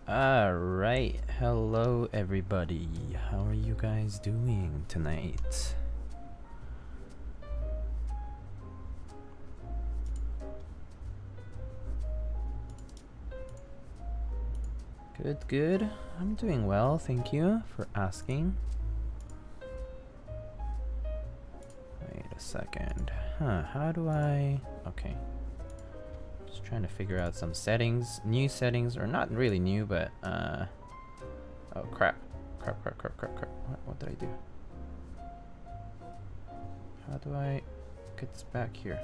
Alright, hello everybody. How are you guys doing tonight? Good, good. I'm doing well, thank you for asking. Wait a second. How do I... Okay. Just trying to figure out some settings. New settings, or not really new, but oh crap. Crap. What did I do? How do I get this back here?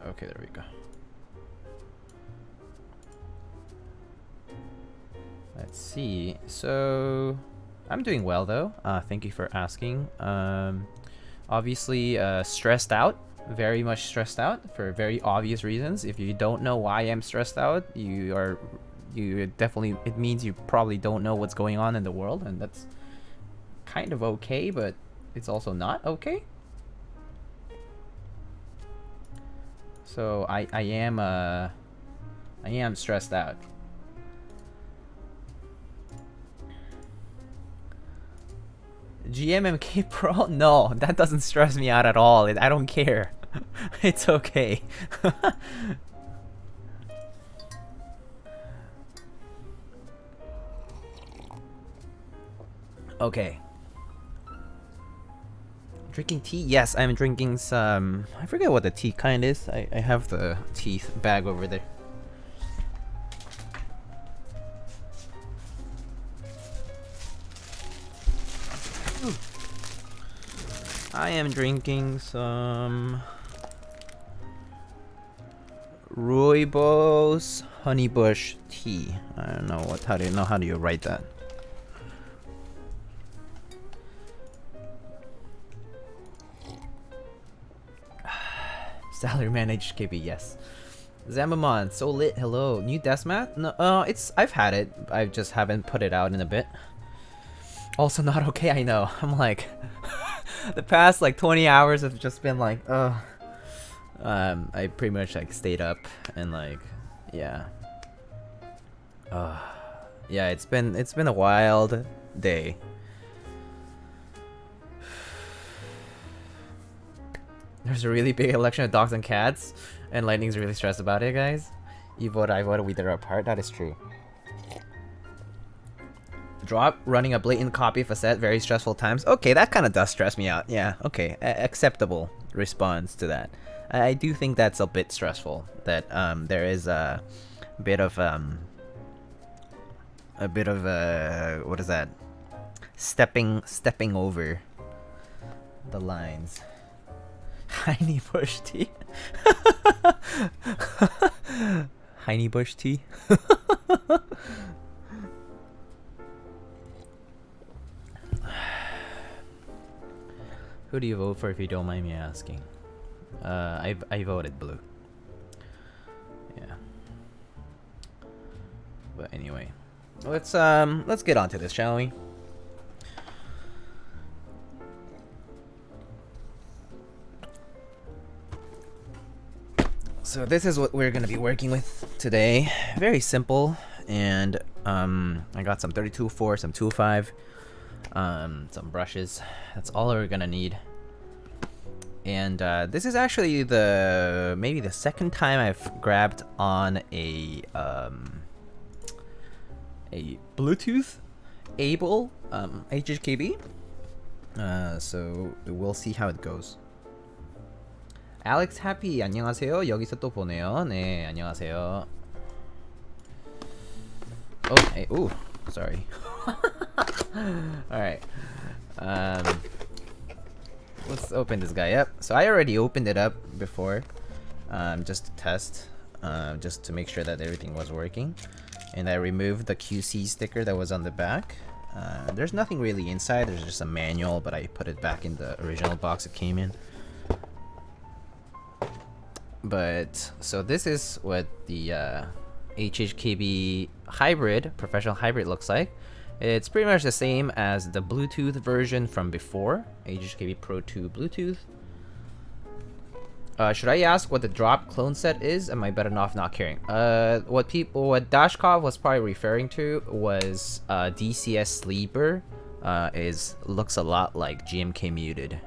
Okay, there we go. Let's see. So I'm doing well though. Thank you for asking. Obviously stressed out. Very much stressed out for very obvious reasons. If you don't know why I'm stressed out, you definitely, it means you probably don't know what's going on in the world, and that's kind of okay, but it's also not okay. So I am stressed out. Gmk Pro? No, that doesn't stress me out at all. I don't care. It's okay. Okay. Drinking tea? Yes, I'm drinking some... I forget what the tea kind is. I have the tea bag over there. I am drinking some Rooibos honeybush tea. I don't know how do you write that? Salaryman HHKB, yes. Zambamon, so lit. Hello, new deathmat? No, I've had it. I just haven't put it out in a bit. Also not okay. I know. I'm like. The past like 20 hours have just been like, I pretty much like stayed up and like, yeah. Yeah, it's been a wild day. There's a really big election of dogs and cats, and Lightning's really stressed about it, guys. You vote, I vote, we did our part. That is true. Drop running a blatant copy of a set, very stressful times. Okay, that kind of does stress me out. Yeah, okay, acceptable response to that. I do think that's a bit stressful. That there is a bit of what is that? Stepping over the lines. Heiny bush tea. Heiny bush tea. Who do you vote for if you don't mind me asking? I voted blue. Yeah. But anyway, let's get on to this, shall we? So this is what we're gonna be working with today. Very simple, and I got some 32.4, some 2.5. Some brushes. That's all we're gonna need. And this is actually maybe the second time I've grabbed on a Bluetooth able HHKB. So we'll see how it goes. Alex Happy, 안녕하세요. 여기서 또 보네요. 네, 안녕하세요. Oh, hey, ooh, sorry. Alright. Let's open this guy up. So I already opened it up before, just to test, just to make sure that everything was working. And I removed the QC sticker that was on the back. There's nothing really inside, there's just a manual, but I put it back in the original box it came in. But, so this is what the HHKB hybrid, professional hybrid looks like. It's pretty much the same as the Bluetooth version from before, HHKB Pro 2 Bluetooth. Should I ask what the drop clone set is? Am I better off not caring? What Dashkov was probably referring to was DCS Sleeper. Looks a lot like Gmk Muted,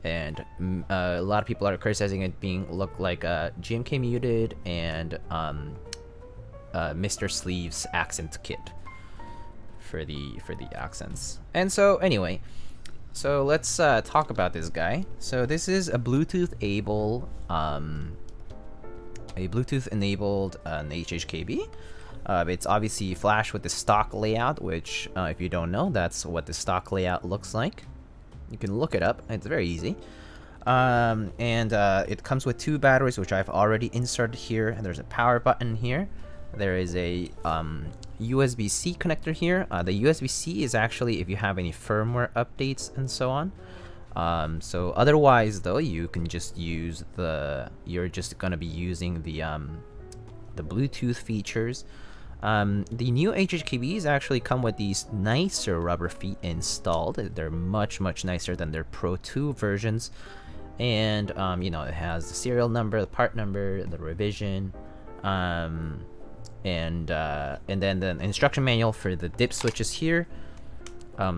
and a lot of people are criticizing it look like Gmk Muted and Mr. Sleeve's accent kit for the accents. And so anyway. So let's talk about this guy. So this is a Bluetooth-enabled HHKB. It's obviously flash with the stock layout, which if you don't know, that's what the stock layout looks like. You can look it up. It's very easy. It comes with 2 batteries, which I've already inserted here. And there's a power button here. There is a USB-C connector here. The USB-C is actually if you have any firmware updates and so on. So otherwise, though, you can just use you're just gonna be using the Bluetooth features. The new HHKBs actually come with these nicer rubber feet installed. They're much nicer than their Pro 2 versions. And you know, it has the serial number, the part number, the revision. And then the instruction manual for the dip switches here.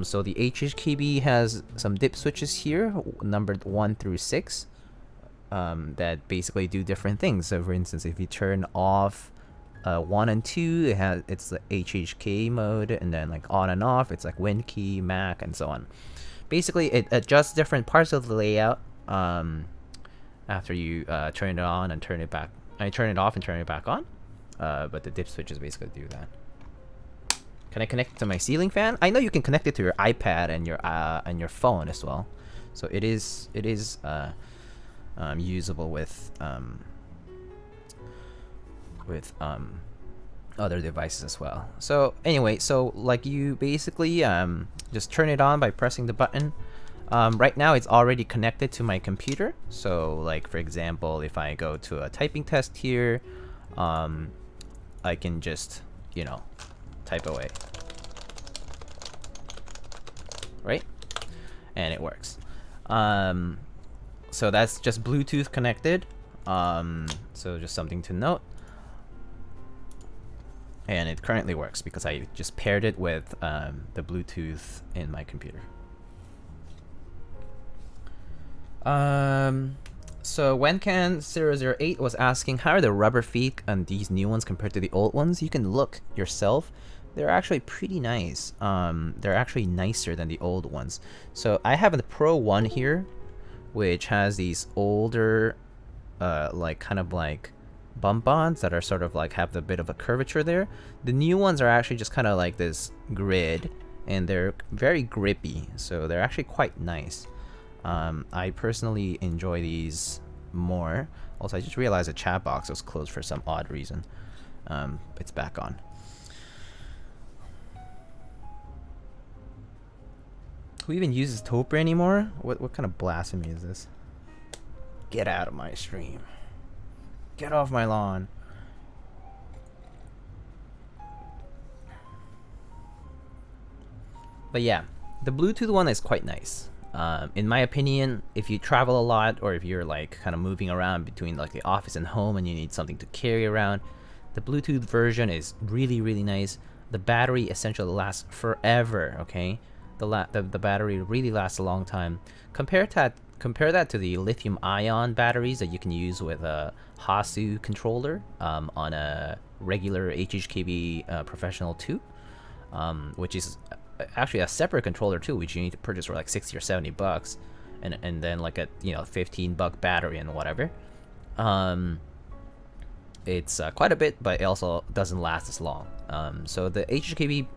So the HHKB has some dip switches here, numbered 1 through 6, that basically do different things. So for instance, if you turn off 1 and 2, it's the HHK mode, and then like on and off, it's like WinKey, Mac, and so on. Basically, it adjusts different parts of the layout after you turn it on and turn it back. I turn it off and turn it back on. But the dip switches basically do that. Can I connect it to my ceiling fan? I know you can connect it to your iPad and your phone as well. So it is usable with other devices as well. So anyway, so like you basically just turn it on by pressing the button. Right now it's already connected to my computer. So like for example, if I go to a typing test here, I can just, you know, type away, right? And it works. So that's just Bluetooth connected. So just something to note. And it currently works because I just paired it with the Bluetooth in my computer. So Wencan008 was asking, how are the rubber feet on these new ones compared to the old ones? You can look yourself. They're actually pretty nice. They're actually nicer than the old ones. So I have the Pro 1 here, which has these older, like kind of like bump-ons that are sort of like have a bit of a curvature there. The new ones are actually just kind of like this grid, and they're very grippy. So they're actually quite nice. I personally enjoy these more. Also, I just realized the chat box was closed for some odd reason. It's back on. Who even uses Topre anymore? What kind of blasphemy is this? Get out of my stream. Get off my lawn. But yeah, the Bluetooth one is quite nice. In my opinion, if you travel a lot, or if you're like kind of moving around between like the office and home and you need something to carry around, the Bluetooth version is really nice. The battery essentially lasts forever, okay? The battery really lasts a long time. Compare that to the lithium-ion batteries that you can use with a Hasu controller on a regular HHKB Professional 2, which is actually a separate controller too, which you need to purchase for like 60 or 70 bucks, and then like a $15 battery and whatever. It's quite a bit, but it also doesn't last as long. So the HHKB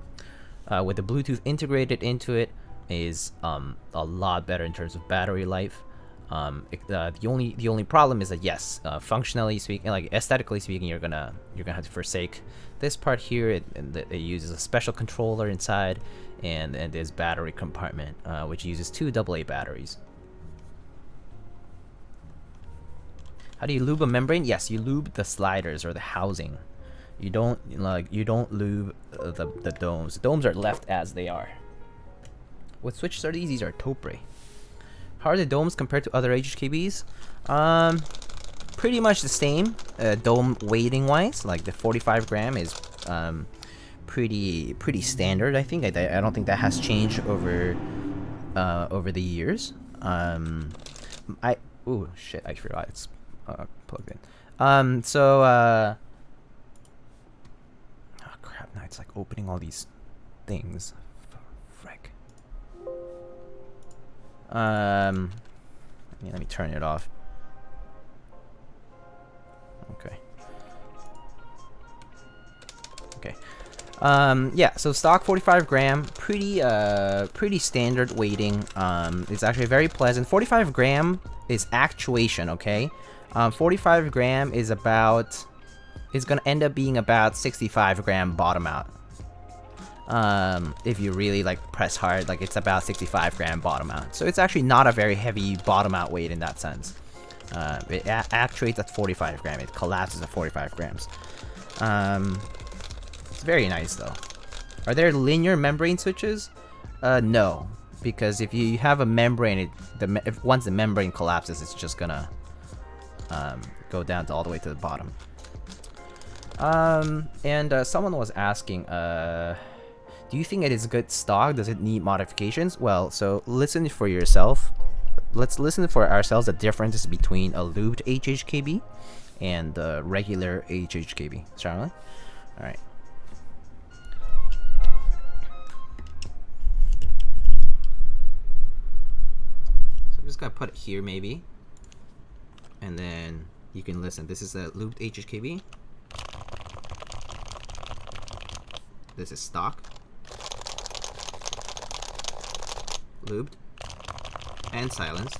with the Bluetooth integrated into it is a lot better in terms of battery life. The only problem is that yes, functionally speaking, like aesthetically speaking, you're gonna have to forsake this part here. It uses a special controller inside, and this battery compartment, which uses 2 AA batteries. How do you lube a membrane? Yes, you lube the sliders or the housing. You don't lube the domes. The domes are left as they are. What switches are these? These are Topre. How are the domes compared to other HHKBs? Pretty much the same. Dome weighting wise, like the 45 gram is pretty standard. I think I don't think that has changed over the years. Oh shit, I forgot it's plugged in. Oh crap, now it's like opening all these things. Frick. Let me turn it off. Okay. Yeah, so stock 45 gram, pretty standard weighting. It's actually very pleasant. 45 gram is actuation, okay? 45 gram is gonna end up being about 65 gram bottom out. If you really like press hard, like it's about 65 gram bottom out. So it's actually not a very heavy bottom out weight in that sense. It actuates at 45 gram. It collapses at 45 grams. It's very nice though. Are there linear membrane switches? No, because if you have a membrane, once the membrane collapses, it's just gonna go down all the way to the bottom. Someone was asking, do you think it is good stock? Does it need modifications? Well, so listen for yourself. Let's listen for ourselves the differences between a lubed HHKB and the regular HHKB. Shall we? Alright. So I'm just gonna put it here maybe. And then you can listen. This is a lubed HHKB. This is stock. Lubed. And silenced.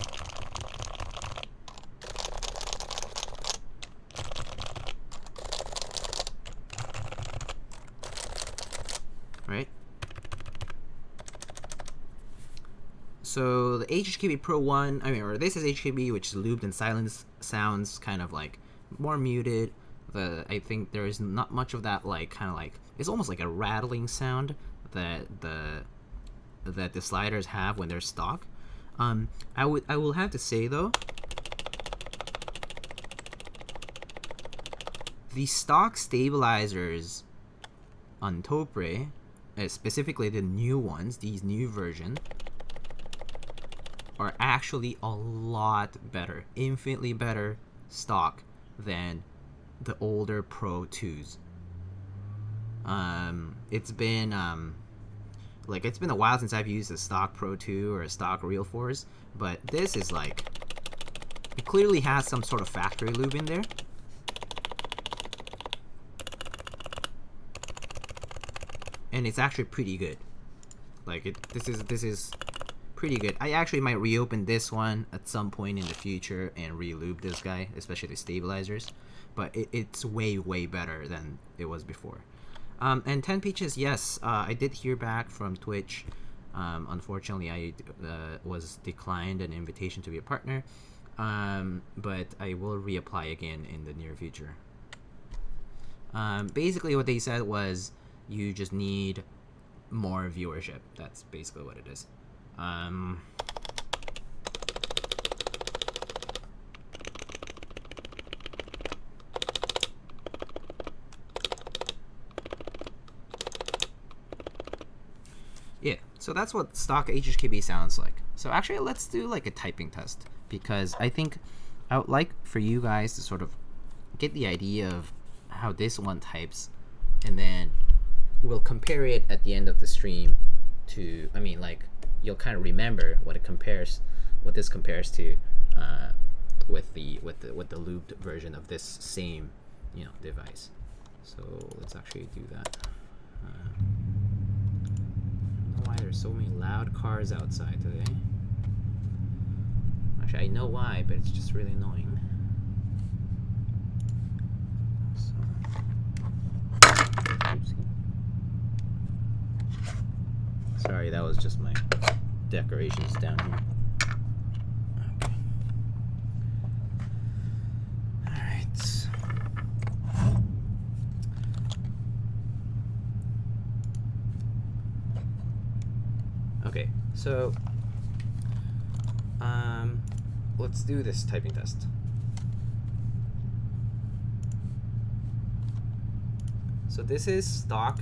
Right? So the HHKB Pro 1, or this is HHKB, which is lubed and silenced, sounds kind of like more muted. I think there is not much of that, like, kind of like, it's almost like a rattling sound that the sliders have when they're stock. I will have to say though, the stock stabilizers on Topre, specifically the new ones, these new version, are actually a lot better, infinitely better stock than the older Pro 2s. It's been a while since I've used a stock Pro 2 or a stock Real Force, but this is like, it clearly has some sort of factory lube in there. And it's actually pretty good. Like this is pretty good. I actually might reopen this one at some point in the future and re-lube this guy, especially the stabilizers. But it's way better than it was before. And 10 Peaches, yes, I did hear back from Twitch. Unfortunately, I was declined an invitation to be a partner, but I will reapply again in the near future. Basically, what they said was you just need more viewership. That's basically what it is. Yeah, so that's what stock HHKB sounds like. So actually, let's do like a typing test, because I think I would like for you guys to sort of get the idea of how this one types, and then we'll compare it at the end of the stream to, I mean, like, you'll kind of remember what this compares to with the lubed version of this same, device. So let's actually do that. Why there's so many loud cars outside today. Actually, I know why, but it's just really annoying. So, sorry, that was just my decorations down here. Okay. Alright. Okay, so Let's do this typing test. So this is stock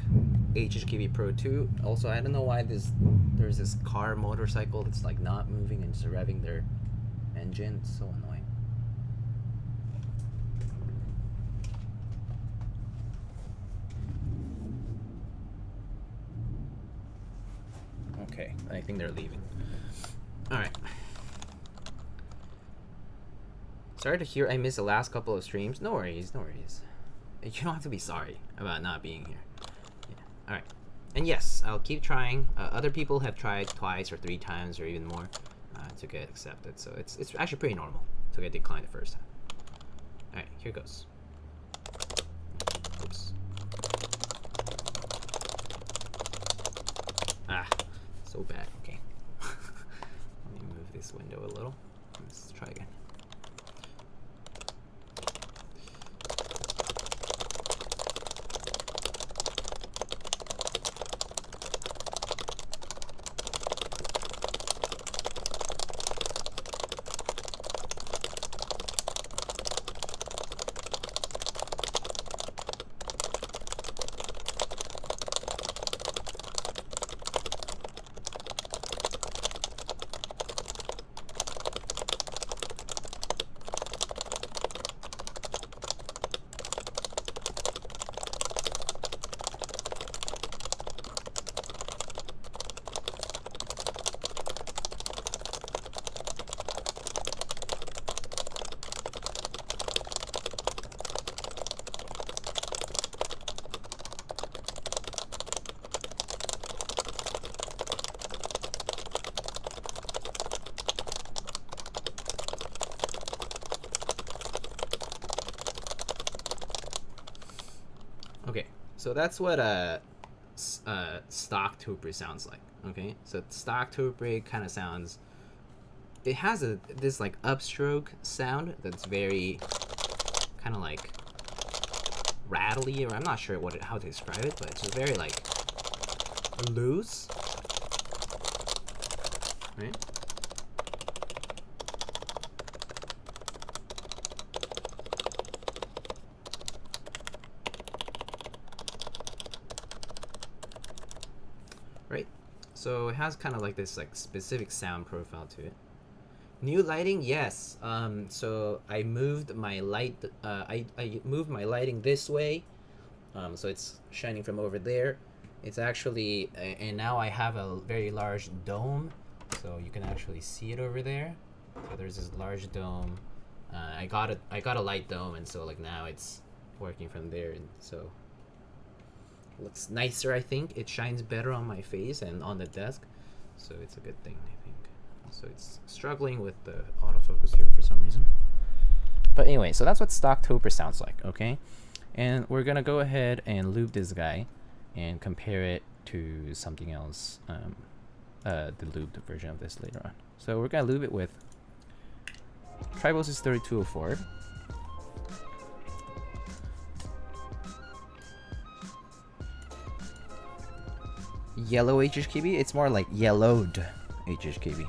HHKB Pro 2. Also, I don't know why there's this car motorcycle that's like not moving and just revving their engine. It's so annoying. Okay, I think they're leaving. Alright. Sorry to hear I missed the last couple of streams. No worries, no worries. You don't have to be sorry about not being here. Yeah. Alright. And yes, I'll keep trying. Other people have tried twice or 3 times or even more to get accepted. So it's actually pretty normal to get declined the first time. Alright, here goes. Oops. Ah, so bad. Okay. Let me move this window a little. Let's try again. Okay, so that's what stock Topre sounds like. Okay, so stock Topre kind of sounds. It has this like upstroke sound that's very kind of like rattly, or I'm not sure how to describe it, but it's just very like loose, right? Right, so it has kind of like this like specific sound profile to it. New lighting, yes. So I moved my light. I moved my lighting this way, so it's shining from over there. It's actually, and now I have a very large dome, so you can actually see it over there. So there's this large dome. I got a light dome, and so like now it's working from there, and so. Looks nicer, I think. It shines better on my face and on the desk, so it's a good thing, I think. So it's struggling with the autofocus here for some reason. But anyway, so that's what stock Topre sounds like, okay? And we're gonna go ahead and lube this guy and compare it to something else, the lubed version of this later on. So we're gonna lube it with Tribosys 3204. Yellow HHKB? It's more like yellowed HHKB.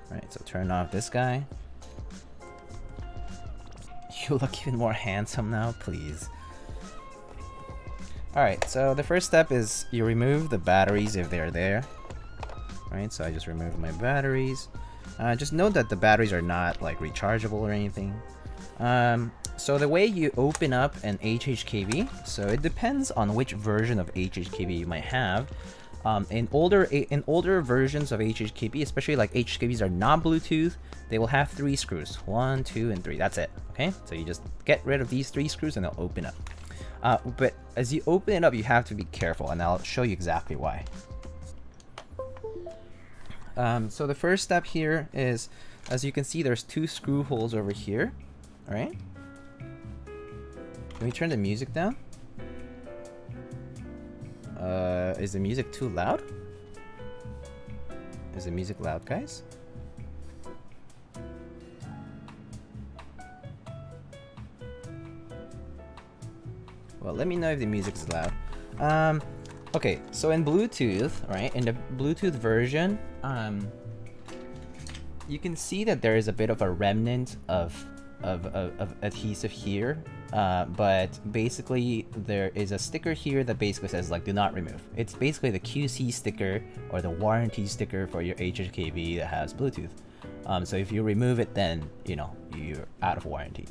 Alright, so turn off this guy. You look even more handsome now, please. Alright, so the first step is you remove the batteries if they're there. Alright, so I just removed my batteries. Just note that the batteries are not like rechargeable or anything. So the way you open up an HHKB, so it depends on which version of HHKB you might have. In older versions of HHKB, especially like HHKBs are not Bluetooth, they will have 3 screws. 1, 2, and 3. That's it. Okay, so you just get rid of these 3 screws and they'll open up. But as you open it up, you have to be careful, and I'll show you exactly why. So the first step here is, as you can see, there's 2 screw holes over here. All right. Can we turn the music down? Is the music too loud? Is the music loud, guys? Well, let me know if the music is loud. Okay, so in Bluetooth, right? In the Bluetooth version, you can see that there is a bit of a remnant of adhesive here, but basically there is a sticker here that basically says like do not remove. It's basically the QC sticker or the warranty sticker for your HHKB that has Bluetooth. So if you remove it, then you know you're out of warranty.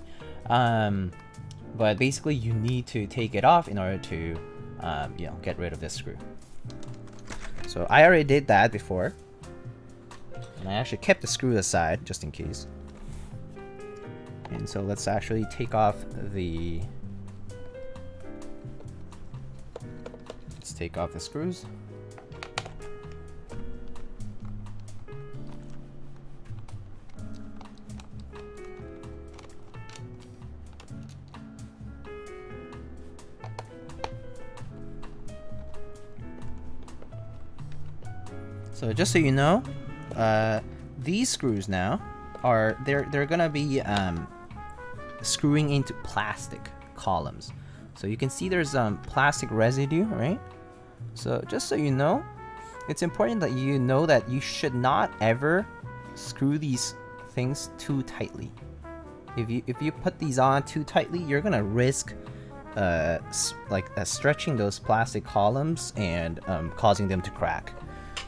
But basically you need to take it off in order to you know, get rid of this screw. So I already did that before, and I actually kept the screw aside just in case. And so let's actually take off the... Let's take off the screws. So just so you know, these screws now are they're gonna be screwing into plastic columns. So you can see there's plastic residue, right? So just so you know, it's important that you know that you should not ever screw these things too tightly. If you put these on too tightly, you're gonna risk stretching those plastic columns and causing them to crack.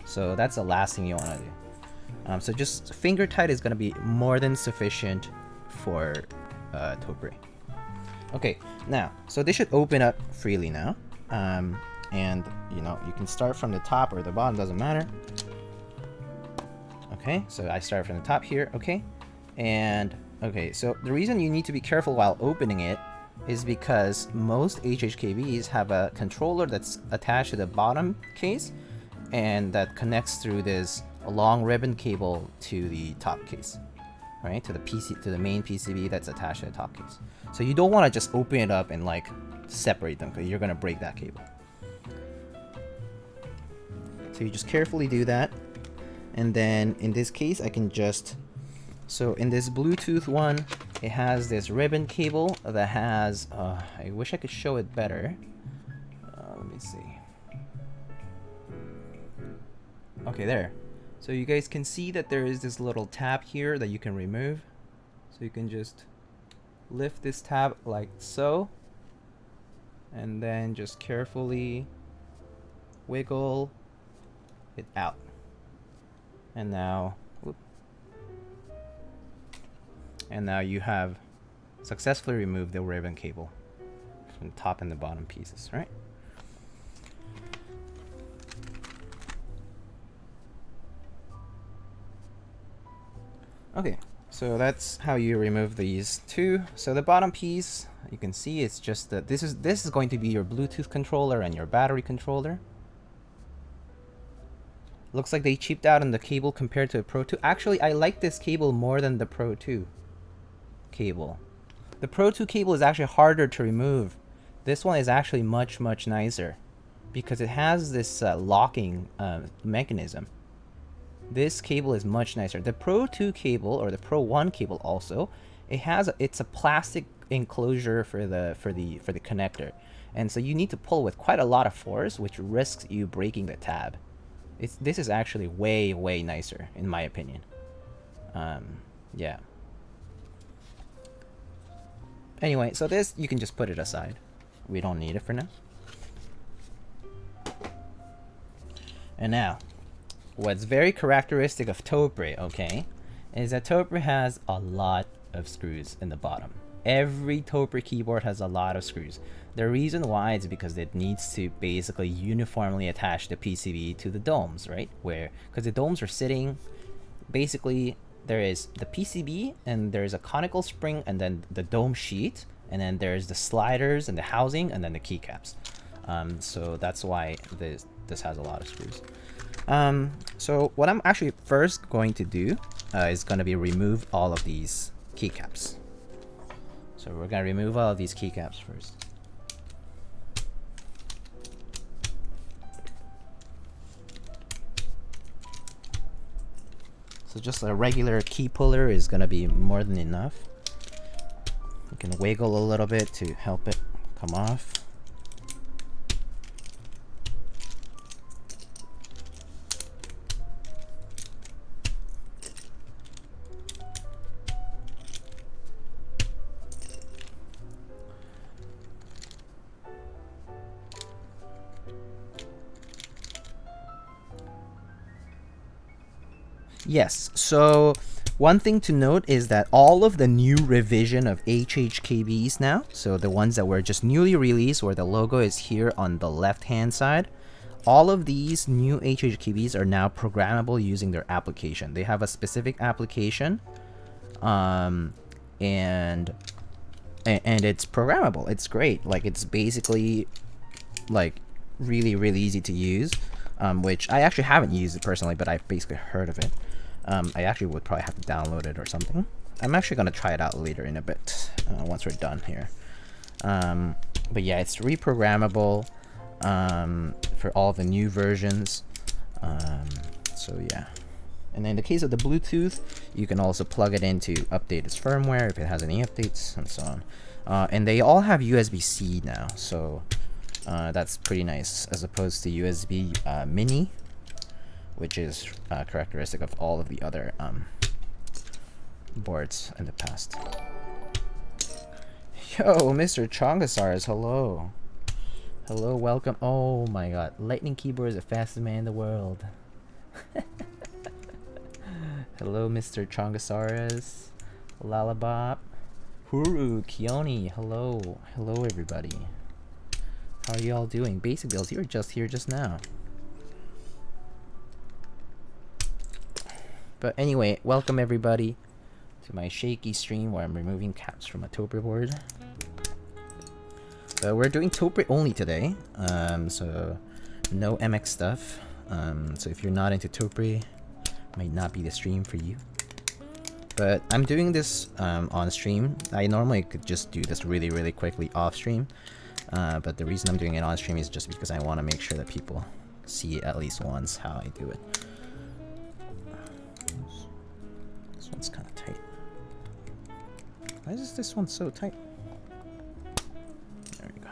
So that's the last thing you want to do. So just finger tight is going to be more than sufficient for Topre. Okay, now, so this should open up freely now. And, you know, you can start from the top or the bottom, doesn't matter. Okay, so I start from the top here, okay. And, okay, so the reason you need to be careful while opening it is because most HHKBs have a controller that's attached to the bottom case, and that connects through this long ribbon cable to the top case, right? To the main PCB that's attached to the top case. So you don't want to just open it up and like separate them, because you're gonna break that cable. So you just carefully do that, and then in this case I can just, so in this Bluetooth one, it has this ribbon cable that has I wish I could show it better. Let me see. Okay, there. So you guys can see that there is this little tab here that you can remove. So you can just lift this tab like so, and then just carefully wiggle it out. And now, whoop, and now you have successfully removed the ribbon cable from the top and the bottom pieces, right? Okay, so that's how you remove these two. So the bottom piece, you can see it's just that this is going to be your Bluetooth controller and your battery controller. Looks like they cheaped out on the cable compared to the Pro 2. Actually, I like this cable more than the Pro 2 cable. The Pro 2 cable is actually harder to remove. This one is actually much nicer because it has this locking mechanism. This cable is much nicer. The Pro 2 cable, or the Pro 1 cable also, it's a plastic enclosure for the connector, and so you need to pull with quite a lot of force, which risks you breaking the tab. This is actually way nicer in my opinion. Yeah. Anyway, so this you can just put it aside. We don't need it for now. And now, what's very characteristic of Topre, okay, is that Topre has a lot of screws in the bottom. Every Topre keyboard has a lot of screws. The reason why is because it needs to basically uniformly attach the PCB to the domes, right? Because the domes are sitting, basically there is the PCB and there's a conical spring and then the dome sheet, and then there's the sliders and the housing and then the keycaps. So that's why this has a lot of screws. So what I'm actually first going to do is going to be remove all of these keycaps. So we're going to remove all of these keycaps first. So just a regular key puller is going to be more than enough. You can wiggle a little bit to help it come off. Yes, so one thing to note is that all of the new revision of HHKBs now, so the ones that were just newly released where the logo is here on the left hand side, all of these new HHKBs are now programmable using their application. They have a specific application, and it's programmable. It's great. Like, it's basically like really easy to use, which I actually haven't used it personally, but I've basically heard of it. I actually would probably have to download it or something. I'm actually going to try it out later in a bit, once we're done here. But yeah, it's reprogrammable for all the new versions. So yeah. And in the case of the Bluetooth, you can also plug it in to update its firmware if it has any updates and so on. And they all have USB-C now, so that's pretty nice, as opposed to USB Mini, which is characteristic of all of the other boards in the past. Yo, Mr. Chongasaurus, hello. Hello, welcome. Oh my god, Lightning Keyboard is the fastest man in the world. Hello, Mr. Chongasaurus. Lalabop. Huru, Kioni, hello. Hello, everybody. How are you all doing? Basic Bills, you were just here just now. But anyway, welcome everybody to my shaky stream where I'm removing caps from a Topre board. We're doing Topre only today, so no MX stuff. So if you're not into Topre, might not be the stream for you. But I'm doing this on stream. I normally could just do this really quickly off stream, but the reason I'm doing it on stream is just because I want to make sure that people see at least once how I do it. This one's kind of tight. Why is this one so tight? There we go.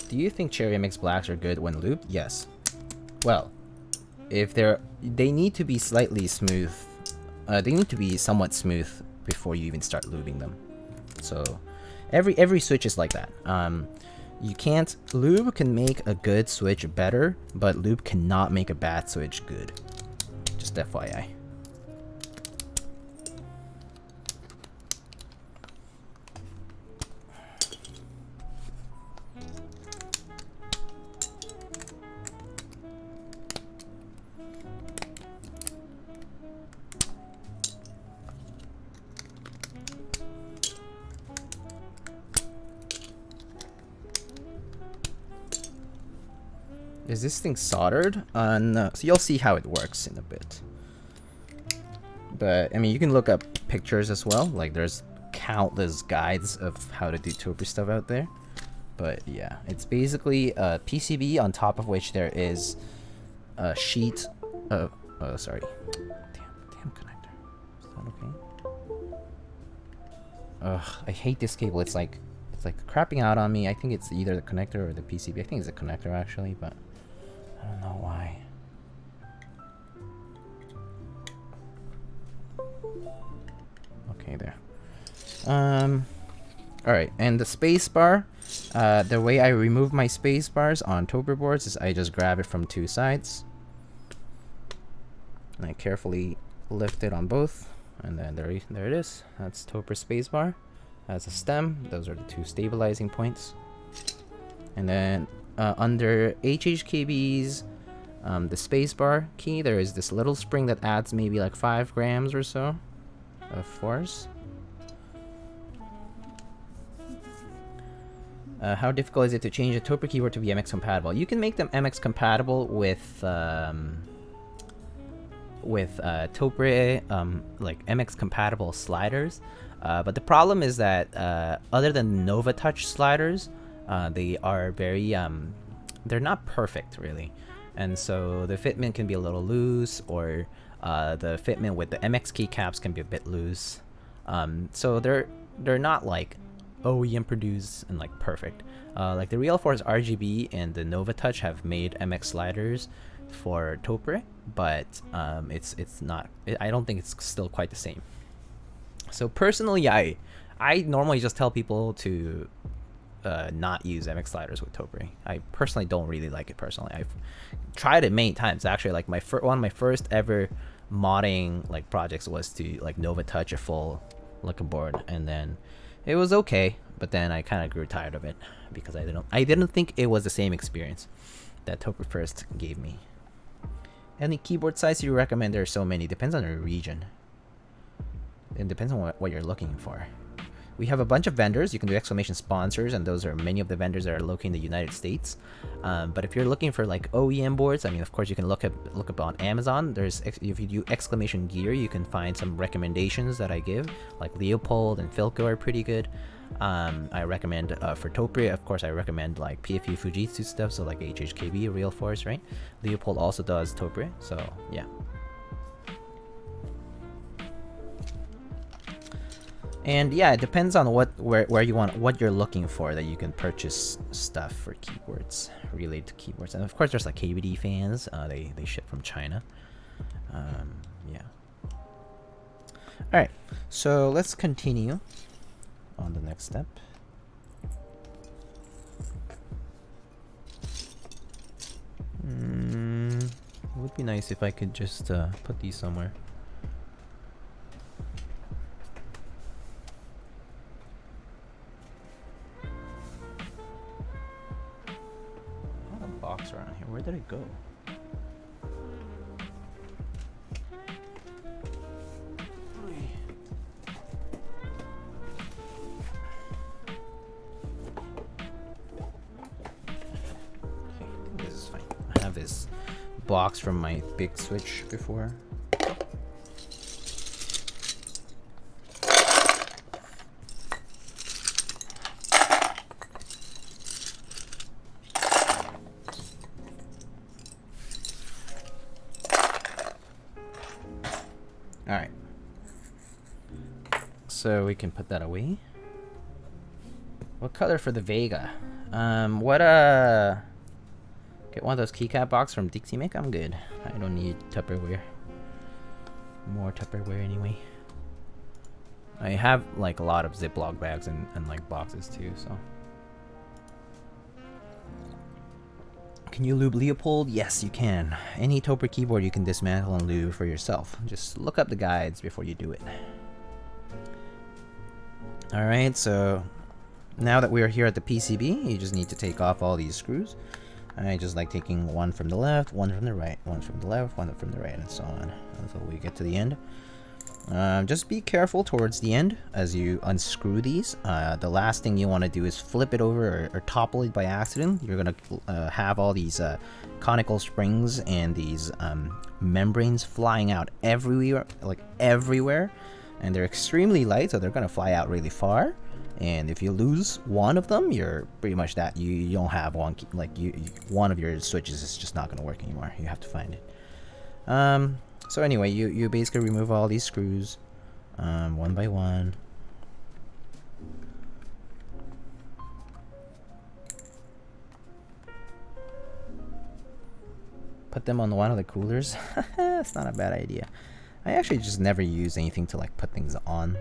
Do you think Cherry MX Blacks are good when lubed? Yes. Well, if they need to be slightly smooth. They need to be somewhat smooth before you even start lubing them. So every switch is like that. You can't, lube can make a good switch better, but lube cannot make a bad switch good. Just FYI. Is this thing soldered? No. So you'll see how it works in a bit. But I mean, you can look up pictures as well. Like, there's countless guides of how to do Topre stuff out there. But yeah, it's basically a PCB on top of which there is a sheet of. Oh, sorry. Damn connector. Is that okay? Ugh, I hate this cable. It's like crapping out on me. I think it's either the connector or the PCB. I think it's the connector actually, but I don't know why. Okay, there. Alright, and the space bar. The way I remove my space bars on Topre boards is I just grab it from two sides. And I carefully lift it on both. And then there it is. That's Topre space bar. As a stem, those are the two stabilizing points. And then under HHKB's the spacebar key, there is this little spring that adds maybe like 5 grams or so of force. How difficult is it to change a Topre keyboard to be MX compatible? You can make them MX compatible with Topre like MX compatible sliders. But the problem is that other than Nova Touch sliders, they are very they're not perfect really, and so the fitment can be a little loose, or the fitment with the MX keycaps can be a bit loose. So they're not like OEM produced and like perfect. Like the Real Force RGB and the Nova Touch have made MX sliders for Topre, but it's not. I don't think it's still quite the same. So personally, I normally just tell people to not use MX sliders with Topre. I personally don't really like it personally. I've tried it many times actually. Like one of my first ever modding like projects was to like Nova Touch a full looking board, and then it was okay, but then I kind of grew tired of it because I didn't think it was the same experience that Topre first gave me. Any keyboard size you recommend? There are so many. Depends on the region. It depends on what you're looking for. We have a bunch of vendors. You can do exclamation sponsors, and those are many of the vendors that are located in the United States. But if you're looking for like OEM boards, I mean, of course, you can look up on Amazon. If you do exclamation gear, you can find some recommendations that I give, like Leopold and Philco are pretty good. I recommend for Topre, of course, I recommend like PFU-Fujitsu stuff, so like HHKB, Real Force, right? Leopold also does Topre, so yeah. And yeah, it depends on where you want, what you're looking for, that you can purchase stuff for keyboards, related to keyboards. And of course, there's like KBD fans. They ship from China. Yeah. All right, so let's continue on the next step. It would be nice if I could just put these somewhere. Box around here. Where did it go? Okay, this is fine. I have this box from my big Switch before. Alright. So we can put that away. What color for the Vega? Get one of those keycap box from Dixie Mick. I'm good. I don't need Tupperware. More Tupperware anyway. I have like a lot of Ziploc bags and like boxes too, so. Can you lube Leopold? Yes, you can. Any Topre keyboard you can dismantle and lube for yourself. Just look up the guides before you do it. Alright, so now that we're here at the PCB, you just need to take off all these screws. I just like taking one from the left, one from the right, one from the left, one from the right, and so on until we get to the end. Just be careful towards the end as you unscrew these. The last thing you want to do is flip it over or topple it by accident. You're going to have all these conical springs and these membranes flying out everywhere, and they're extremely light, so they're going to fly out really far. And if you lose one of them, you're pretty much that. You don't have one, one of your switches is just not going to work anymore. You have to find it. So anyway, you basically remove all these screws one by one. Put them on one of the coolers. That's not a bad idea. I actually just never use anything to like put things on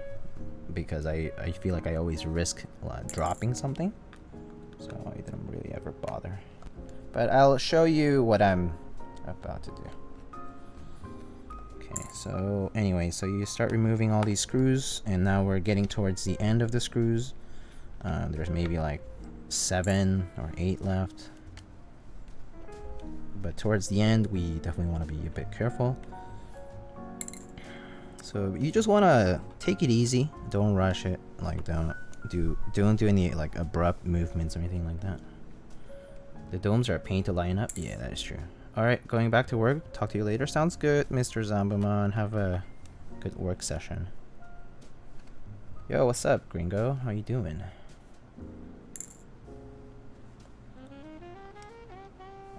because I feel like I always risk dropping something. So I didn't really ever bother. But I'll show you what I'm about to do. Okay, so anyway, so you start removing all these screws, and now we're getting towards the end of the screws. There's maybe like 7 or 8 left. But towards the end, we definitely want to be a bit careful. So you just want to take it easy. Don't rush it. Like don't do any like abrupt movements or anything like that. The domes are a pain to line up. Yeah, that is true. Alright, going back to work. Talk to you later. Sounds good, Mr. Zombaman. Have a good work session. Yo, what's up, gringo? How you doing?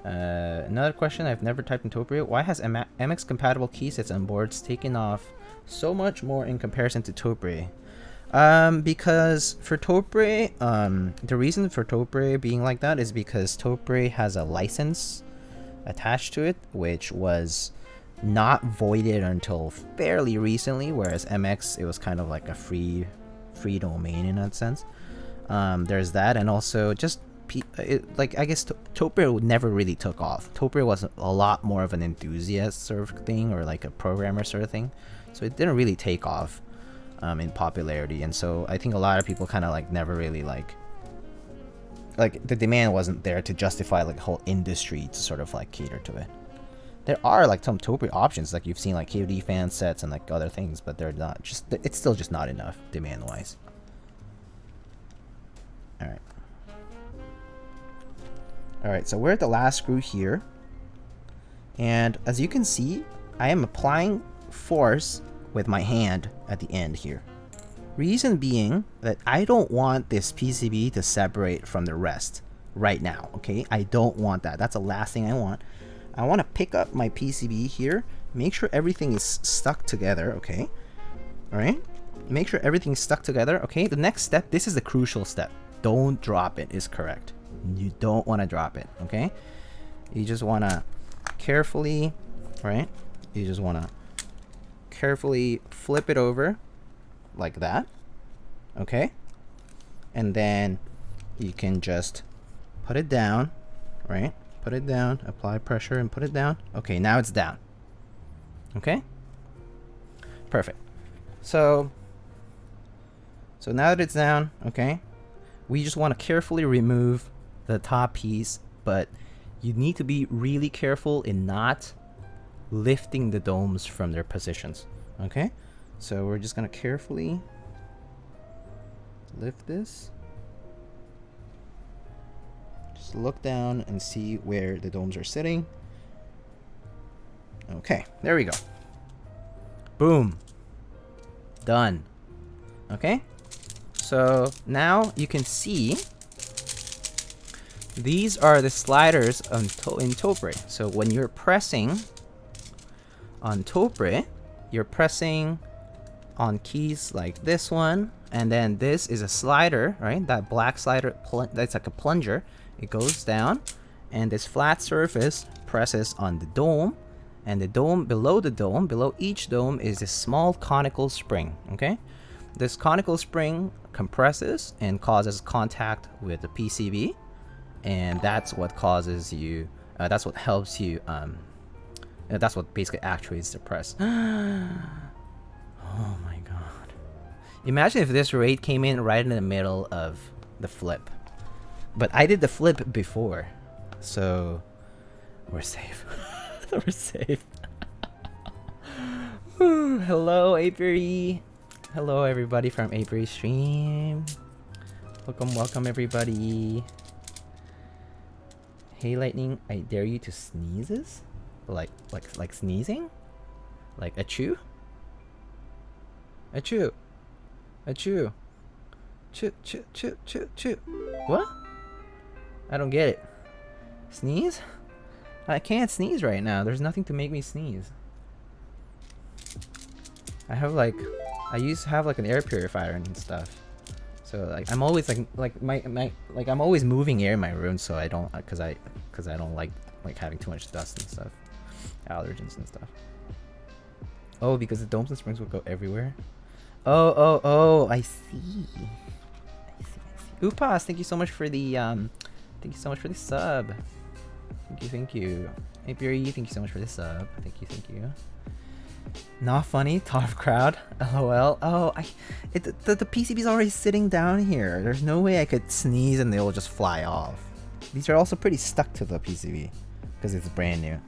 Another question I've never typed in Topre. Why has MX compatible keysets and boards taken off so much more in comparison to Topre? Because for Topre, the reason for Topre being like that is because Topre has a license attached to it, which was not voided until fairly recently, whereas MX, it was kind of like a free domain in that sense. There's that, and also just like I guess Topre never really took off. Topre was a lot more of an enthusiast sort of thing, or like a programmer sort of thing, so it didn't really take off in popularity. And so I think a lot of people kind of like never really like the demand wasn't there to justify like a whole industry to sort of like cater to it. There are like some Topre options, like you've seen like KOD fan sets and like other things, but they're not just, it's still just not enough demand wise. Alright, so we're at the last screw here, and as you can see, I am applying force with my hand at the end here. Reason being that I don't want this PCB to separate from the rest right now, okay? I don't want that. That's the last thing I want. I want to pick up my PCB here, make sure everything is stuck together, okay? Alright? Make sure everything's stuck together, okay? The next step, this is the crucial step. Don't drop it, is correct. You don't want to drop it, okay? You just want to carefully, right? You just want to carefully flip it over like that, okay? And then you can just put it down, right? Put it down, apply pressure and put it down. Okay, now it's down. Okay? Perfect. So now that it's down, okay, we just want to carefully remove the top piece, but you need to be really careful in not lifting the domes from their positions, okay? So we're just gonna carefully lift this. Just look down and see where the domes are sitting. Okay, there we go. Boom. Done. Okay? So now you can see these are the sliders in Topre. So when you're pressing on Topre, you're pressing on keys like this one, and then this is a slider, right? That black slider, that's like a plunger. It goes down, and this flat surface presses on the dome, and the dome, below each dome is this small conical spring, okay? This conical spring compresses and causes contact with the PCB, and that's what causes you, that's what helps you, that's what basically actuates the press. Oh my god. Imagine if this rate came in right in the middle of the flip. But I did the flip before, so we're safe. We're safe. Hello, Apiary. Hello, everybody from Apiary stream. Welcome, everybody. Hey, Lightning, I dare you to sneezes? Like sneezing? Like achoo? Achoo. Achoo. Choo. What? I don't get it. Sneeze? I can't sneeze right now. There's nothing to make me sneeze. I have like, I used to have like an air purifier and stuff. So like I'm always like I'm always moving air in my room, so I don't, cause I don't like having too much dust and stuff, allergens and stuff. Oh, because the domes and springs will go everywhere. Oh, I see. Upas, thank you so much for the sub. Thank you. Apiary, thank you so much for the sub. Thank you. Not funny, top crowd. LOL. Oh, the PCB's already sitting down here. There's no way I could sneeze and they'll just fly off. These are also pretty stuck to the PCB because it's brand new.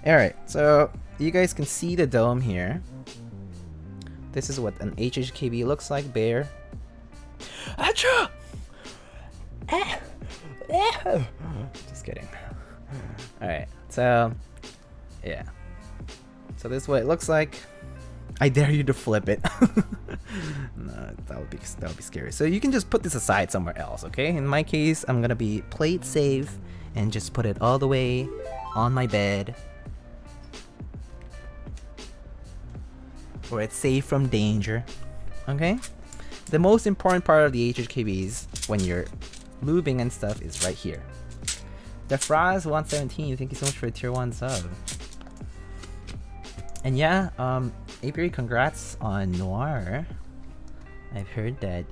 Alright, so you guys can see the dome here. This is what an HHKB looks like, bare. Achoo! Just kidding. Alright, so yeah. So this is what it looks like. I dare you to flip it. No, that would be scary. So you can just put this aside somewhere else, okay? In my case, I'm gonna be plate safe and just put it all the way on my bed, where it's safe from danger. Okay? The most important part of the HHKBs when you're lubing and stuff is right here. Defraz117, thank you so much for the tier 1 sub. And yeah, Apiary, congrats on Noir. I've heard that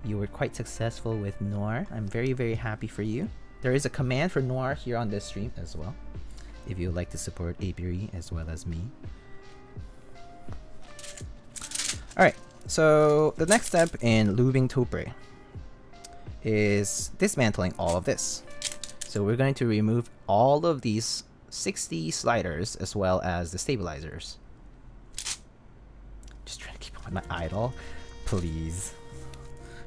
You were quite successful with Noir. I'm very, very happy for you. There is a command for Noir here on this stream as well, if you would like to support Apiary as well as me. Alright, so the next step in Lubing Topre is dismantling all of this. So we're going to remove all of these 60 sliders as well as the stabilizers. Just trying to keep up with my idol. Please.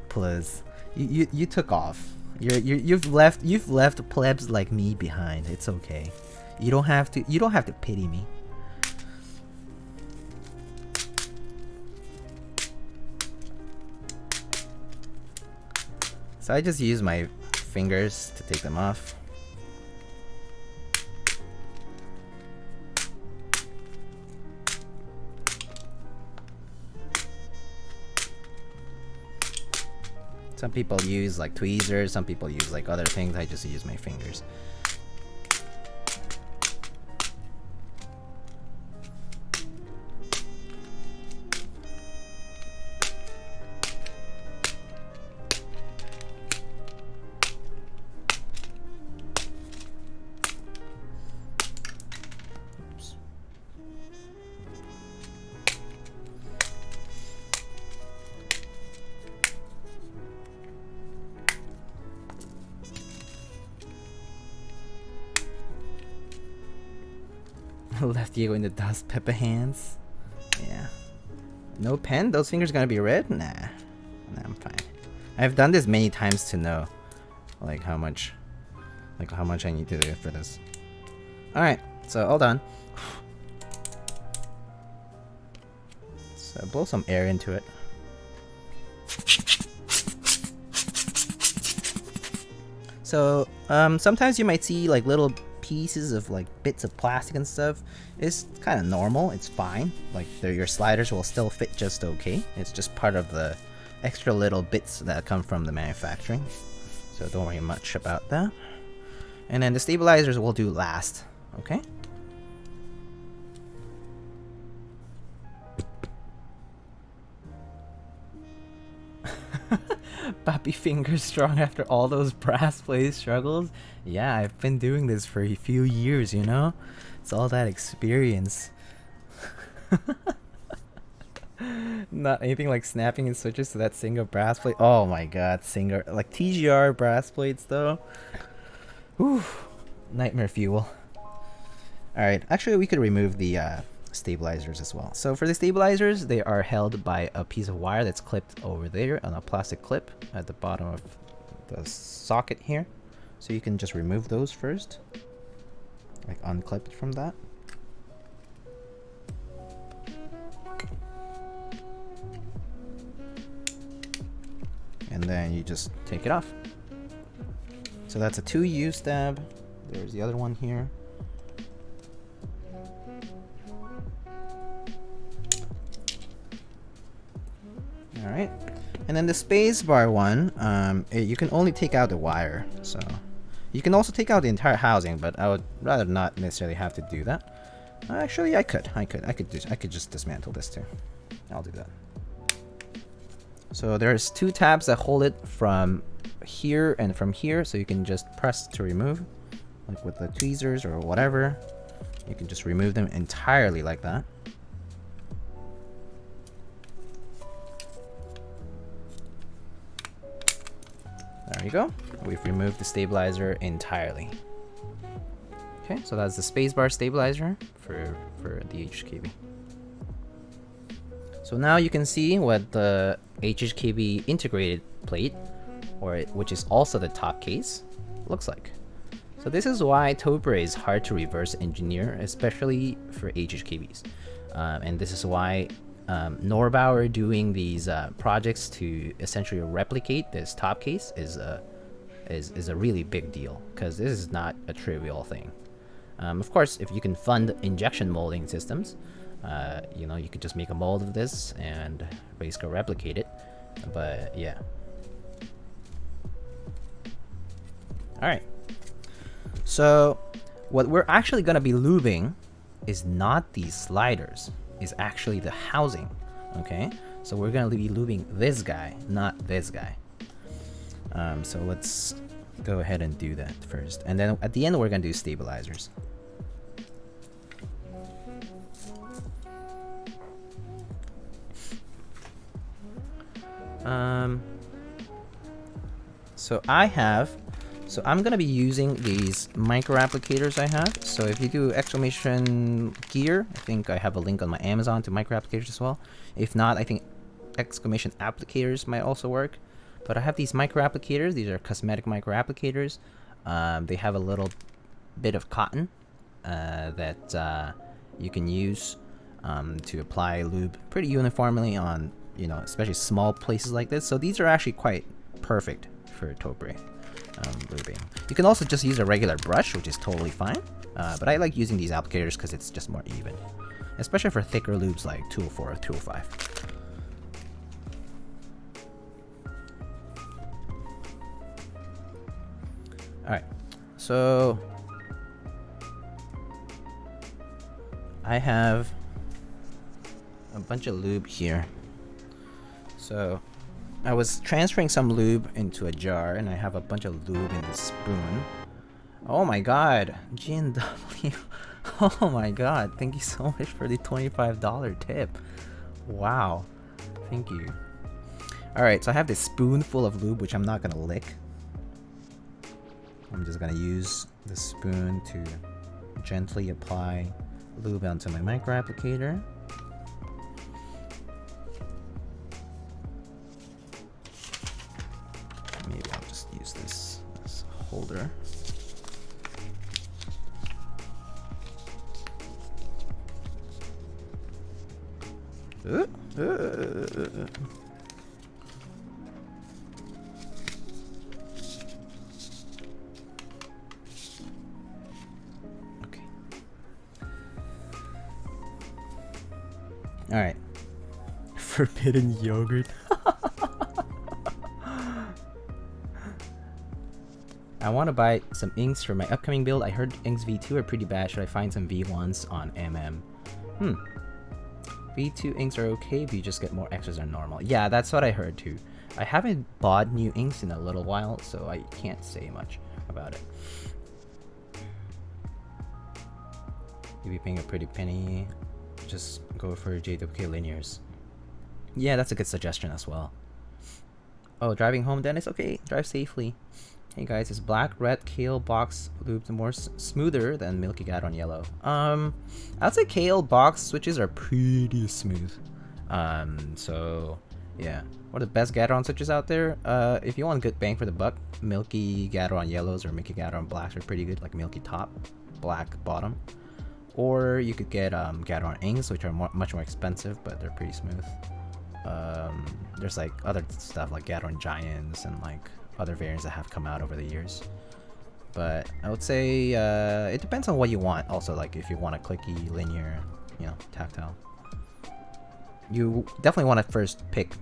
Please. You took off. You've left plebs like me behind. It's okay. You don't have to pity me. So I just use my fingers to take them off. Some people use like tweezers, some people use like other things. I just use my fingers. Left Diego in the dust, Peppa hands. Yeah. No pen? Those fingers gonna be red? Nah. Nah, I'm fine. I've done this many times to know like how much I need to do for this. Alright, so all done. So blow some air into it. So sometimes you might see like little pieces of like bits of plastic and stuff. It's kind of normal. It's fine. Like your sliders will still fit just okay. It's just part of the extra little bits that come from the manufacturing. So don't worry much about that. And then the stabilizers will do last. Okay. Papi fingers strong after all those brass plate struggles. Yeah, I've been doing this for a few years, you know? It's all that experience. Not anything like snapping and switches to that single brass plate. Oh my god, Singer. Like TGR brass plates though. Whew. Nightmare fuel. Alright, actually we could remove the stabilizers as well. So for the stabilizers, they are held by a piece of wire that's clipped over there on a plastic clip at the bottom of the socket here. So you can just remove those first, like unclip it from that. And then you just take it off. So that's a 2U stab. There's the other one here. Alright, and then the spacebar one, you can only take out the wire, so you can also take out the entire housing, but I would rather not necessarily have to do that. Actually, I could just dismantle this too. I'll do that. So there's two tabs that hold it from here and from here, so you can just press to remove, like with the tweezers or whatever. You can just remove them entirely like that. There you go. We've removed the stabilizer entirely. Okay, so that's the spacebar stabilizer for the HHKB. So now you can see what the HHKB integrated plate, which is also the top case, looks like. So this is why Topre is hard to reverse engineer, especially for HHKBs. And this is why Norbauer doing these projects to essentially replicate this top case is a really big deal, because this is not a trivial thing. Of course, if you can fund injection molding systems, you know, you could just make a mold of this and basically replicate it. But yeah. Alright. So what we're actually gonna be lubing is not these sliders, is actually the housing. Okay? So we're gonna be lubing this guy, not this guy. So let's go ahead and do that first, and then at the end we're gonna do stabilizers. So I'm gonna be using these micro applicators I have. So if you do exclamation gear, I think I have a link on my Amazon to micro applicators as well. If not, I think exclamation applicators might also work. But I have these micro applicators. These are cosmetic micro applicators. They have a little bit of cotton that you can use to apply lube pretty uniformly on, you know, especially small places like this. So these are actually quite perfect for Topre lubing. You can also just use a regular brush, which is totally fine. But I like using these applicators because it's just more even, especially for thicker lubes like 204 or 205. Alright, so I have a bunch of lube here. So I was transferring some lube into a jar, and I have a bunch of lube in this spoon. Oh my god, GNW. Oh my god, thank you so much for the $25 tip. Wow, thank you. Alright, so I have this spoonful of lube, which I'm not gonna lick. I'm just gonna use the spoon to gently apply lube onto my micro applicator. Maybe I'll just use this as a holder. Okay. All right. Forbidden yogurt. I want to buy some inks for my upcoming build. I heard inks V2 are pretty bad. Should I find some V1s on MM? V2 inks are okay, but you just get more extras than normal. Yeah, that's what I heard too. I haven't bought new inks in a little while, so I can't say much about it. You'll be paying a pretty penny. Just go for JWK linears. Yeah, that's a good suggestion as well. Oh, driving home, Dennis? Okay, drive safely. Hey guys, is black, red, kale box lubed more smoother than milky Gateron yellow? I'd say kale box switches are pretty smooth. So yeah, what are the best Gateron switches out there? If you want good bang for the buck, milky Gateron yellows or milky Gateron blacks are pretty good, like milky top, black bottom. Or you could get Gateron inks, which are much more expensive, but they're pretty smooth. There's like other stuff like Gateron giants and like other variants that have come out over the years, but I would say it depends on what you want. Also, like if you want a clicky, linear, you know, tactile, you definitely want to first pick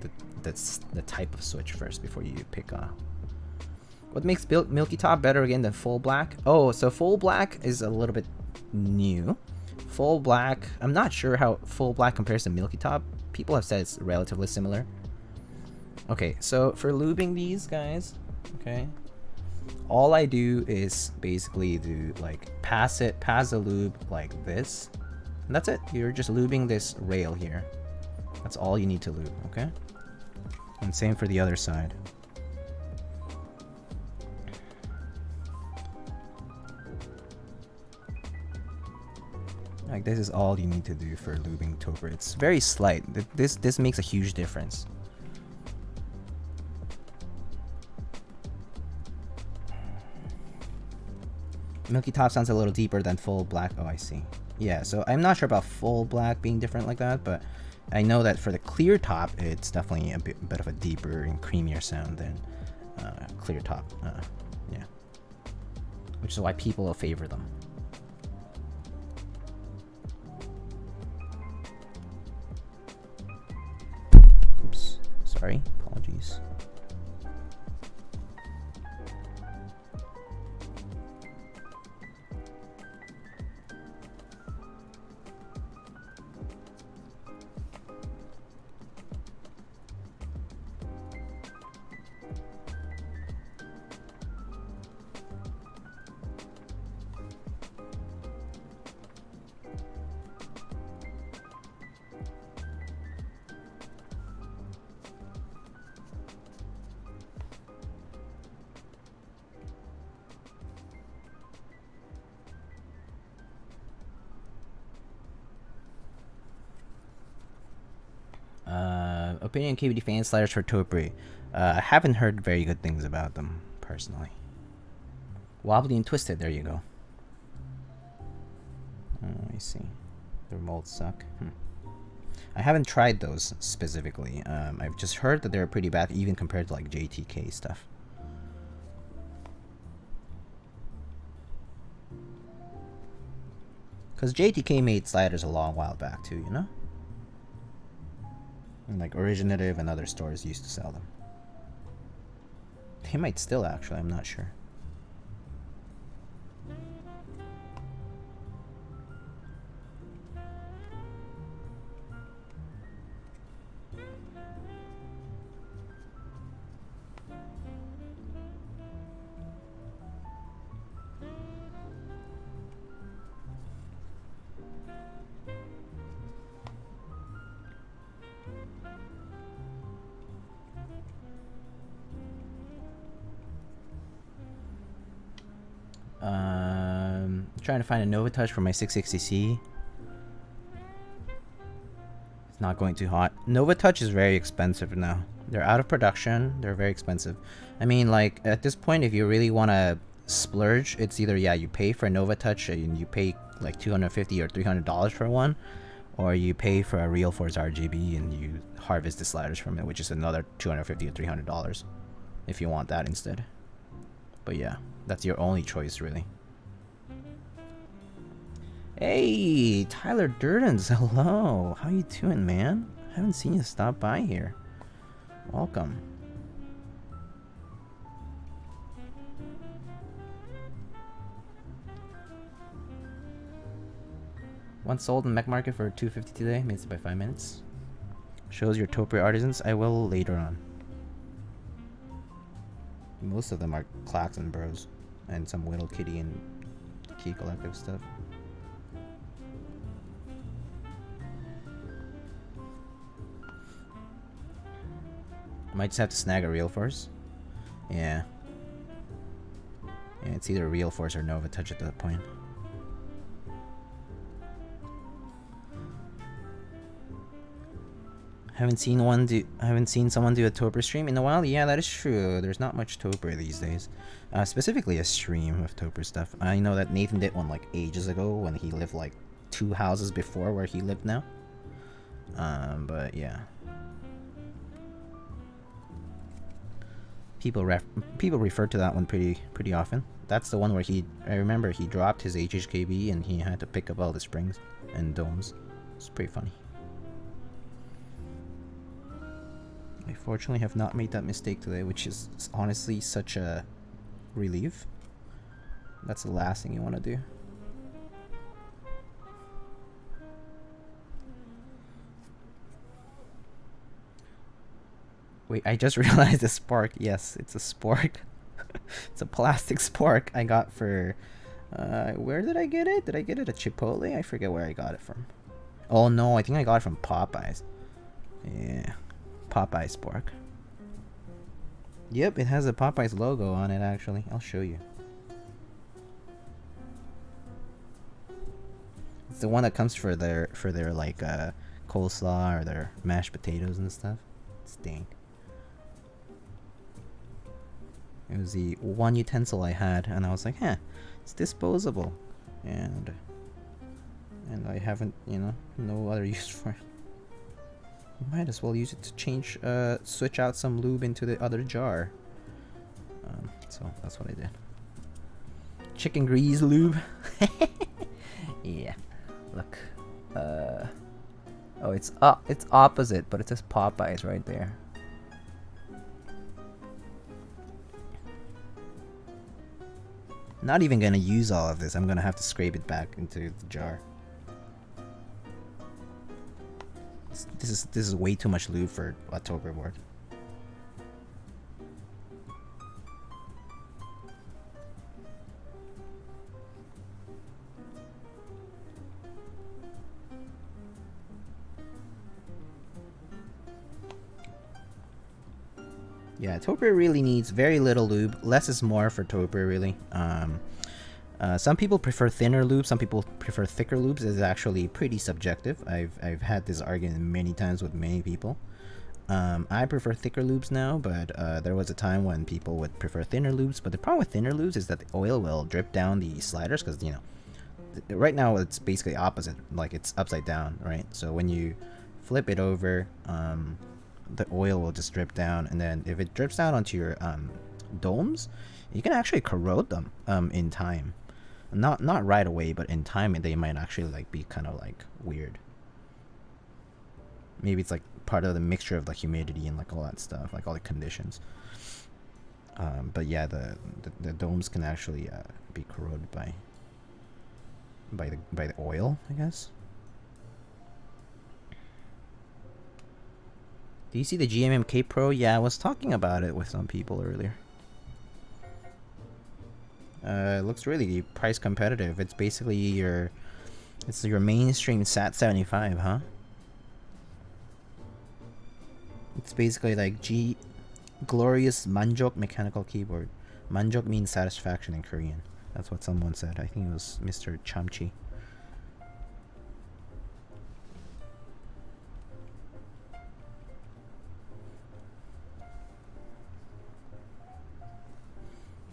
the type of switch first before you pick what makes milky top better again than full black. Oh, so full black is a little bit new. Full black, I'm not sure how full black compares to milky top. People have said it's relatively similar. Okay, so for lubing these guys, okay, all I do is basically do like pass the lube like this, and that's it. You're just lubing this rail here. That's all you need to lube, okay? And same for the other side. Like this is all you need to do for lubing Topre. It's very slight. This makes a huge difference. Milky top sounds a little deeper than full black. Oh, I see. Yeah, so I'm not sure about full black being different like that, but I know that for the clear top, it's definitely a bit of a deeper and creamier sound than clear top. Yeah, which is why people will favor them. Oops, sorry, apologies. Opinion KBD fan sliders for Topre. I haven't heard very good things about them, personally. Wobbly and twisted, there you go. Let me see. Their molds suck. I haven't tried those specifically. I've just heard that they're pretty bad, even compared to like JTK stuff. Because JTK made sliders a long while back too, you know? And like Originative and other stores used to sell them. They might still, actually, I'm not sure. Trying to find a Nova Touch for my 660C. It's not going too hot. Nova Touch is very expensive now. They're out of production. They're very expensive. I mean, like, at this point, if you really want to splurge, it's either, yeah, you pay for a Nova Touch and you pay like $250 or $300 for one, or you pay for a Real Force RGB and you harvest the sliders from it, which is another $250 or $300 if you want that instead. But yeah, that's your only choice, really. Hey, Tyler Durden's, hello. How you doing, man? I haven't seen you stop by here. Welcome. One sold in Mech Market for $250 today. Missed it by 5 minutes. Shows your Topre artisans. I will later on. Most of them are Klaxon bros and some Whittle Kitty and Key Collective stuff. Might just have to snag a Real Force. Yeah. Yeah, it's either a Real Force or Nova Touch at that point. I haven't seen someone do a Topre stream in a while. Yeah, that is true. There's not much Topre these days. Specifically a stream of Topre stuff. I know that Nathan did one like ages ago when he lived like 2 houses before where he lived now. But yeah. People refer to that one pretty often. That's the one where I remember he dropped his HHKB and he had to pick up all the springs and domes. It's pretty funny. I fortunately have not made that mistake today, which is honestly such a relief. That's the last thing you want to do. Wait, I just realized the spark. Yes, it's a spark. It's a plastic spark I got for... where did I get it? Did I get it at Chipotle? I forget where I got it from. Oh no, I think I got it from Popeyes. Yeah, Popeye spark. Yep, it has a Popeyes logo on it actually. I'll show you. It's the one that comes for their like coleslaw or their mashed potatoes and stuff. It's dang. It was the one utensil I had, and I was like, it's disposable, and I haven't, no other use for it. Might as well use it to change, switch out some lube into the other jar. So that's what I did. Chicken grease lube. Yeah. Look. Oh, it's opposite, but it says Popeyes right there. Not even gonna use all of this. I'm gonna have to scrape it back into the jar. This is way too much lube for a Topre board. Yeah, Topre really needs very little lube. Less is more for Topre, really. Some people prefer thinner lube. Some people prefer thicker lubes. It's actually pretty subjective. I've had this argument many times with many people. I prefer thicker lubes now, but there was a time when people would prefer thinner lubes. But the problem with thinner lubes is that the oil will drip down the sliders, because right now it's basically opposite, like it's upside down, right? So when you flip it over, the oil will just drip down, and then if it drips down onto your domes, you can actually corrode them in time. Not right away, but in time they might actually like be kind of like weird. Maybe it's like part of the mixture of the humidity and like all that stuff, like all the conditions. But yeah, the domes can actually be corroded by the oil, I guess. Do you see the Gmk Pro? Yeah, I was talking about it with some people earlier. It looks really price competitive. It's basically your mainstream SAT75, huh? It's basically like glorious manjok mechanical keyboard. Manjok means satisfaction in Korean. That's what someone said. I think it was Mr. Chamchi.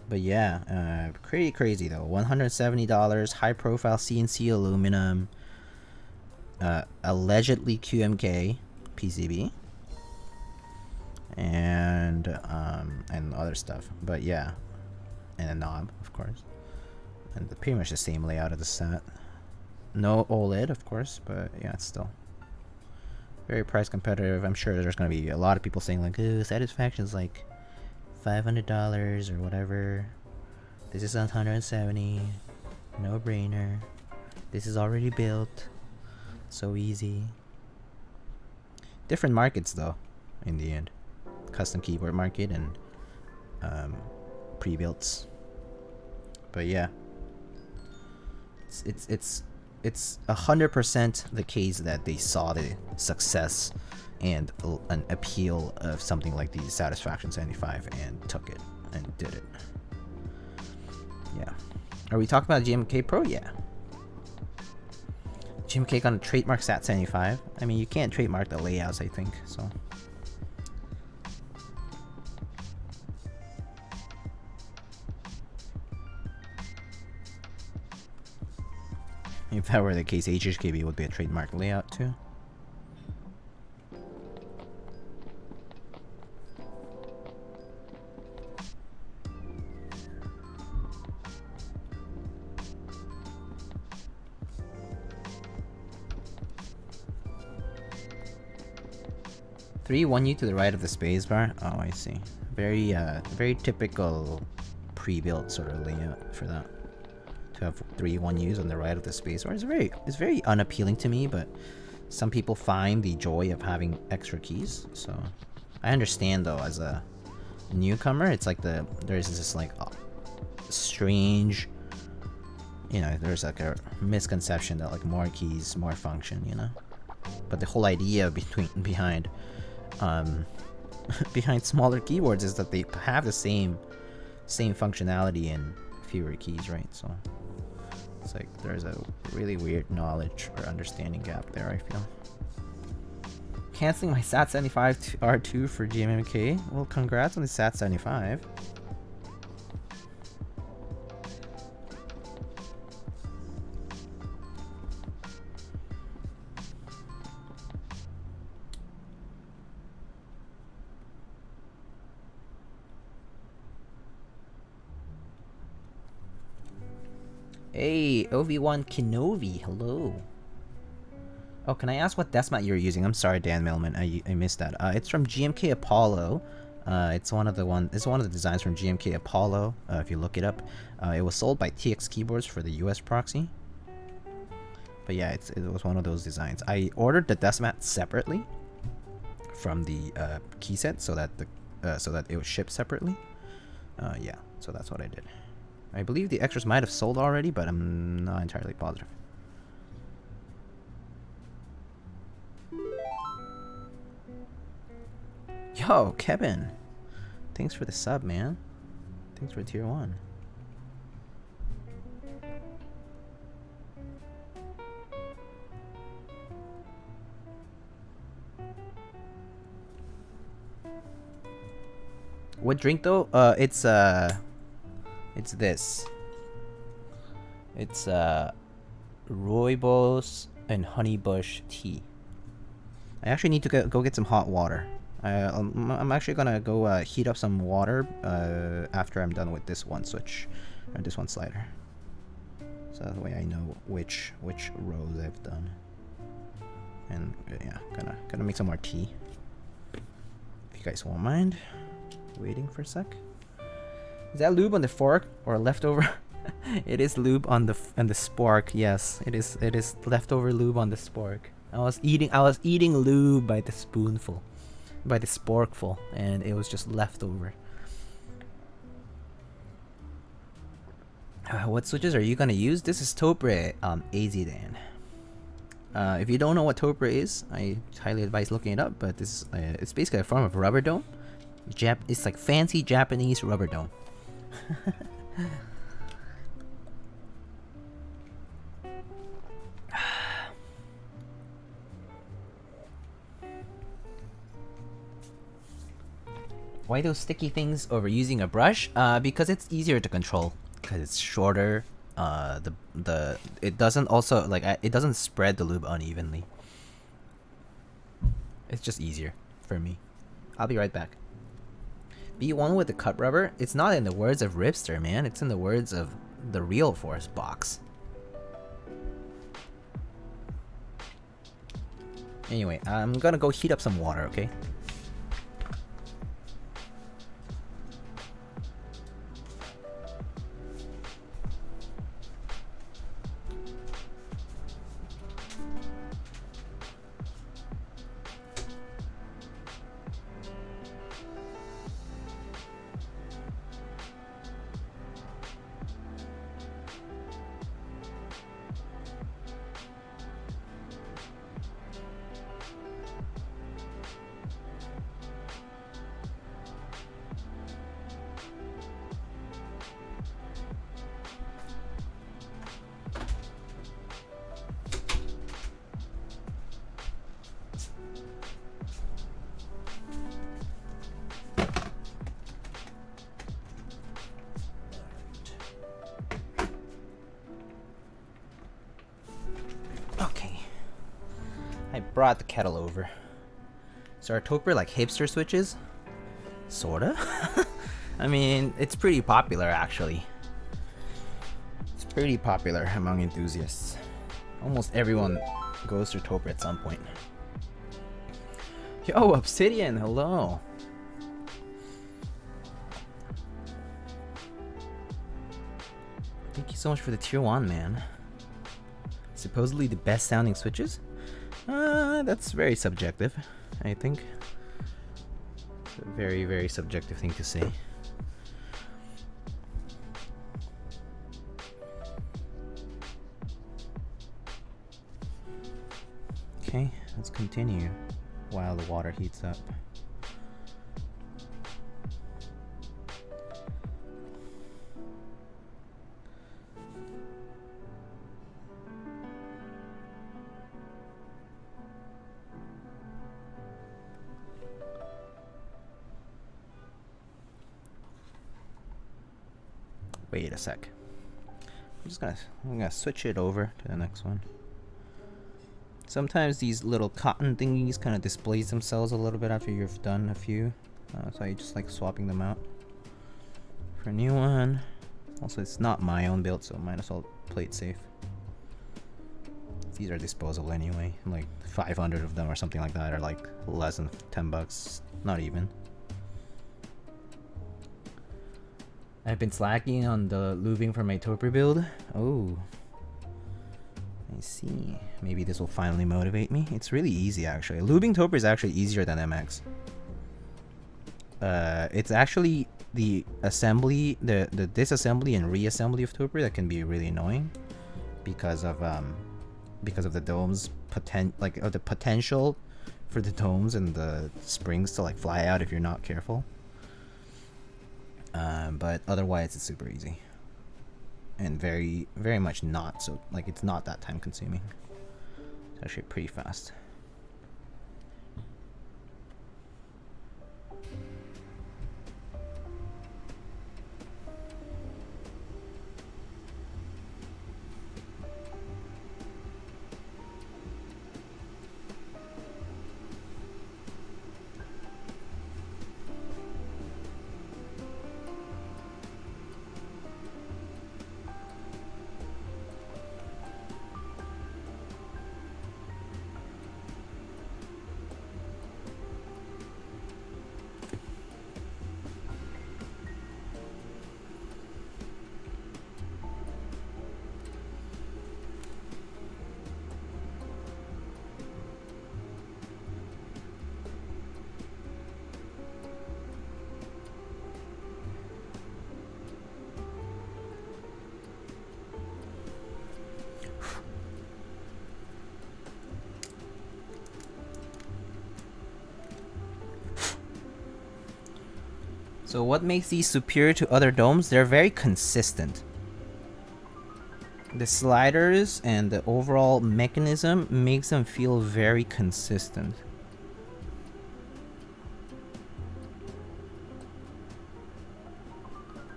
But yeah, pretty crazy though. $170, high profile CNC aluminum, allegedly QMK PCB, and other stuff. But yeah, and a knob, of course, and pretty much the same layout of the set. No OLED, of course, but yeah, it's still very price competitive. I'm sure there's gonna be a lot of people saying like, "Ooh, Satisfaction's like $500 or whatever. This is 170, no brainer. This is already built, so easy." Different markets though, in the end. Custom keyboard market and pre-builts. But yeah, it's 100% the case that they saw the success and an appeal of something like the Satisfaction 75 and took it and did it. Yeah. Are we talking about Gmk Pro? Yeah. Gmk gonna trademark Sat 75. I mean, you can't trademark the layouts, I think, so. If that were the case, HHKB would be a trademark layout too. Three 1U to the right of the spacebar. Oh, I see. Very typical pre-built sort of layout for that. To have 3 1Us on the right of the spacebar is very unappealing to me, but some people find the joy of having extra keys. So I understand though, as a newcomer, it's like there's this like strange, there's like a misconception that like more keys, more function, But the whole idea behind behind smaller keyboards is that they have the same functionality and fewer keys, right? So it's like there's a really weird knowledge or understanding gap there, I feel. Canceling my SAT75 R2 for GMK. Well, congrats on the SAT75. Hey, OV1 Kenovi, hello. Oh, can I ask what desk mat you're using? I'm sorry, Dan Millman, I missed that. It's from GMK Apollo. It's one of the designs from GMK Apollo. If you look it up, it was sold by TX Keyboards for the US proxy. But yeah, it was one of those designs. I ordered the desk mat separately from the key set, so that it was shipped separately. Yeah, so that's what I did. I believe the extras might have sold already, but I'm not entirely positive. Yo, Kevin. Thanks for the sub, man. Thanks for tier 1. What drink though? It's this. It's rooibos and honeybush tea. I actually need to go get some hot water. I'm actually gonna go heat up some water after I'm done with this one switch, or this one slider. So that way I know which rows I've done. And yeah, gonna make some more tea. If you guys won't mind waiting for a sec. Is that lube on the fork or leftover? It is lube on the spork. Yes, it is leftover lube on the spork. I was eating lube by the spoonful, by the sporkful, and it was just leftover. What switches are you gonna use? This is Topre AZDAN. If you don't know what Topre is, I highly advise looking it up. But this it's basically a form of rubber dome. It's like fancy Japanese rubber dome. Why those sticky things over using a brush? Because it's easier to control. Because it's shorter. It doesn't also it doesn't spread the lube unevenly. It's just easier for me. I'll be right back. Be one with the cut rubber. It's not in the words of Ripster, man. It's in the words of the Real Force box. Anyway, I'm gonna go heat up some water, okay? Brought the kettle over. So are Topre like hipster switches? Sorta? I mean, it's pretty popular actually. It's pretty popular among enthusiasts. Almost everyone goes through Topre at some point. Yo, Obsidian, hello. Thank you so much for the tier 1, man. Supposedly the best sounding switches? That's very subjective, I think. It's a very, very subjective thing to say. Okay, let's continue while the water heats up. Wait a sec. I'm gonna switch it over to the next one. Sometimes these little cotton thingies kind of displays themselves a little bit after you've done a few. So I just like swapping them out for a new one. Also, it's not my own build, so might as well play it safe. These are disposable anyway. Like 500 of them or something like that are like less than 10 bucks. Not even. I've been slacking on the lubing for my Topre build. Oh, I see. Maybe this will finally motivate me. It's really easy actually. Lubing Topre is actually easier than MX. It's actually the assembly, the disassembly and reassembly of Topre that can be really annoying because of the domes of the potential for the domes and the springs to like fly out if you're not careful. But otherwise it's super easy and very, very much not so, like, it's not that time consuming. It's actually pretty fast. So what makes these superior to other domes? They're very consistent. The sliders and the overall mechanism makes them feel very consistent.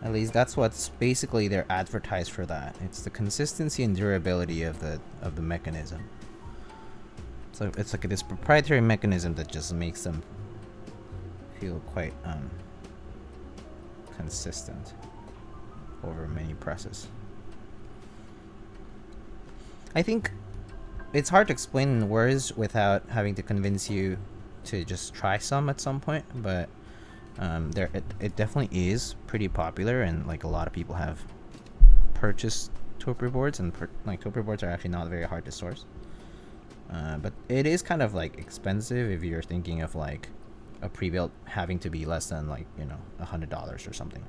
At least that's what's basically they're advertised for that. It's the consistency and durability of the mechanism. So it's like this proprietary mechanism that just makes them feel quite consistent over many presses. I think it's hard to explain in words without having to convince you to just try some at some point, but it definitely is pretty popular, and like a lot of people have purchased Topre boards, and like Topre boards are actually not very hard to source. But it is kind of like expensive if you're thinking of like a pre-built having to be less than like, you know, $100 or something.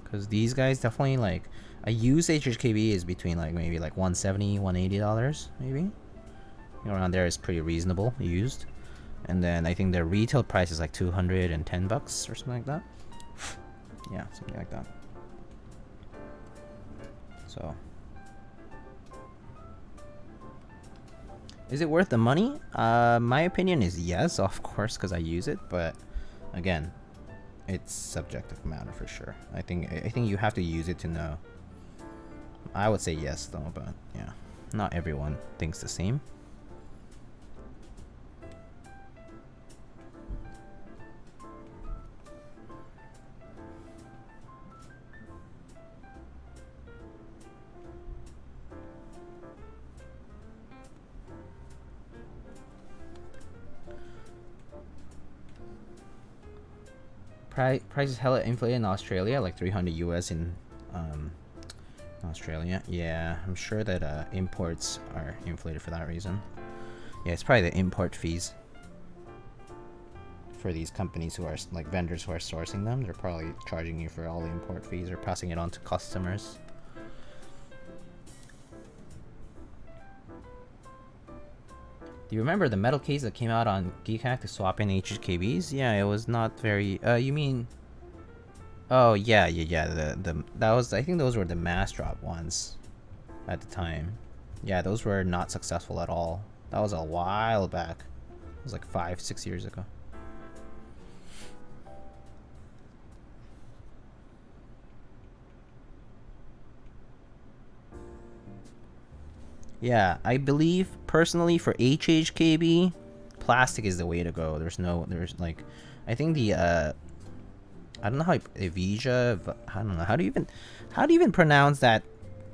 Because these guys definitely, like, a used HHKB is between like maybe like $170, $180 maybe. You know, around there is pretty reasonable used. And then I think the retail price is like $210 or something like that. Yeah, something like that. So, is it worth the money? My opinion is yes, of course, because I use it. But again, it's subjective matter for sure. I think you have to use it to know. I would say yes though, but yeah, not everyone thinks the same. Price is hella inflated in Australia, like 300 US in Australia. Yeah, I'm sure that imports are inflated for that reason. Yeah, it's probably the import fees for these companies who are like vendors who are sourcing them. They're probably charging you for all the import fees or passing it on to customers. Do you remember the metal case that came out on Keycaps to swap in HHKBs? Yeah, it was not very. You mean? Oh yeah. That was, I think those were the mass drop ones at the time. Yeah, those were not successful at all. That was a while back. It was like 5-6 years ago. Yeah, I believe personally for HHKB, plastic is the way to go. There's like, I think the I don't know how Evija. I don't know how do you even pronounce that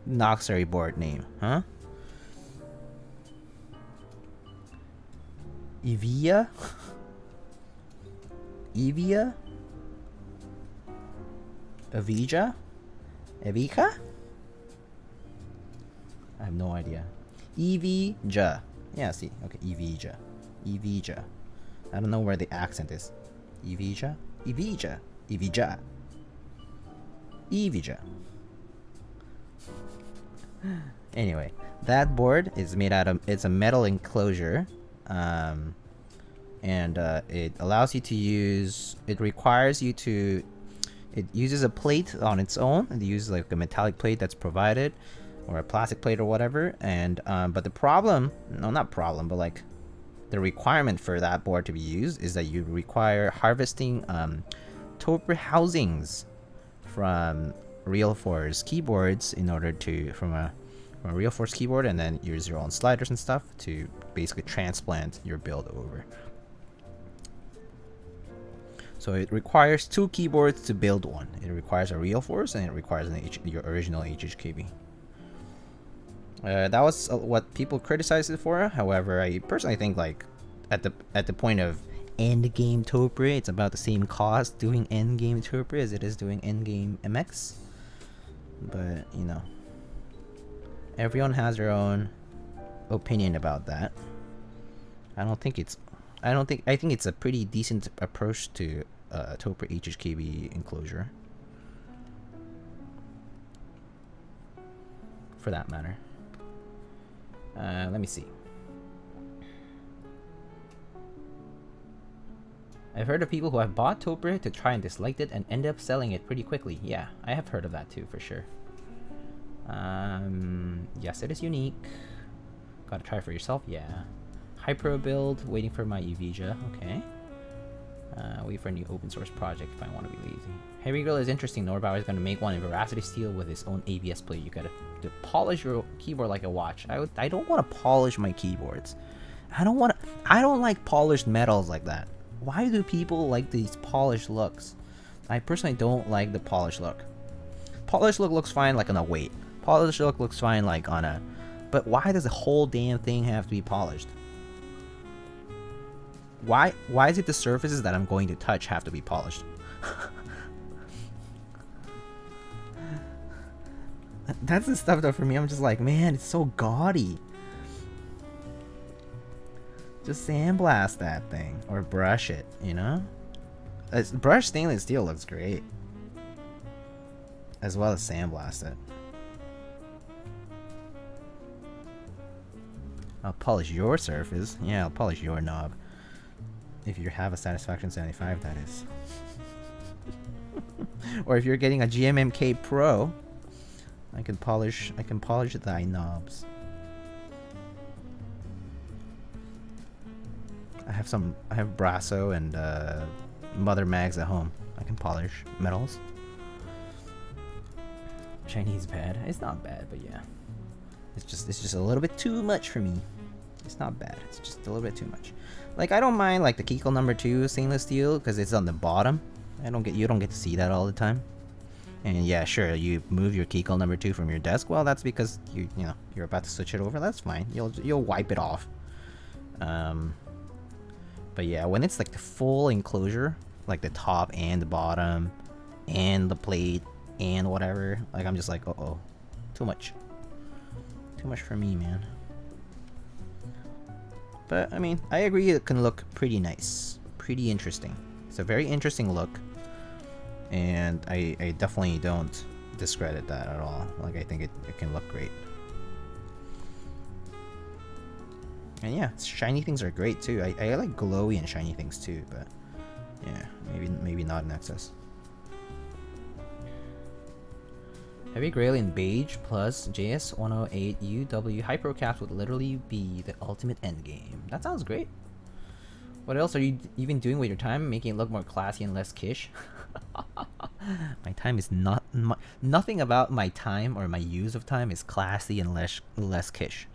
Noxery board name, huh? Evija? Evija? Evija? Evika? I have no idea. Evija. Yeah, see. Okay, Evija. Evija. I don't know where the accent is. Evija? Evija. Evija. Evija. Anyway, that board is made out of, it's a metal enclosure. And it allows you to use, it requires you to, it uses a plate on its own. It uses like a metallic plate that's provided, or a plastic plate or whatever. And but the problem, no, not problem, but like the requirement for that board to be used is that you require harvesting Topre housings from Realforce keyboards in order to, from a Realforce keyboard, and then use your own sliders and stuff to basically transplant your build over. So it requires 2 keyboards to build one. It requires a Realforce and it requires your original HHKB. That was what people criticized it for. However, I personally think like at the point of end game Topre, it's about the same cost doing end game Topre as it is doing end game MX. But you know, everyone has their own opinion about that. I think it's a pretty decent approach to Topre HHKB enclosure, for that matter. Let me see. I've heard of people who have bought Topre to try and disliked it and end up selling it pretty quickly. Yeah, I have heard of that too, for sure. Yes, it is unique. Gotta try it for yourself, yeah. Hypro build, waiting for my Evija, okay. Wait for a new open source project if I want to be lazy. Heavy Grill is interesting. Norbauer is gonna make one in Veracity steel with his own ABS plate. You gotta polish your keyboard like a watch. I don't want to polish my keyboards. I don't like polished metals like that. Why do people like these polished looks? I personally don't like the polished look. Polished look looks fine like on a weight. Polished look looks fine like on a... But why does the whole damn thing have to be polished? Why is it the surfaces that I'm going to touch have to be polished? That's the stuff that for me, I'm just like, man, it's so gaudy. Just sandblast that thing or brush it, you know? Brush stainless steel looks great. As well as sandblast it. I'll polish your surface. Yeah, I'll polish your knob. If you have a Satisfaction 75, that is. Or if you're getting a Gmk Pro, I can polish thy knobs. I have Brasso and Mother Mags at home. I can polish metals. Chinese bad. It's not bad, but yeah. It's just a little bit too much for me. It's not bad. It's just a little bit too much. Like, I don't mind like the Keycaps #2 stainless steel because it's on the bottom. You don't get to see that all the time. And yeah, sure, you move your Keycaps #2 from your desk. Well, that's because you're about to switch it over. That's fine. You'll wipe it off. But yeah, when it's like the full enclosure, like the top and the bottom, and the plate and whatever, like I'm just like, uh-oh, too much. Too much for me, man. But I mean, I agree it can look pretty nice, pretty interesting. It's a very interesting look, and I definitely don't discredit that at all. Like, I think it can look great. And yeah, shiny things are great too. I like glowy and shiny things too, but yeah, maybe not in excess. Heavy Grail in beige plus JS108 UW Hypercaps would literally be the ultimate endgame. That sounds great. What else are you even doing with your time? Making it look more classy and less kish? My time is not... nothing about my time or my use of time is classy and less kish.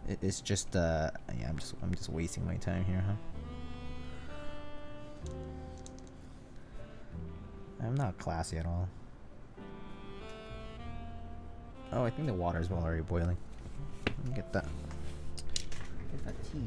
It's just... yeah, I'm just wasting my time here, huh? I'm not classy at all. Oh, I think the water is already boiling. Let me get that. Get that tea.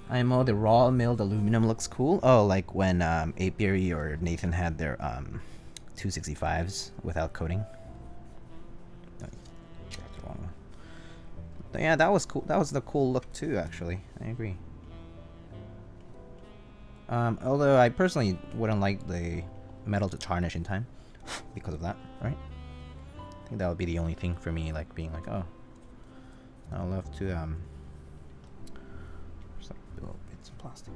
IMO, the raw milled aluminum looks cool. Oh, like when Apiary or Nathan had their 265s without coating. Oh, that's the wrong one. But yeah, that was cool. That was the cool look too, actually. I agree. Although I personally wouldn't like the metal to tarnish in time because of that, right? I think that would be the only thing for me, like being like, oh, I'd love to little bits of plastic.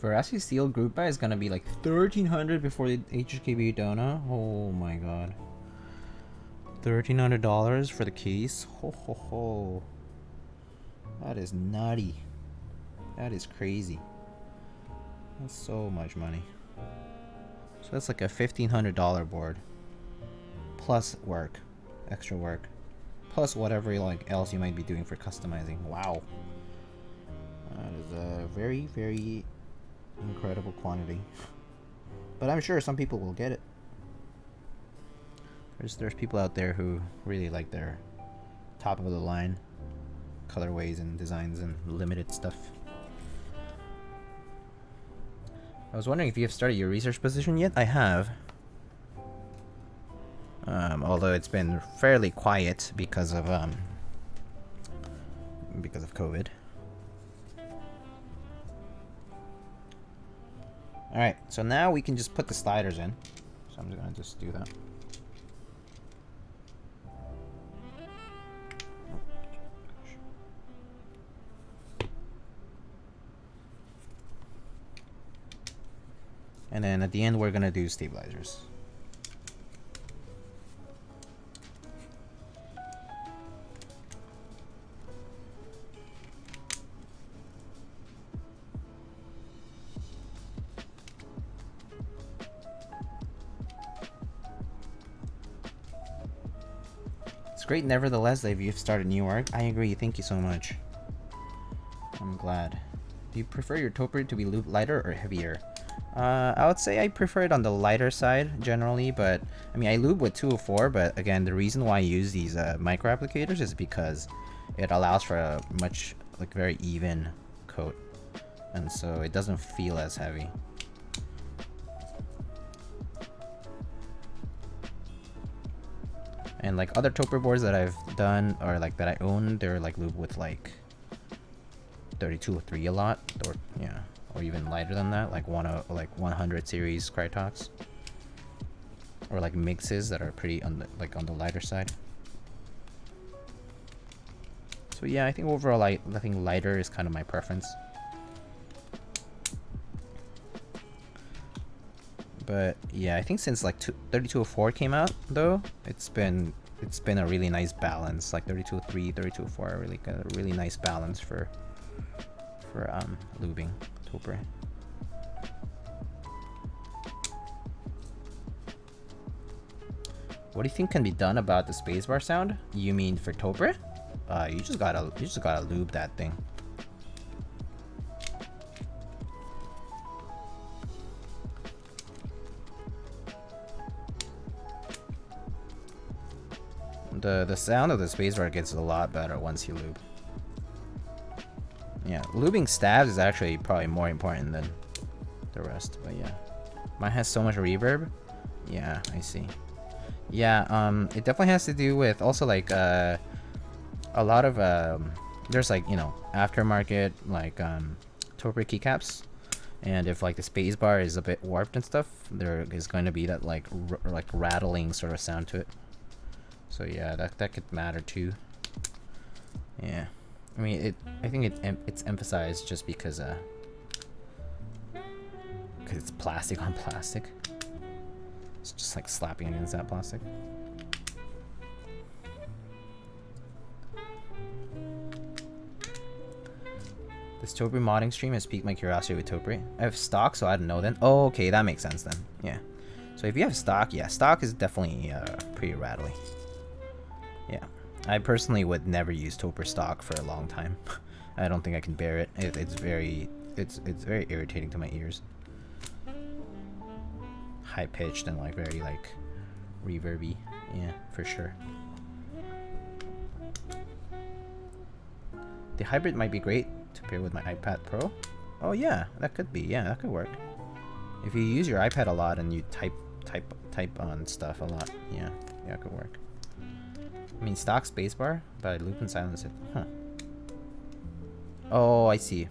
Veracity Steel group buy is gonna be like 1,300 before the HHKB donut. Oh my god. $1,300 for the case. Ho ho ho. That is nutty. That is crazy. That's so much money. So that's like a $1,500 board. Plus work. Extra work. Plus whatever like else you might be doing for customizing. Wow. That is a very, very incredible quantity. But I'm sure some people will get it. There's people out there who really like their top of the line colorways and designs and limited stuff. I was wondering if you have started your research position yet. I have. Although it's been fairly quiet because of COVID. Alright, so now we can just put the sliders in. So I'm just gonna just do that. And then at the end we're gonna do stabilizers. It's great nevertheless that you've started new work. I agree, thank you so much. I'm glad. Do you prefer your Topre to be lighter or heavier? I would say I prefer it on the lighter side generally, but I mean I lube with 204, but again the reason why I use these micro applicators is because it allows for a much like very even coat, and so it doesn't feel as heavy. And like other Topre boards that I've done or like that I own, they're like lube with like 3203 a lot, or yeah, or even lighter than that, like 100 series Krytox, or like mixes that are pretty on the lighter side. So yeah, I think overall I think lighter is kind of my preference. But yeah, I think since like 3204 came out though, it's been a really nice balance. Like 3203, 3204 are really got a really nice balance for lubing Topre. What do you think can be done about the spacebar sound? You mean for Topre? You just gotta lube that thing. The sound of the spacebar gets a lot better once you lube. Yeah, lubing stabs is actually probably more important than the rest, but yeah. Mine has so much reverb. Yeah, I see. Yeah, it definitely has to do with also like a lot of there's like, you know, aftermarket like Topre keycaps, and if like the spacebar is a bit warped and stuff, there is going to be that like rattling sort of sound to it. So yeah, that could matter too. Yeah, I mean I think it's emphasized just because it's plastic on plastic. It's just like slapping against that plastic. This Topre modding stream has piqued my curiosity with Topre. I have stock, so I don't know then. Oh, okay, that makes sense then. Yeah. So if you have stock, yeah, stock is definitely pretty rattly. Yeah. I personally would never use Topre stock for a long time. I don't think I can bear it. It's very irritating to my ears. High pitched and like very like reverby. Yeah, for sure. The hybrid might be great to pair with my iPad Pro. Oh yeah, that could be. Yeah, that could work. If you use your iPad a lot and you type on stuff a lot, yeah, it could work. I mean, stock spacebar, but I loop and silence it. Huh. Oh, I see.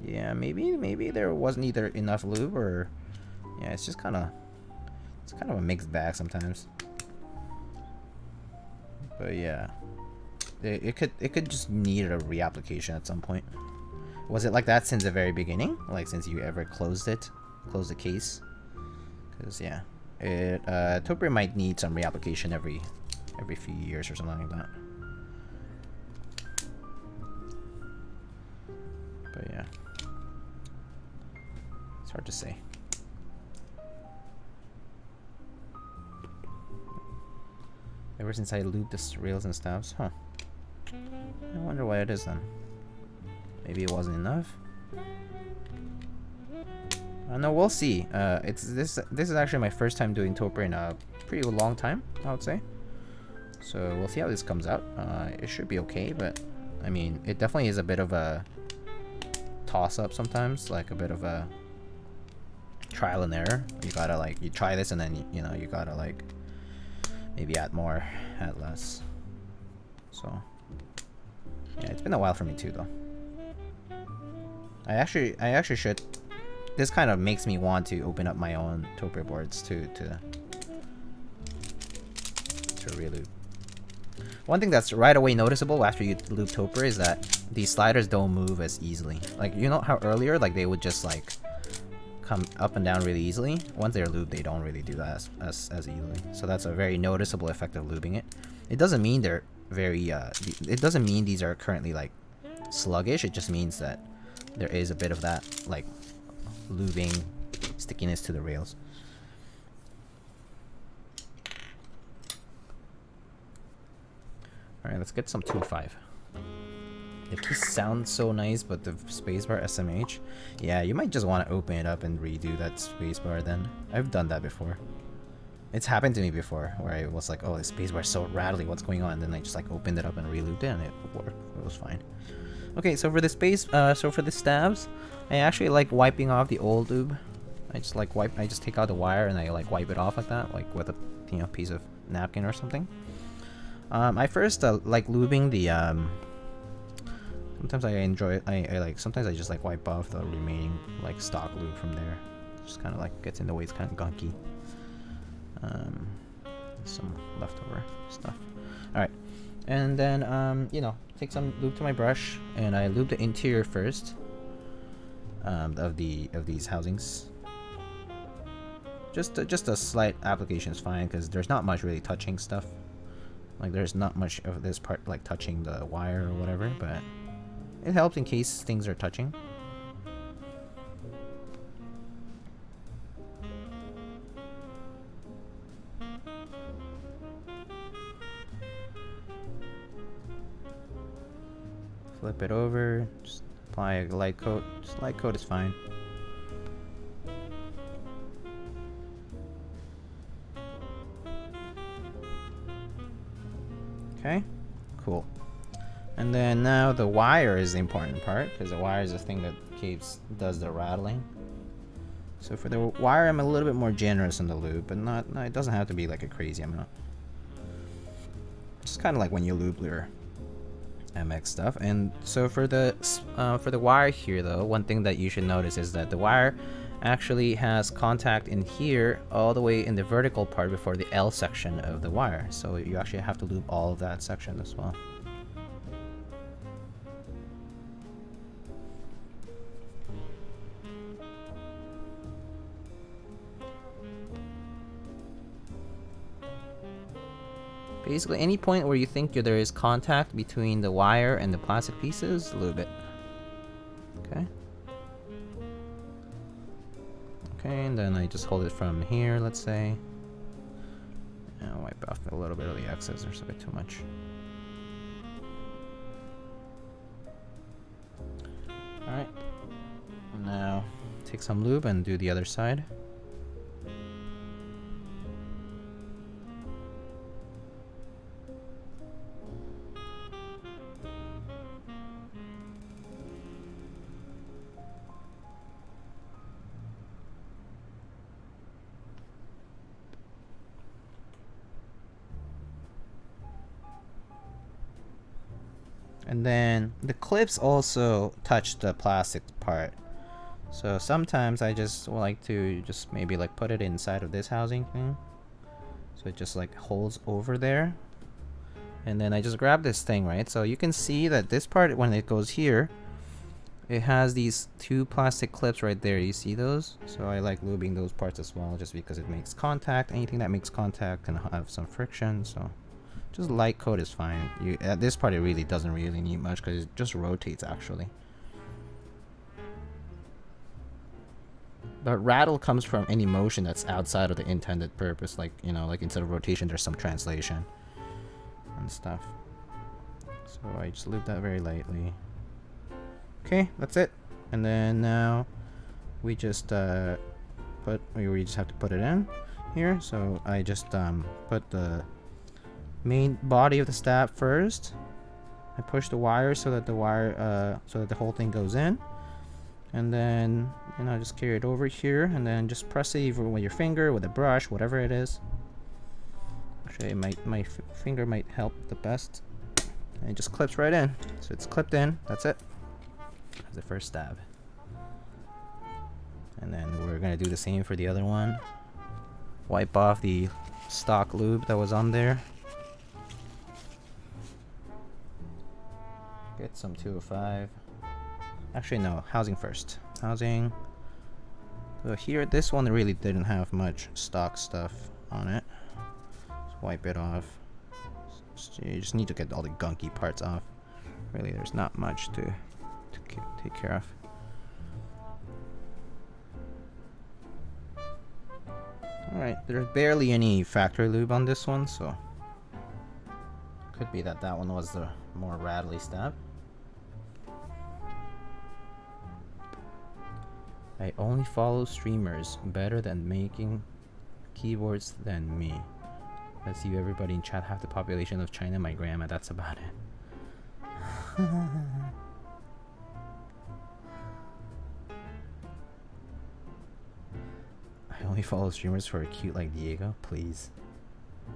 Yeah, maybe there wasn't either enough lube or yeah, it's kind of a mixed bag sometimes. But yeah, it could just need a reapplication at some point. Was it like that since the very beginning? Like since you ever closed the case? Because yeah, it Topre might need some reapplication every few years or something like that. But yeah, it's hard to say. Ever since I lubed the rails and stabs, huh? I wonder why it is then. Maybe it wasn't enough. No, we'll see. This is actually my first time doing Topre in a pretty long time, I would say. So we'll see how this comes out. It should be okay, but I mean, it definitely is a bit of a toss-up sometimes, like a bit of a trial and error. You gotta like, you try this and then you know, you gotta like maybe add more, add less. So yeah, it's been a while for me too though. I actually should. This kind of makes me want to open up my own Topre boards to relube. One thing that's right away noticeable after you lube Topre is that these sliders don't move as easily. Like, you know how earlier like they would just like come up and down really easily? Once they're lubed, they don't really do that as easily. So that's a very noticeable effect of lubing it. It doesn't mean they're very it doesn't mean these are currently like sluggish. It just means that there is a bit of that like lubing stickiness to the rails. Alright, let's get some 2.5. The key sounds so nice, but the spacebar SMH. Yeah, you might just want to open it up and redo that spacebar then. I've done that before. It's happened to me before, where I was like, oh, the spacebar is so rattly, what's going on? And then I just like opened it up and relubed it and it worked. It was fine. Okay, so for the so for the stabs, I actually like wiping off the old lube. I just take out the wire and I like wipe it off like that, like with a piece of napkin or something. I first like lubing the sometimes I enjoy it. I like sometimes I just like wipe off the remaining like stock lube from there. Just kind of like gets in the way. It's kind of gunky. Some leftover stuff. All right, and then you know, take some lube to my brush and I lube the interior first of these housings. Just a slight application is fine because there's not much really touching stuff. Like there's not much of this part like touching the wire or whatever, but it helps in case things are touching. Flip it over, just apply a light coat. Just light coat is fine. Okay, cool. And then now the wire is the important part, because the wire is the thing that does the rattling. So for the wire, I'm a little bit more generous in the lube, but no, it doesn't have to be like a crazy amount. Just kind of like when you lube your MX stuff. And so for the wire here, though, one thing that you should notice is that the wire actually has contact in here all the way in the vertical part before the L section of the wire. So you actually have to lube all of that section as well. Basically, any point where you think there is contact between the wire and the plastic pieces, lube it. Okay. Okay, and then I just hold it from here, let's say. And I'll wipe off a little bit of the excess, there's a bit too much. Alright. Now, take some lube and do the other side. And then the clips also touch the plastic part. So sometimes I just like to just maybe like put it inside of this housing thing. So it just like holds over there. And then I just grab this thing, right? So you can see that this part, when it goes here, it has these 2 plastic clips right there. You see those? So I like lubing those parts as well, just because it makes contact. Anything that makes contact can have some friction, so just light coat is fine. At this part it really doesn't really need much because it just rotates actually. But rattle comes from any motion that's outside of the intended purpose, like, you know, like instead of rotation there's some translation and stuff. So I just lube that very lightly. Okay, that's it. And then now we just we just have to put it in here. So I just put the main body of the stab first. I push the wire so that the whole thing goes in. And then, you know, just carry it over here and then just press it either with your finger, with a brush, whatever it is. Actually, my finger might help the best. And it just clips right in. So it's clipped in. That's it. That's the first stab. And then we're gonna do the same for the other one. Wipe off the stock lube that was on there. Get some 205. Actually, no, housing first. Housing. So here, this one really didn't have much stock stuff on it. Just wipe it off. So you just need to get all the gunky parts off. Really, there's not much to take care of. Alright, there's barely any factory lube on this one, so could be that one was the more rattly stab. I only follow streamers better than making keyboards than me. Let's see, everybody in chat, half the population of China, my grandma, that's about it. I only follow streamers who are cute like Diego, please.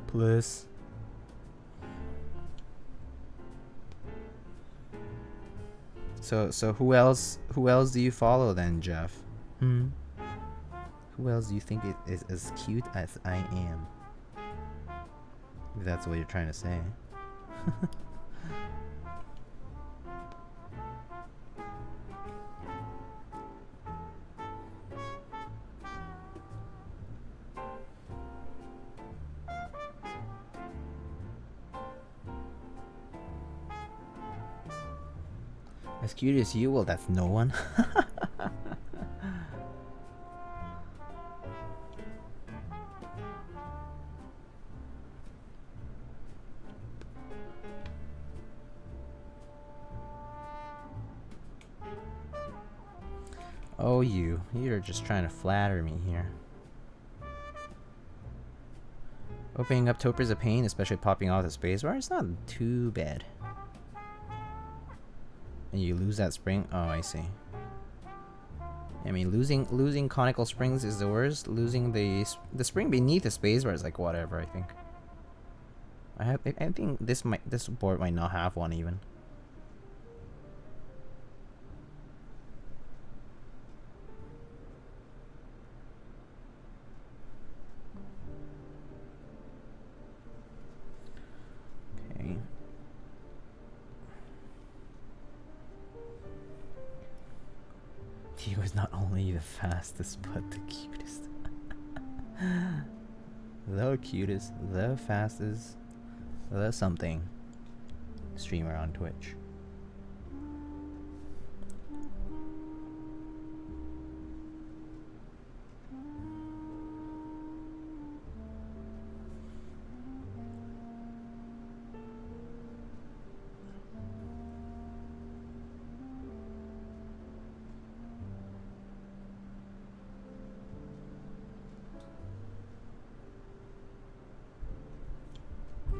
Please. So who else do you follow then, Jeff? Who else do you think is as cute as I am? If that's what you're trying to say. As cute as you? Well, that's no one. Oh, you're just trying to flatter me here. Opening up Topre is a pain, especially popping off the spacebar. It's not too bad. And you lose that spring? Oh, I see. I mean, losing conical springs is the worst. Losing the spring beneath the spacebar is like whatever, I think. I think this board might not have one even. Okay. He was not only the fastest, but the cutest. The cutest, the fastest, the something streamer on Twitch.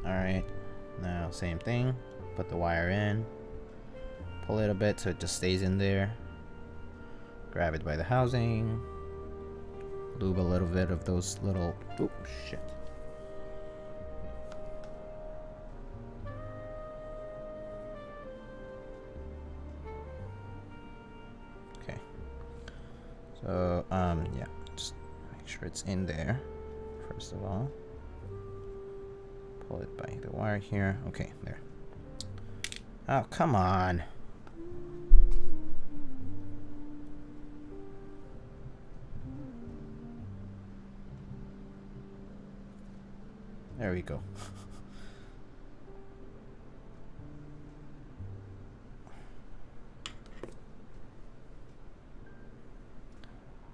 Alright, now same thing, put the wire in, pull it a bit so it just stays in there, grab it by the housing, lube a little bit of those little, oop, shit. Okay, so yeah, just make sure it's in there, first of all. Pull it by the wire here. Okay, there. Oh, come on. There we go.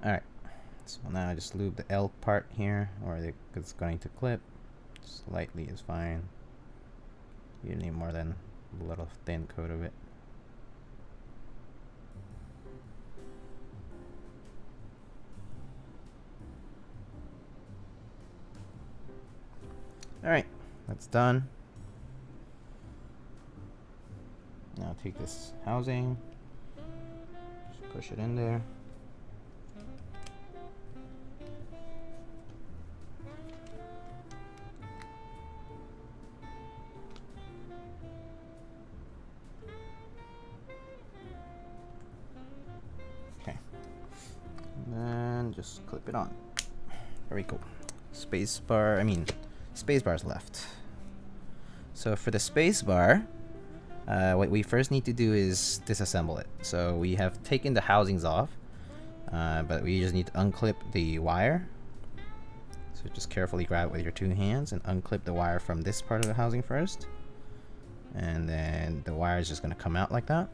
Alright, so now I just lube the L part here, or it's going to clip. Slightly is fine. You need more than a little thin coat of it. Alright, that's done. Now take this housing, just push it in there. Okay, and then just clip it on. There we go. Space bar is left. So for the space bar, what we first need to do is disassemble it. So we have taken the housings off, but we just need to unclip the wire. So just carefully grab it with your 2 hands and unclip the wire from this part of the housing first. And then the wire is just going to come out like that.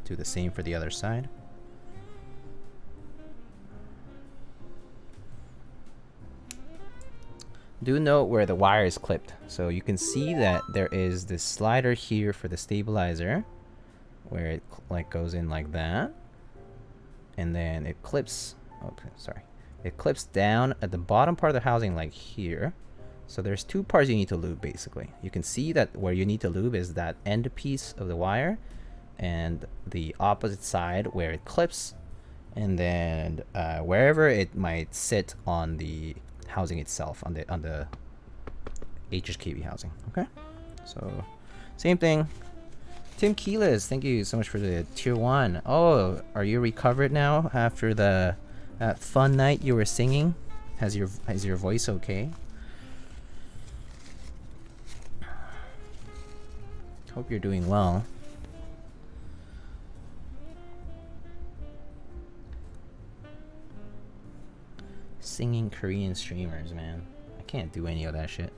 Do the same for the other side. Do note where the wire is clipped. So you can see that there is this slider here for the stabilizer, where it like goes in like that, and then it clips. Oh, sorry, it clips down at the bottom part of the housing like here. So there's 2 parts you need to lube basically. You can see that where you need to lube is that end piece of the wire, and the opposite side where it clips, and then wherever it might sit on the housing itself, on the HHKB housing. Okay, so same thing. Tim Keelis, thank you so much for the tier 1. Oh, are you recovered now after the fun night you were singing? Is your voice okay? Hope you're doing well. Singing Korean streamers, man. I can't do any of that shit.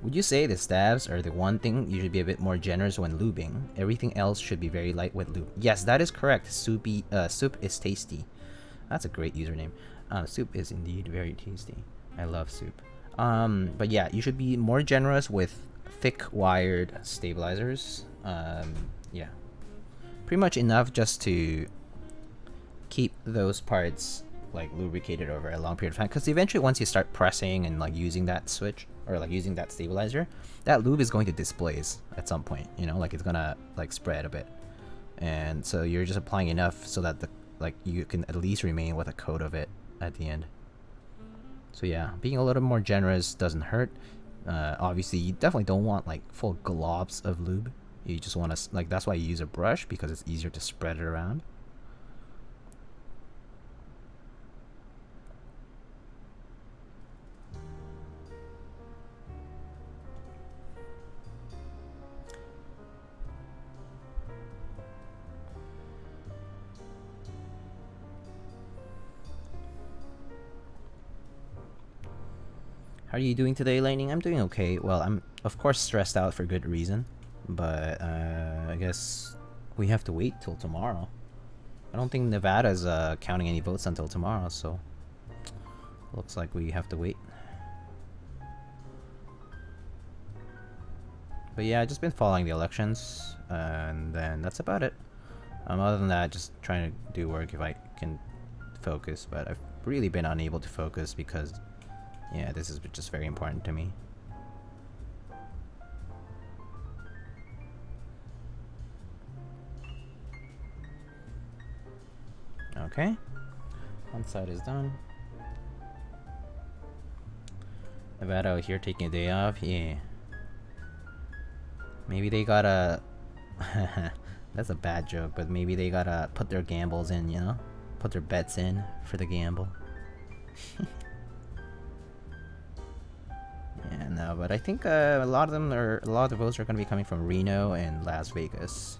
Would you say the stabs are the one thing you should be a bit more generous when lubing? Everything else should be very light with lube. Yes, that is correct. Soup is tasty. That's a great username. Soup is indeed very tasty. I love soup. But yeah, you should be more generous with thick wired stabilizers. Yeah, pretty much enough just to keep those parts like lubricated over a long period of time, because eventually once you start pressing and like using that switch or like using that stabilizer, that lube is going to displace at some point, you know, like it's gonna like spread a bit, and so you're just applying enough so that the like you can at least remain with a coat of it at the end. So yeah, being a little more generous doesn't hurt. Obviously you definitely don't want like full globs of lube. You just want to like, that's why you use a brush, because it's easier to spread it around. How are you doing today, Lightning? I'm doing okay. Well, I'm of course stressed out for good reason, but I guess we have to wait till tomorrow. I don't think Nevada's counting any votes until tomorrow, so looks like we have to wait. But yeah, I've just been following the elections, and then that's about it. Other than that, just trying to do work if I can focus, but I've really been unable to focus because, yeah, this is just very important to me. Okay, one side is done. Nevada out here taking a day off, yeah. Maybe they gotta... That's a bad joke, but maybe they gotta put their gambles in, you know? Put their bets in for the gamble. Yeah, no, but I think a lot of the votes are gonna be coming from Reno and Las Vegas,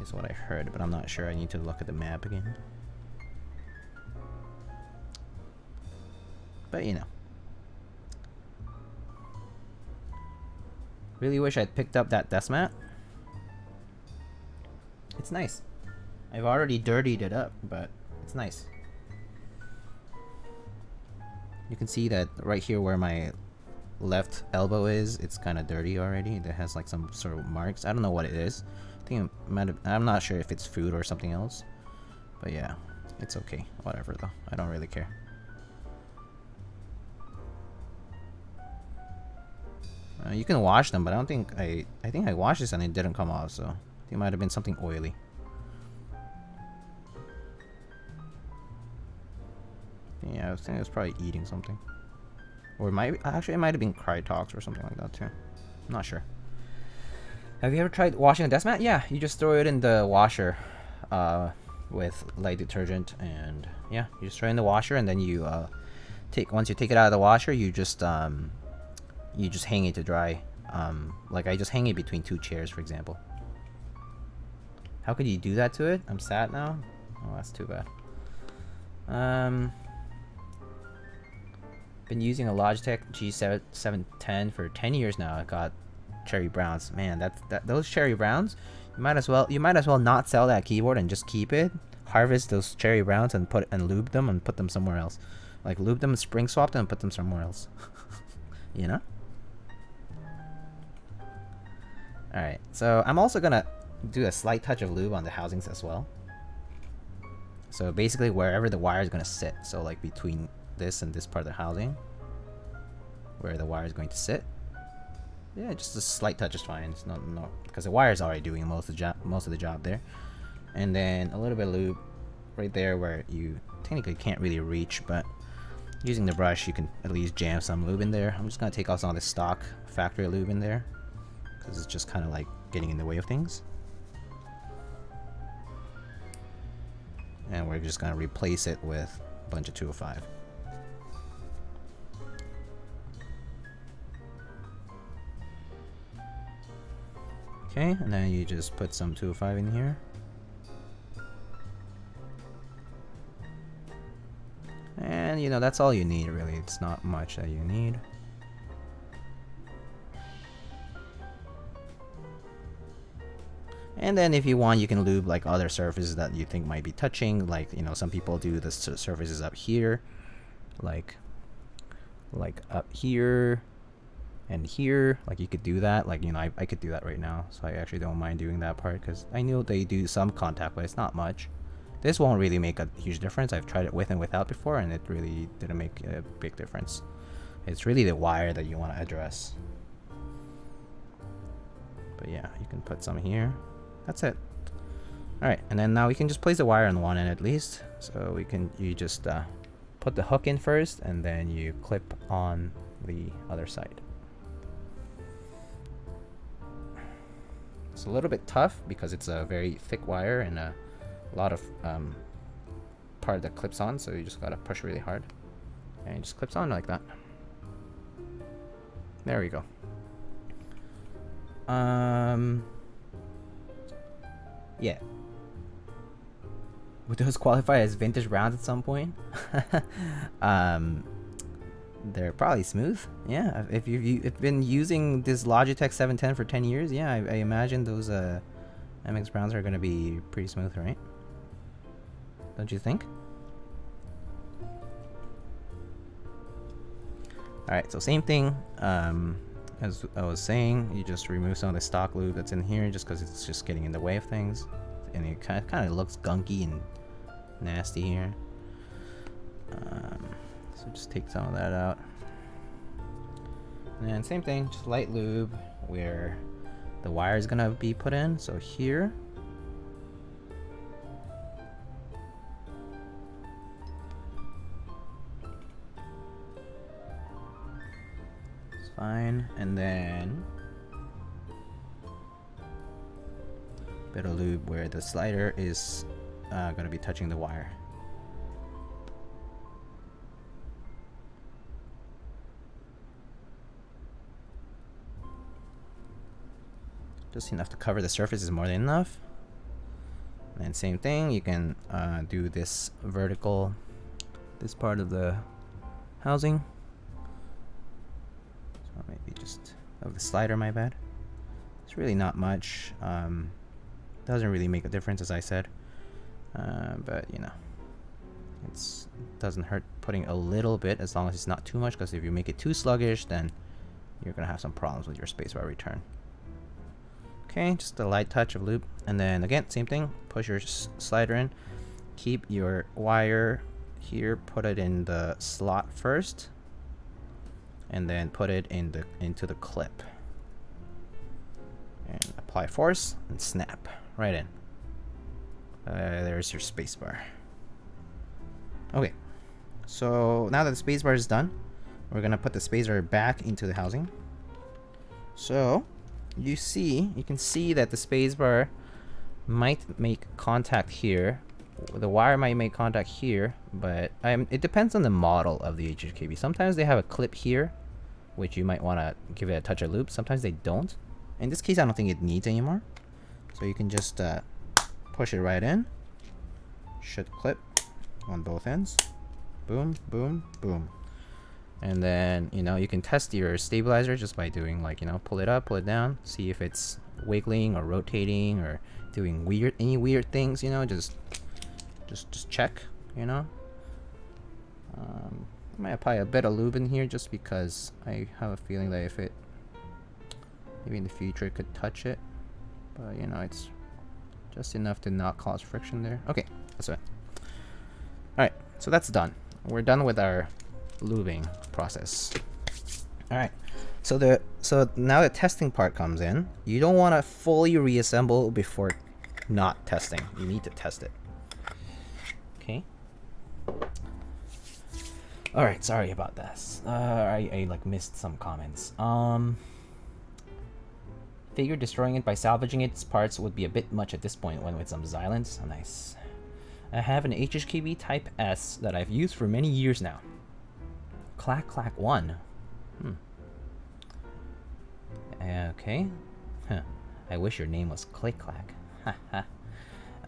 is what I heard, but I'm not sure. I need to look at the map again. But you know, Really wish I'd picked up that desk mat. It's nice. I've already dirtied it up, but it's nice. You can see that right here where my left elbow is, it's kind of dirty already. It has like some sort of marks. I don't know what it is. I think it might have, I'm not sure if it's food or something else. But yeah, it's okay. Whatever though. I don't really care. You can wash them, but I don't think I think I washed this and it didn't come off, so I think it might have been something oily. Yeah, I think it was probably eating something. Or it might actually, it might have been Krytox or something like that too. I'm not sure. Have you ever tried washing a desk mat? Yeah, you just throw it in the washer with light detergent, and yeah, you just throw it in the washer, and then you once you take it out of the washer, you just hang it to dry. Like I just hang it between two chairs, for example. How could you do that to it? I'm sad now. Oh, that's too bad. Been using a Logitech G710 for 10 years now. I got cherry browns. Man, those cherry browns, you might as well not sell that keyboard and just keep it. Harvest those cherry browns and lube them and put them somewhere else. Like lube them, spring swap them, and put them somewhere else. You know? Alright, so I'm also gonna do a slight touch of lube on the housings as well. So basically wherever the wire is gonna sit. So like between this and this part of the housing, where the wire is going to sit. Yeah, just a slight touch is fine. It's not because the wire is already doing most of the job there. And then a little bit of lube right there where you technically can't really reach, but using the brush you can at least jam some lube in there. I'm just gonna take off some of the stock factory lube in there because it's just kind of like getting in the way of things. And we're just gonna replace it with a bunch of 205. Okay, and then you just put some 205 in here. And you know, that's all you need really. It's not much that you need. And then if you want, you can lube like other surfaces that you think might be touching. Like, you know, some people do the surfaces up here. Like up here and here. Like you could do that. Like, you know, I could do that right now. So I actually don't mind doing that part because I know they do some contact, but it's not much. This won't really make a huge difference. I've tried it with and without before, and it really didn't make a big difference. It's really the wire that you want to address. But yeah, you can put some here. That's it. Alright, and then now we can just place the wire on one end at least. So you just put the hook in first, and then you clip on the other side. It's a little bit tough because it's a very thick wire and a lot of part that clips on, so you just gotta push really hard, and it just clips on like that. There we go. Yeah. Would those qualify as vintage rounds at some point? They're probably smooth. Yeah, if you've been using this Logitech 710 for 10 years, yeah, I imagine those MX Browns are gonna be pretty smooth, right? Don't you think? Alright, so same thing as I was saying, you just remove some of the stock lube that's in here just because it's just getting in the way of things, and it kind of looks gunky and nasty here. So just take some of that out, and then same thing, just light lube where the wire is gonna be put in. So here, it's fine, and then a bit of lube where the slider is gonna be touching the wire. Just enough to cover the surface is more than enough. And same thing, you can do this vertical, this part of the housing. So maybe just of the slider, my bad. It's really not much. Doesn't really make a difference, as I said. But you know, it doesn't hurt putting a little bit, as long as it's not too much, because if you make it too sluggish, then you're gonna have some problems with your spacebar return. Okay, just a light touch of lube, and then again, same thing. Push your slider in. Keep your wire here. Put it in the slot first, and then put it into the clip. And apply force and snap right in. There's your spacebar. Okay, so now that the spacebar is done, we're gonna put the spacebar back into the housing. So you can see that the spacebar might make contact here. The wire might make contact here, but it depends on the model of the HHKB. Sometimes they have a clip here, which you might want to give it a touch of lube. Sometimes they don't. In this case, I don't think it needs anymore. So you can just push it right in. Should clip on both ends. Boom, boom, boom. And then, you know, you can test your stabilizer just by doing, like, you know, pull it up, pull it down, see if it's wiggling or rotating or doing any weird things, you know, just check, you know. I might apply a bit of lube in here just because I have a feeling that if it, maybe in the future it could touch it, but you know, it's just enough to not cause friction there. Okay, that's it. Alright, so that's done. We're done with our lubing process. Alright, so now the testing part comes in. You don't want to fully reassemble before not testing. You need to test it. Okay. Alright, sorry about this. I like missed some comments. Figure destroying it by salvaging its parts would be a bit much at this point when with some Xylens. Oh, nice. I have an HHKB Type S that I've used for many years now. Clack Clack 1. Okay. Huh. I wish your name was Click Clack. Haha.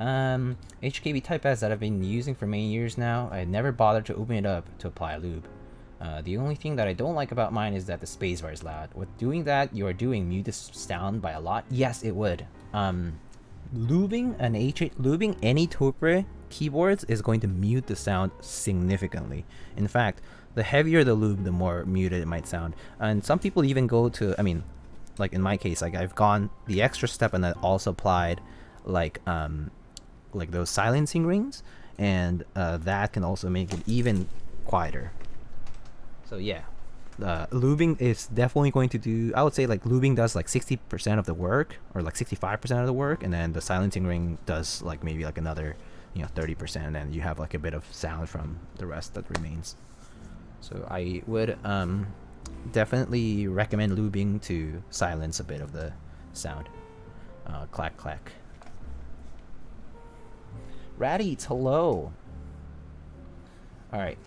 HKB Type S that I've been using for many years now. I never bothered to open it up to apply lube. The only thing that I don't like about mine is that the spacebar is loud. With doing that, you are doing mute the sound by a lot. Yes, it would. Lubing any Topre keyboards is going to mute the sound significantly. In fact, the heavier the lube, the more muted it might sound. And some people even go to, I mean, like in my case, like I've gone the extra step and then also applied like those silencing rings, and that can also make it even quieter. So yeah, lubing is definitely going to do, I would say like lubing does like 60% of the work, or like 65% of the work, and then the silencing ring does like maybe like another, you know, 30%, and then you have like a bit of sound from the rest that remains. So I would definitely recommend lubing to silence a bit of the sound. Clack clack. Raditz, hello. Alright.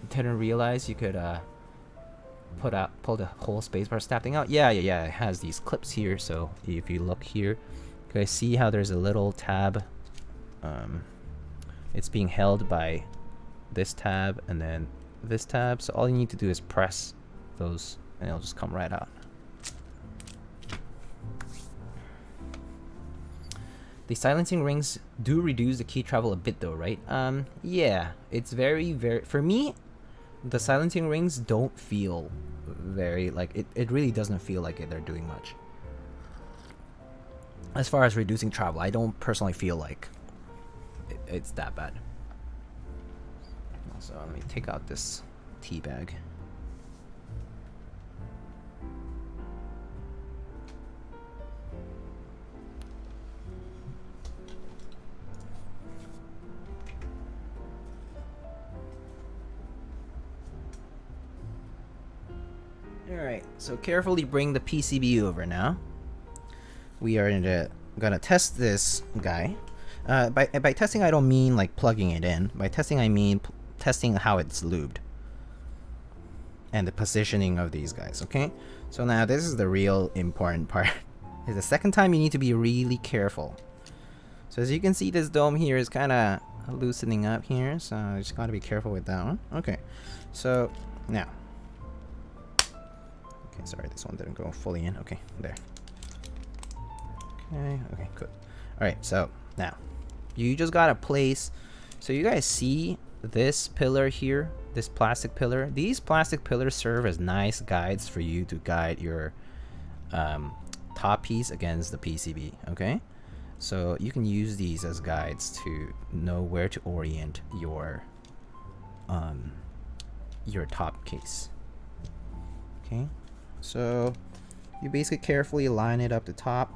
Didn't realize you could pull the whole spacebar snap thing out. Yeah, it has these clips here, so if you look here, you guys see how there's a little tab. It's being held by this tab and then this tab, so all you need to do is press those and it'll just come right out. The silencing rings do reduce the key travel a bit though, right? Yeah, it's very, for me, the silencing rings don't feel very, like, it really doesn't feel like they're doing much. As far as reducing travel, I don't personally feel like it's that bad. So let me take out this tea bag. Alright, so carefully bring the PCB over now. We are gonna test this guy. By testing, I don't mean like plugging it in. By testing, I mean testing how it's lubed. And the positioning of these guys, okay? So now this is the real important part. It's the second time you need to be really careful. So as you can see, this dome here is kind of loosening up here, so you just gotta be careful with that one. Okay, so now. Okay, sorry, this one didn't go fully in. Okay, there. Okay, good. All right, so now you just gotta place. So you guys see this pillar here, this plastic pillar. These plastic pillars serve as nice guides for you to guide your top piece against the PCB. Okay, so you can use these as guides to know where to orient your top case. Okay, so you basically carefully line it up the top,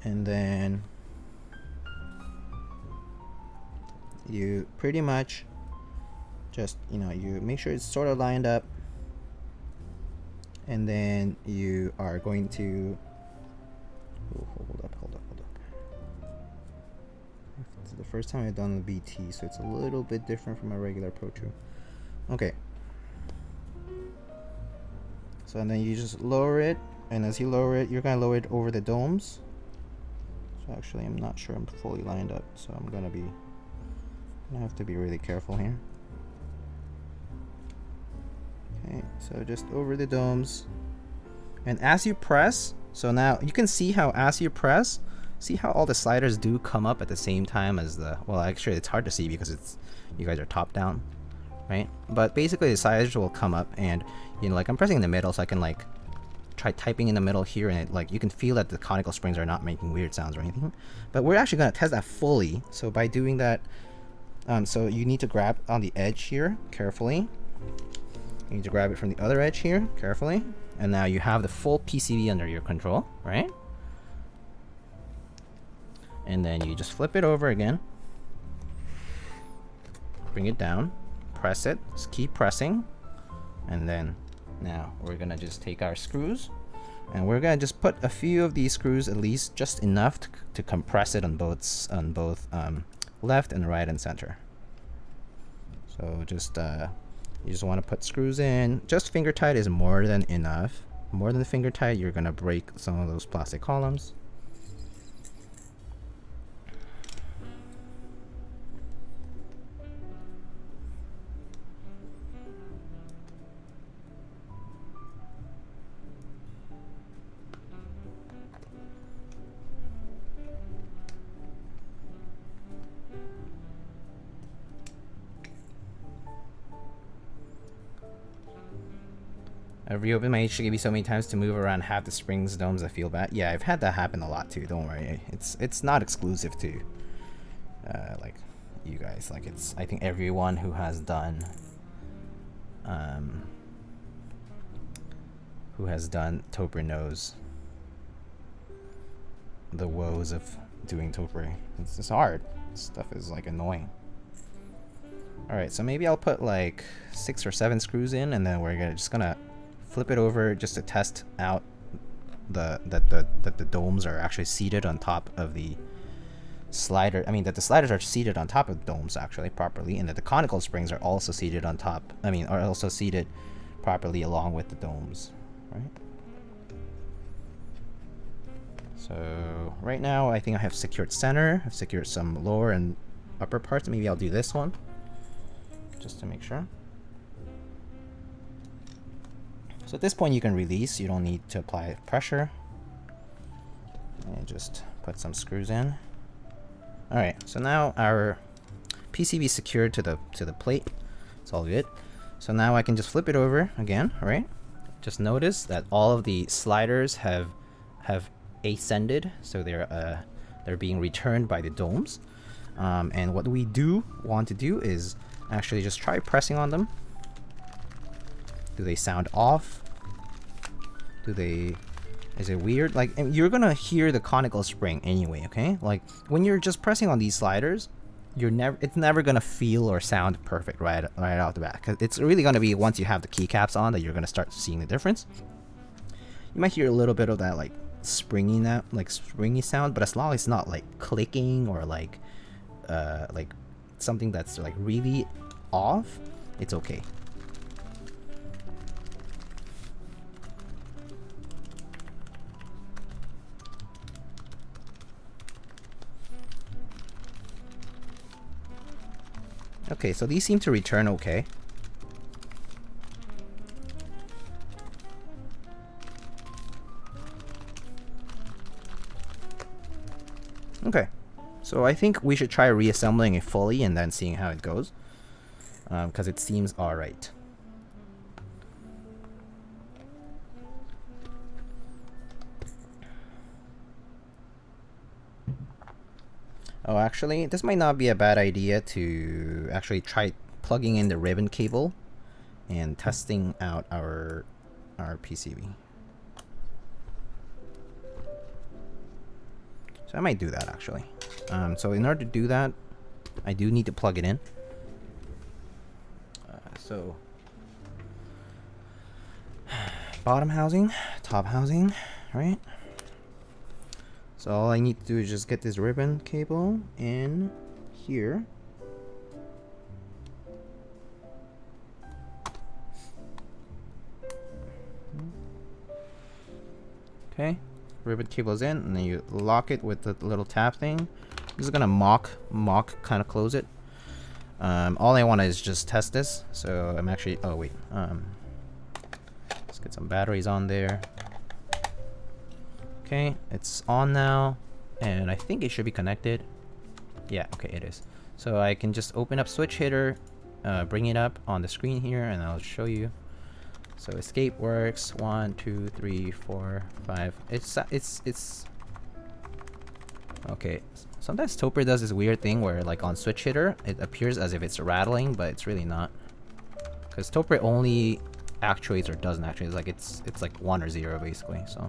and then you pretty much just, you know, you make sure it's sort of lined up, and then you are going to hold up. It's the first time I've done the BT, so it's a little bit different from a regular Pro Tool. Okay, so and then you just lower it, and as you lower it, you're gonna lower it over the domes. So actually, I'm not sure I'm fully lined up, so I'm gonna have to be really careful here. Okay, so just over the domes, and as you press, so now you can see how as you press, see how all the sliders do come up at the same time as the, well, actually it's hard to see because it's, you guys are top down, right? But basically the sliders will come up, and you know, like I'm pressing in the middle, so I can like try typing in the middle here, and it, like you can feel that the conical springs are not making weird sounds or anything. But we're actually going to test that fully. So by doing that, so you need to grab on the edge here carefully. You need to grab it from the other edge here carefully, and now you have the full PCB under your control, right? And then you just flip it over again, bring it down, press it, just keep pressing, and then now we're gonna just take our screws, and we're gonna just put a few of these screws, at least just enough to compress it on both left and right and center. So just you just want to put screws in. Just finger tight is more than enough. More than finger tight, you're gonna break some of those plastic columns. I've reopened my HHKB so many times to move around half the springs domes. I feel bad. Yeah, I've had that happen a lot too. Don't worry. It's not exclusive to like you guys. Like it's, I think everyone who has done Topre knows the woes of doing Topre. It's just hard. This stuff is like annoying. All right, so maybe I'll put like 6 or 7 screws in, and then we're just gonna flip it over just to test out that the domes are actually seated on top of the slider. I mean that the sliders are seated on top of the domes actually properly, and that the conical springs are also seated on top. I mean, are also seated properly along with the domes, right? So right now I think I have secured center. I've secured some lower and upper parts. Maybe I'll do this one just to make sure. So at this point you can release, you don't need to apply pressure. And just put some screws in. Alright, so now our PCB is secured to the plate. It's all good. So now I can just flip it over again, right? Just notice that all of the sliders have ascended, so they're being returned by the domes. And what we do want to do is actually just try pressing on them. Do they sound off? Is it weird? Like, you're gonna hear the conical spring anyway, okay? Like when you're just pressing on these sliders, it's never gonna feel or sound perfect right out the bat. Cause it's really gonna be once you have the keycaps on that you're gonna start seeing the difference. You might hear a little bit of that like springy sound, but as long as it's not like clicking or like something that's like really off, it's okay. Okay, so these seem to return okay. So I think we should try reassembling it fully and then seeing how it goes, because it seems alright. Oh, actually, this might not be a bad idea to actually try plugging in the ribbon cable and testing out our PCB. So I might do that actually. So in order to do that, I do need to plug it in. So bottom housing, top housing, right? So all I need to do is just get this ribbon cable in here. Okay, ribbon cable's in, and then you lock it with the little tab thing. I'm just gonna mock kind of close it. All I want is just test this. So I'm actually, oh wait, let's get some batteries on there. Okay, it's on now, and I think it should be connected. Yeah, okay, it is. So I can just open up switch hitter, bring it up on the screen here, and I'll show you. So escape works. 1, 2, 3, 4, 5. It's okay. Sometimes Topre does this weird thing where, like on switch hitter, it appears as if it's rattling, but it's really not. Because Topre only actuates or doesn't actuate. It's like it's like 1 or 0 basically. So.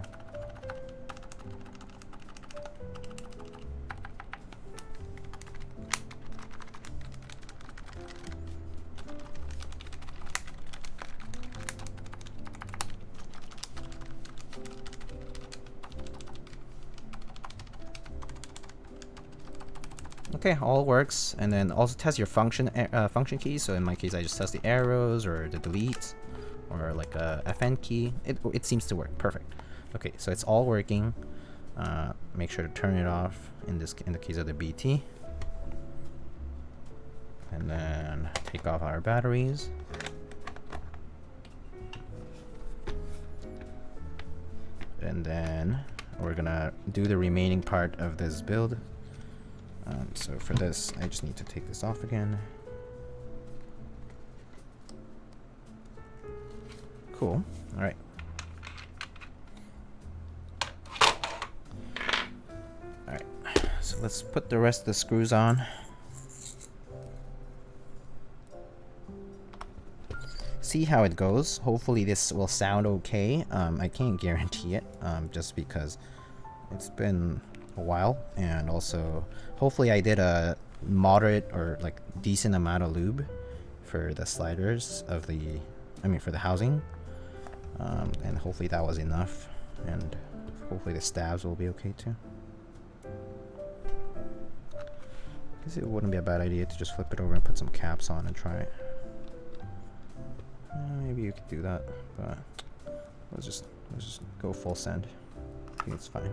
Okay, all works, and then also test your function keys. So in my case, I just test the arrows or the delete, or like a FN key. It seems to work perfect. Okay, so it's all working. Make sure to turn it off in the case of the BT, and then take off our batteries. And then we're gonna do the remaining part of this build. So for this, I just need to take this off again. Cool. All right. All right. So let's put the rest of the screws on. See how it goes. Hopefully this will sound okay. I can't guarantee it, just because it's been a while, and also hopefully I did a moderate or like decent amount of lube for the sliders of the, for the housing, and hopefully that was enough, and hopefully the stabs will be okay too. I guess it wouldn't be a bad idea to just flip it over and put some caps on and try it. Maybe you could do that, but let's just go full send. I think it's fine.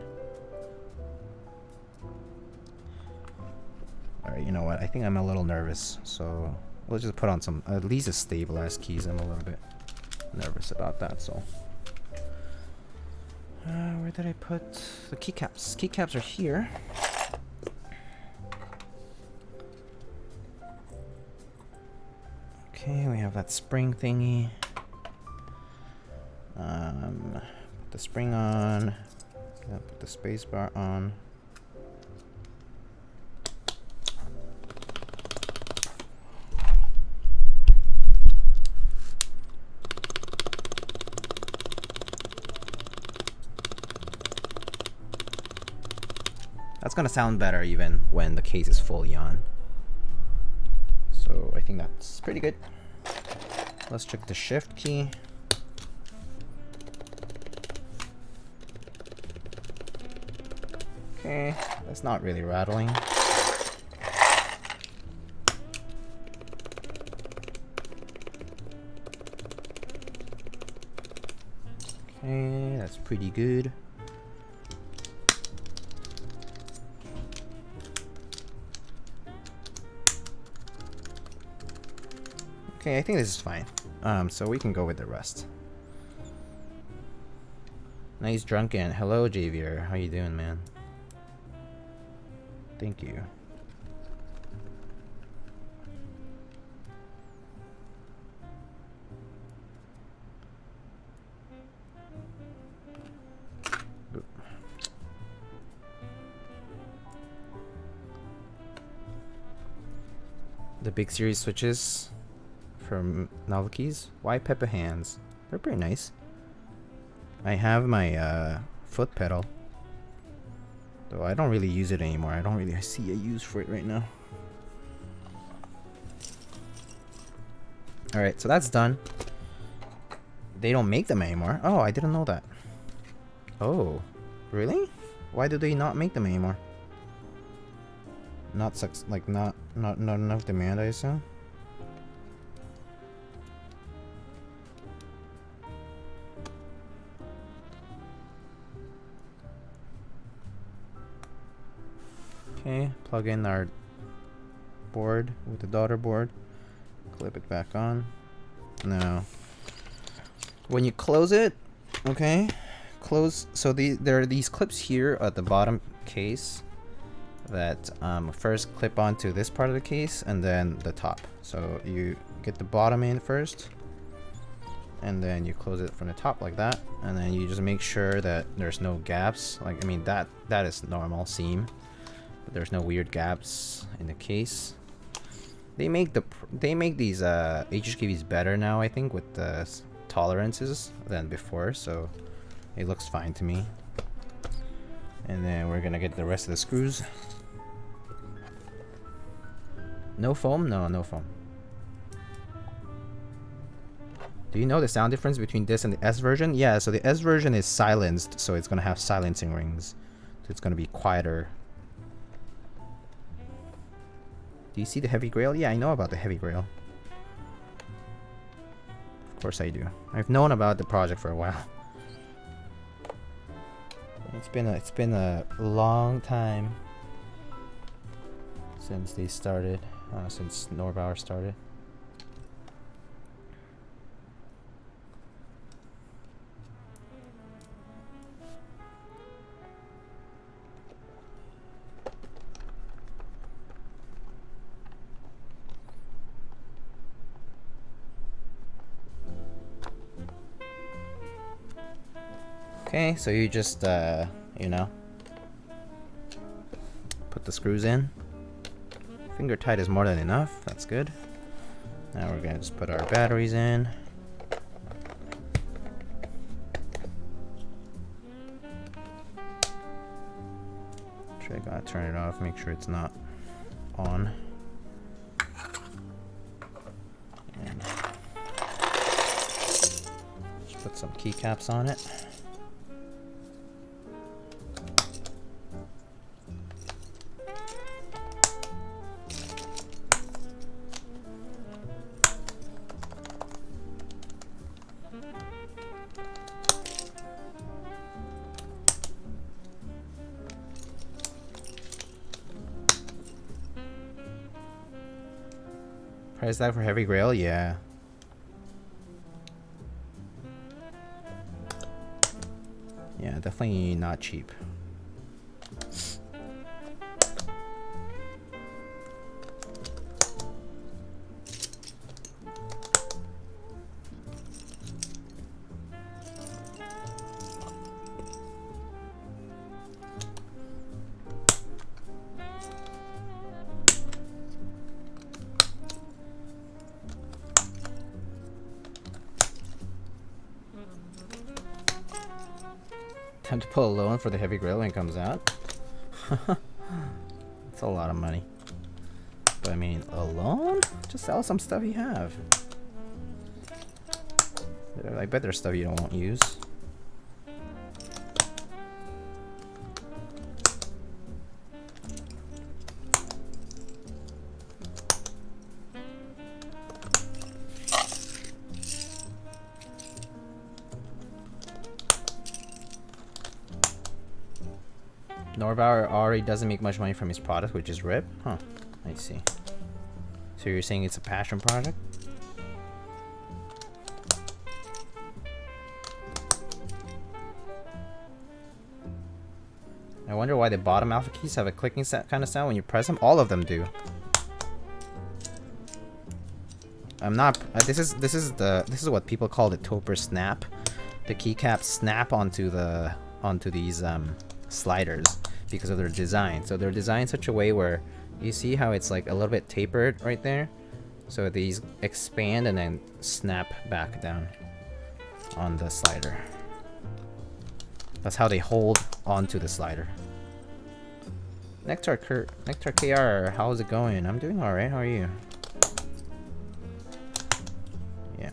Alright, you know what? I think I'm a little nervous, so we'll just put on some, at least a stabilized keys. I'm a little bit nervous about that, so. Where did I put the keycaps? Keycaps are here. Okay, we have that spring thingy. Put the spring on. Put the space bar on. That's gonna sound better even when the case is fully on. So I think that's pretty good. Let's check the shift key. Okay, that's not really rattling. Okay, that's pretty good. Okay, I think this is fine. So we can go with the rest. Nice drunken. Hello, Javier. How you doing, man? Thank you. the big series switches from novel keys. Why pepper hands? They're pretty nice. I have my foot pedal, though I don't really use it anymore. I don't really see a use for it right now. Alright, so that's done. They don't make them anymore. Oh, I didn't know that. Oh, really? Why do they not make them anymore? Not enough demand, I assume. Okay, plug in our board with the daughter board. Clip it back on. Now, when you close it, okay, close. So there are these clips here at the bottom case that first clip onto this part of the case and then the top. So you get the bottom in first, and then you close it from the top like that, and then you just make sure that there's no gaps. Like, I mean, that is normal seam, but there's no weird gaps in the case. They make these HHKBs better now, I think, with the tolerances than before, so it looks fine to me. And then we're gonna get the rest of the screws. No foam? No foam. Do you know the sound difference between this and the S version? Yeah, so the S version is silenced, so it's gonna have silencing rings. So it's gonna be quieter. Do you see the heavy grail? Yeah, I know about the heavy grail. Of course I do. I've known about the project for a while. It's been a long time since they started, since Norbauer started. Okay, so you just, you know, put the screws in. Finger tight is more than enough. That's good. Now we're gonna just put our batteries in. Actually, I gotta turn it off, make sure it's not on. And just put some keycaps on it. Price tag for heavy grail? Yeah. Yeah, definitely not cheap. Time to pull a loan for the heavy grail when it comes out. That's a lot of money. But I mean, a loan? Just sell some stuff you have. I bet there's stuff you won't use. Norbauer already doesn't make much money from his product, which is RIP? Huh, I see. So you're saying it's a passion project? I wonder why the bottom alpha keys have a clicking kind of sound when you press them. All of them do. I'm not. This is what people call the Topre snap. The keycaps snap onto these sliders because of their design. So they're designed such a way where you see how it's like a little bit tapered right there. So these expand and then snap back down on the slider. That's how they hold onto the slider. Nectar KR, how's it going? I'm doing alright, how are you? Yeah.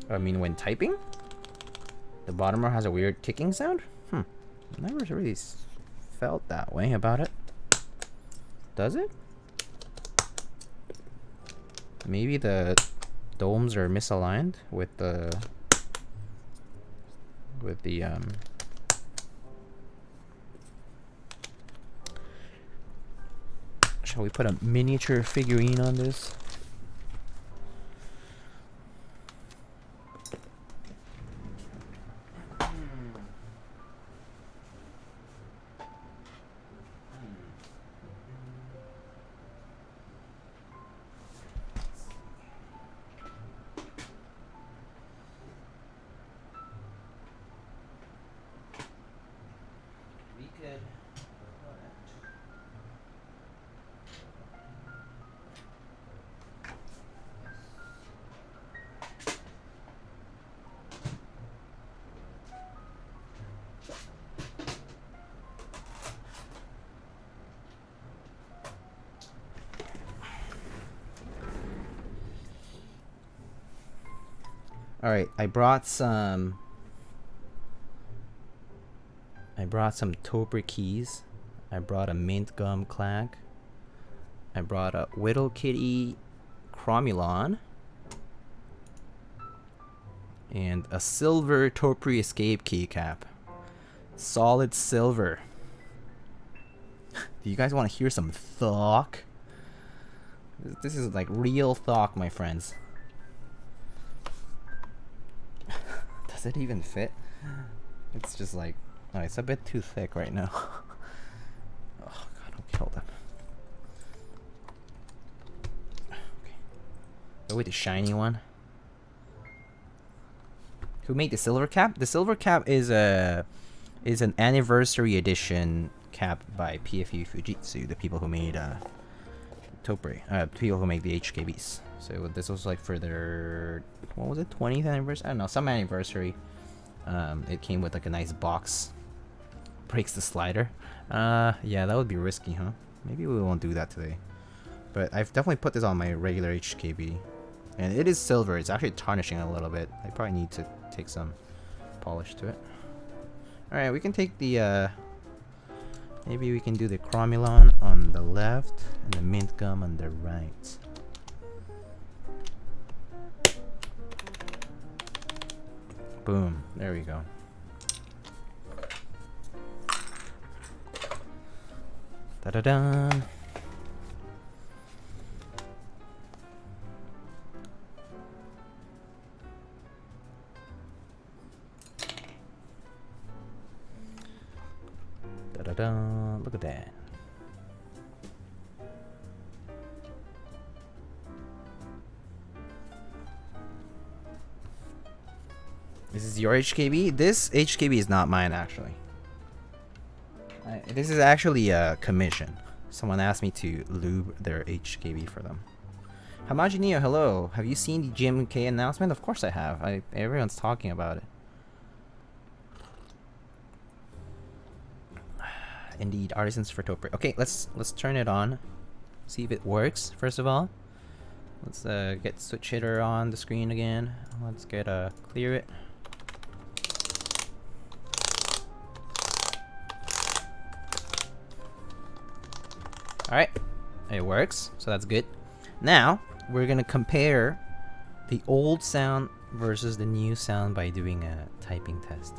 I mean, when typing, the bottom row has a weird kicking sound? Never really felt that way about it. Does it? Maybe the domes are misaligned with the shall we put a miniature figurine on this? Alright, I brought some Topre keys. I brought a mint gum clag. I brought a Whittle Kitty Cromulon. And a silver Topre Escape keycap. Solid silver. Do you guys want to hear some thok? This is like real thok, my friends. Does it even fit? It's just like, oh, it's a bit too thick right now. Oh god, okay, hold up. Okay. Go with the shiny one. Who made the silver cap? The silver cap is an anniversary edition cap by PFU-Fujitsu, the people who made Topre, people who make the HKBs. So this was like for their, what was it, 20th anniversary? I don't know, some anniversary. It came with like a nice box. Breaks the slider. Yeah, that would be risky, huh? Maybe we won't do that today. But I've definitely put this on my regular HKB. And it is silver. It's actually tarnishing a little bit. I probably need to take some polish to it. Alright, we can take the, maybe we can do the Cromulon on the left and the mint gum on the right. Boom. There we go. Da-da-da. Da-da-da. Look at that. This is your HKB? This HKB is not mine, actually. This is actually a commission. Someone asked me to lube their HKB for them. Hamajinio, hello. Have you seen the Gmk announcement? Of course I have. Everyone's talking about it. Indeed, artisans for Topre. Okay, let's turn it on. See if it works. First of all, let's get switch hitter on the screen again. Let's get clear it. Alright, it works, so that's good. Now, we're gonna compare the old sound versus the new sound by doing a typing test.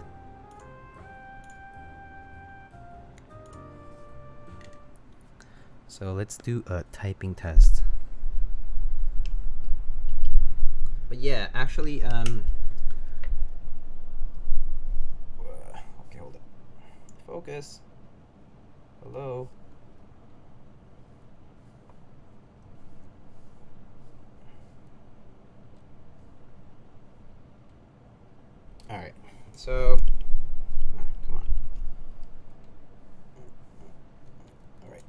So let's do a typing test. But yeah, actually, okay, hold it. Focus. Hello. Alright, so come on. Alright.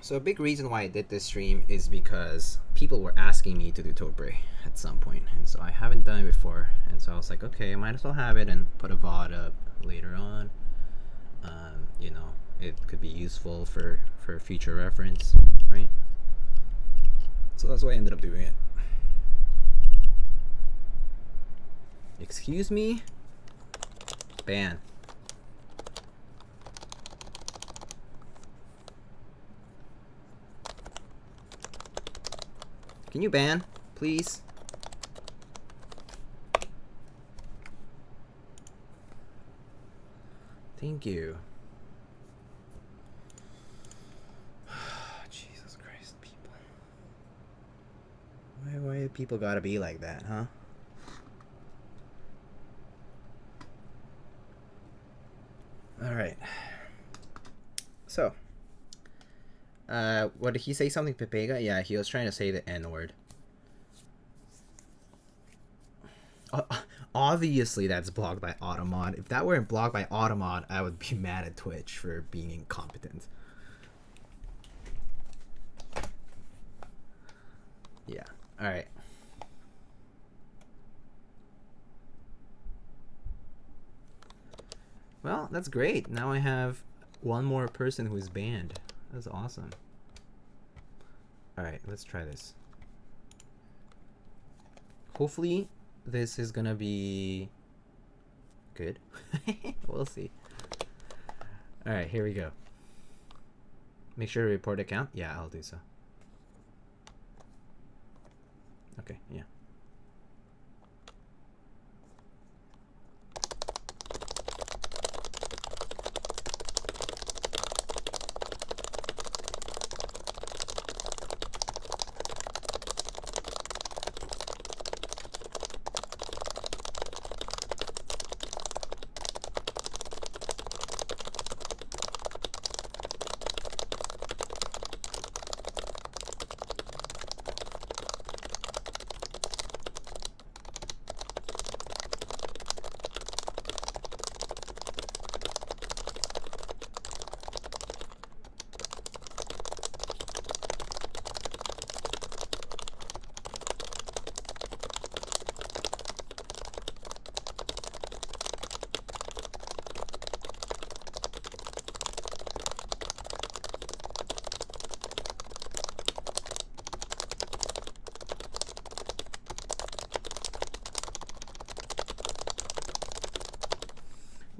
So a big reason why I did this stream is because people were asking me to do Topre at some point, and so I haven't done it before, and so I was like, okay, I might as well have it and put a VOD up later on. You know, it could be useful for future reference, right? So that's why I ended up doing it. Excuse me? Ban. Can you ban, please? Thank you. Jesus Christ, people. Why do people gotta be like that, huh? Alright. So. What did he say? Something Pepega? Yeah, he was trying to say the N-word. Obviously that's blocked by Automod. If that weren't blocked by Automod, I would be mad at Twitch for being incompetent. Yeah. Alright. Well, that's great. Now I have one more person who is banned. That's awesome. Alright, let's try this. Hopefully this is gonna be good. We'll see. Alright, here we go. Make sure to report account. Yeah, I'll do so. Okay, yeah.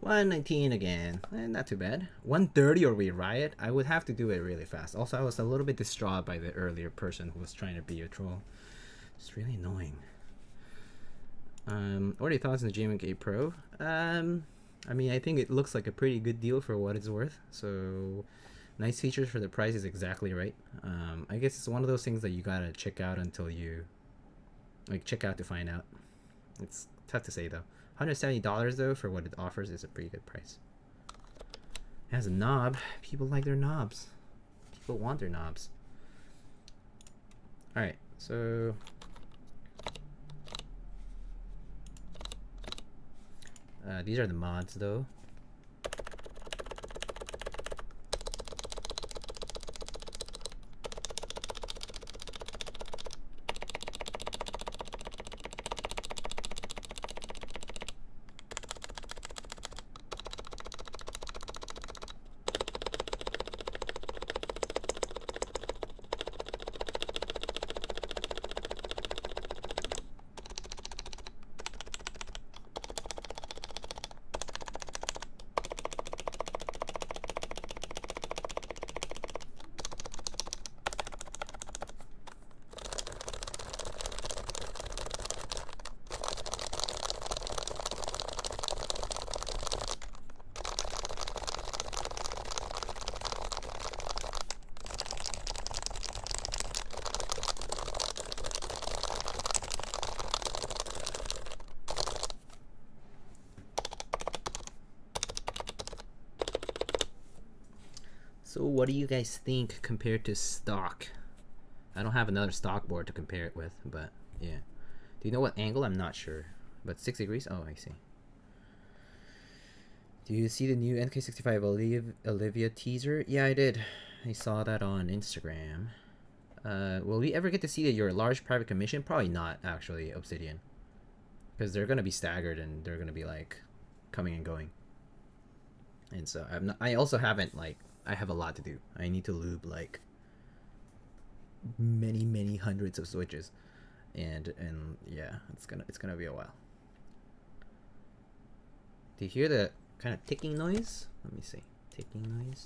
$119 again. Not too bad. $130 or we riot. I would have to do it really fast. Also, I was a little bit distraught by the earlier person who was trying to be a troll. It's really annoying. What are your thoughts on the Gmk Pro? I mean, I think it looks like a pretty good deal for what it's worth. So, nice features for the price is exactly right. I guess it's one of those things that you gotta check out until you, like, check out to find out. It's tough to say though. $170 though for what it offers is a pretty good price. It has a knob. People like their knobs. People want their knobs. Alright, so these are the mods though. So what do you guys think compared to stock? I don't have another stock board to compare it with, but yeah. Do you know what angle? I'm not sure. But 6 degrees? Oh, I see. Do you see the new NK65 Olivia teaser? Yeah, I did. I saw that on Instagram. Will we ever get to see your large private commission? Probably not, actually, Obsidian. Because they're going to be staggered and they're going to be, like, coming and going. And so, I also haven't, like, I have a lot to do. I need to lube, like, many hundreds of switches. And yeah, it's gonna be a while. Do you hear the kind of ticking noise? Let me see. Ticking noise.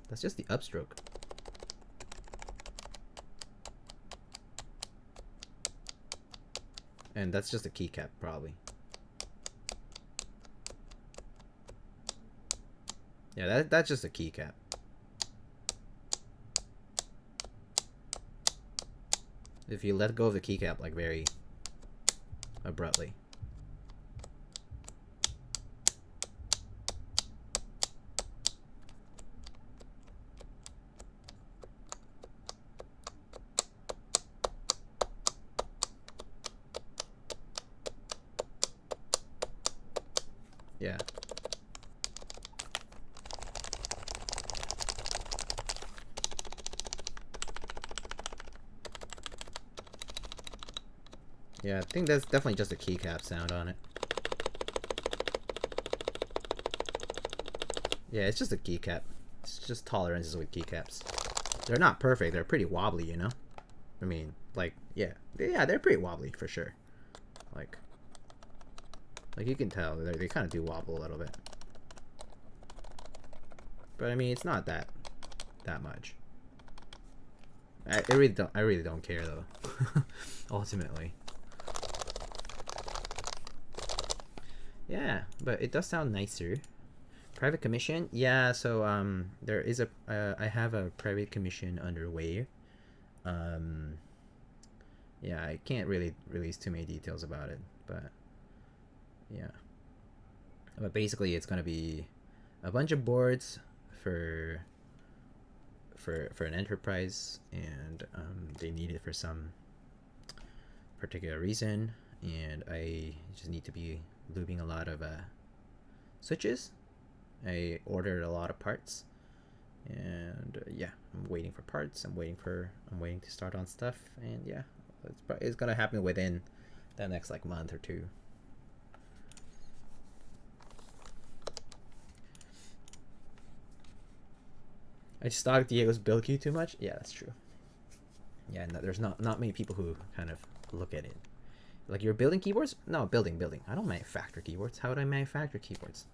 That's just the upstroke. And that's just a keycap, probably. Yeah, that's just a keycap. If you let go of the keycap, like, very abruptly. Yeah. Yeah, I think that's definitely just a keycap sound on it. Yeah, it's just a keycap. It's just tolerances with keycaps. They're not perfect. They're pretty wobbly, you know? I mean, like, yeah. Yeah, they're pretty wobbly, for sure. Like you can tell, they kind of do wobble a little bit. But I mean, it's not that much. I really don't care though. Ultimately. Yeah, but it does sound nicer. Private commission? Yeah, so there is a I have a private commission underway. Yeah, I can't really release too many details about it, but yeah. But basically it's gonna be a bunch of boards for an enterprise, and they need it for some particular reason, and I just need to be lubing a lot of switches. I ordered a lot of parts, and yeah, I'm waiting for parts. I'm waiting to start on stuff, and yeah, it's gonna happen within the next like month or two. I stalk Diego's build queue too much. Yeah, that's true. Yeah, no, there's not many people who kind of look at it. Like, you're building keyboards? No, building. I don't manufacture keyboards. How would I manufacture keyboards?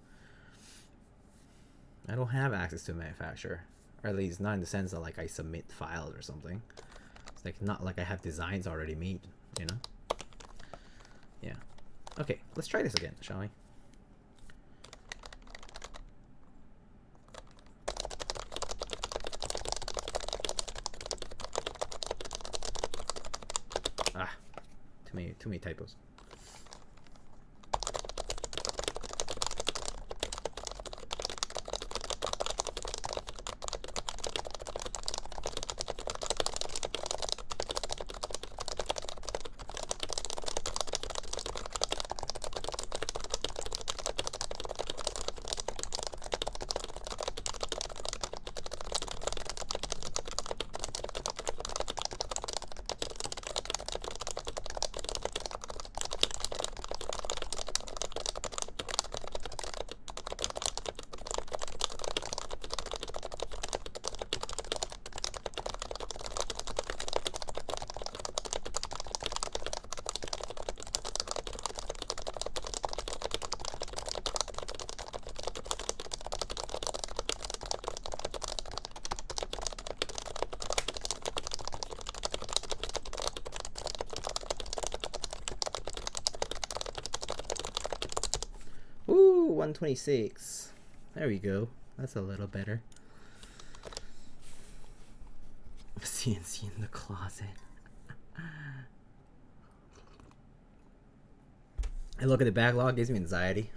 I don't have access to a manufacturer, or at least not in the sense that like I submit files or something. It's like not like I have designs already made, you know? Yeah. Okay, let's try this again, shall we? Ah, too many typos. Ooh, 126. There we go. That's a little better. CNC in the closet. I look at the backlog, gives me anxiety.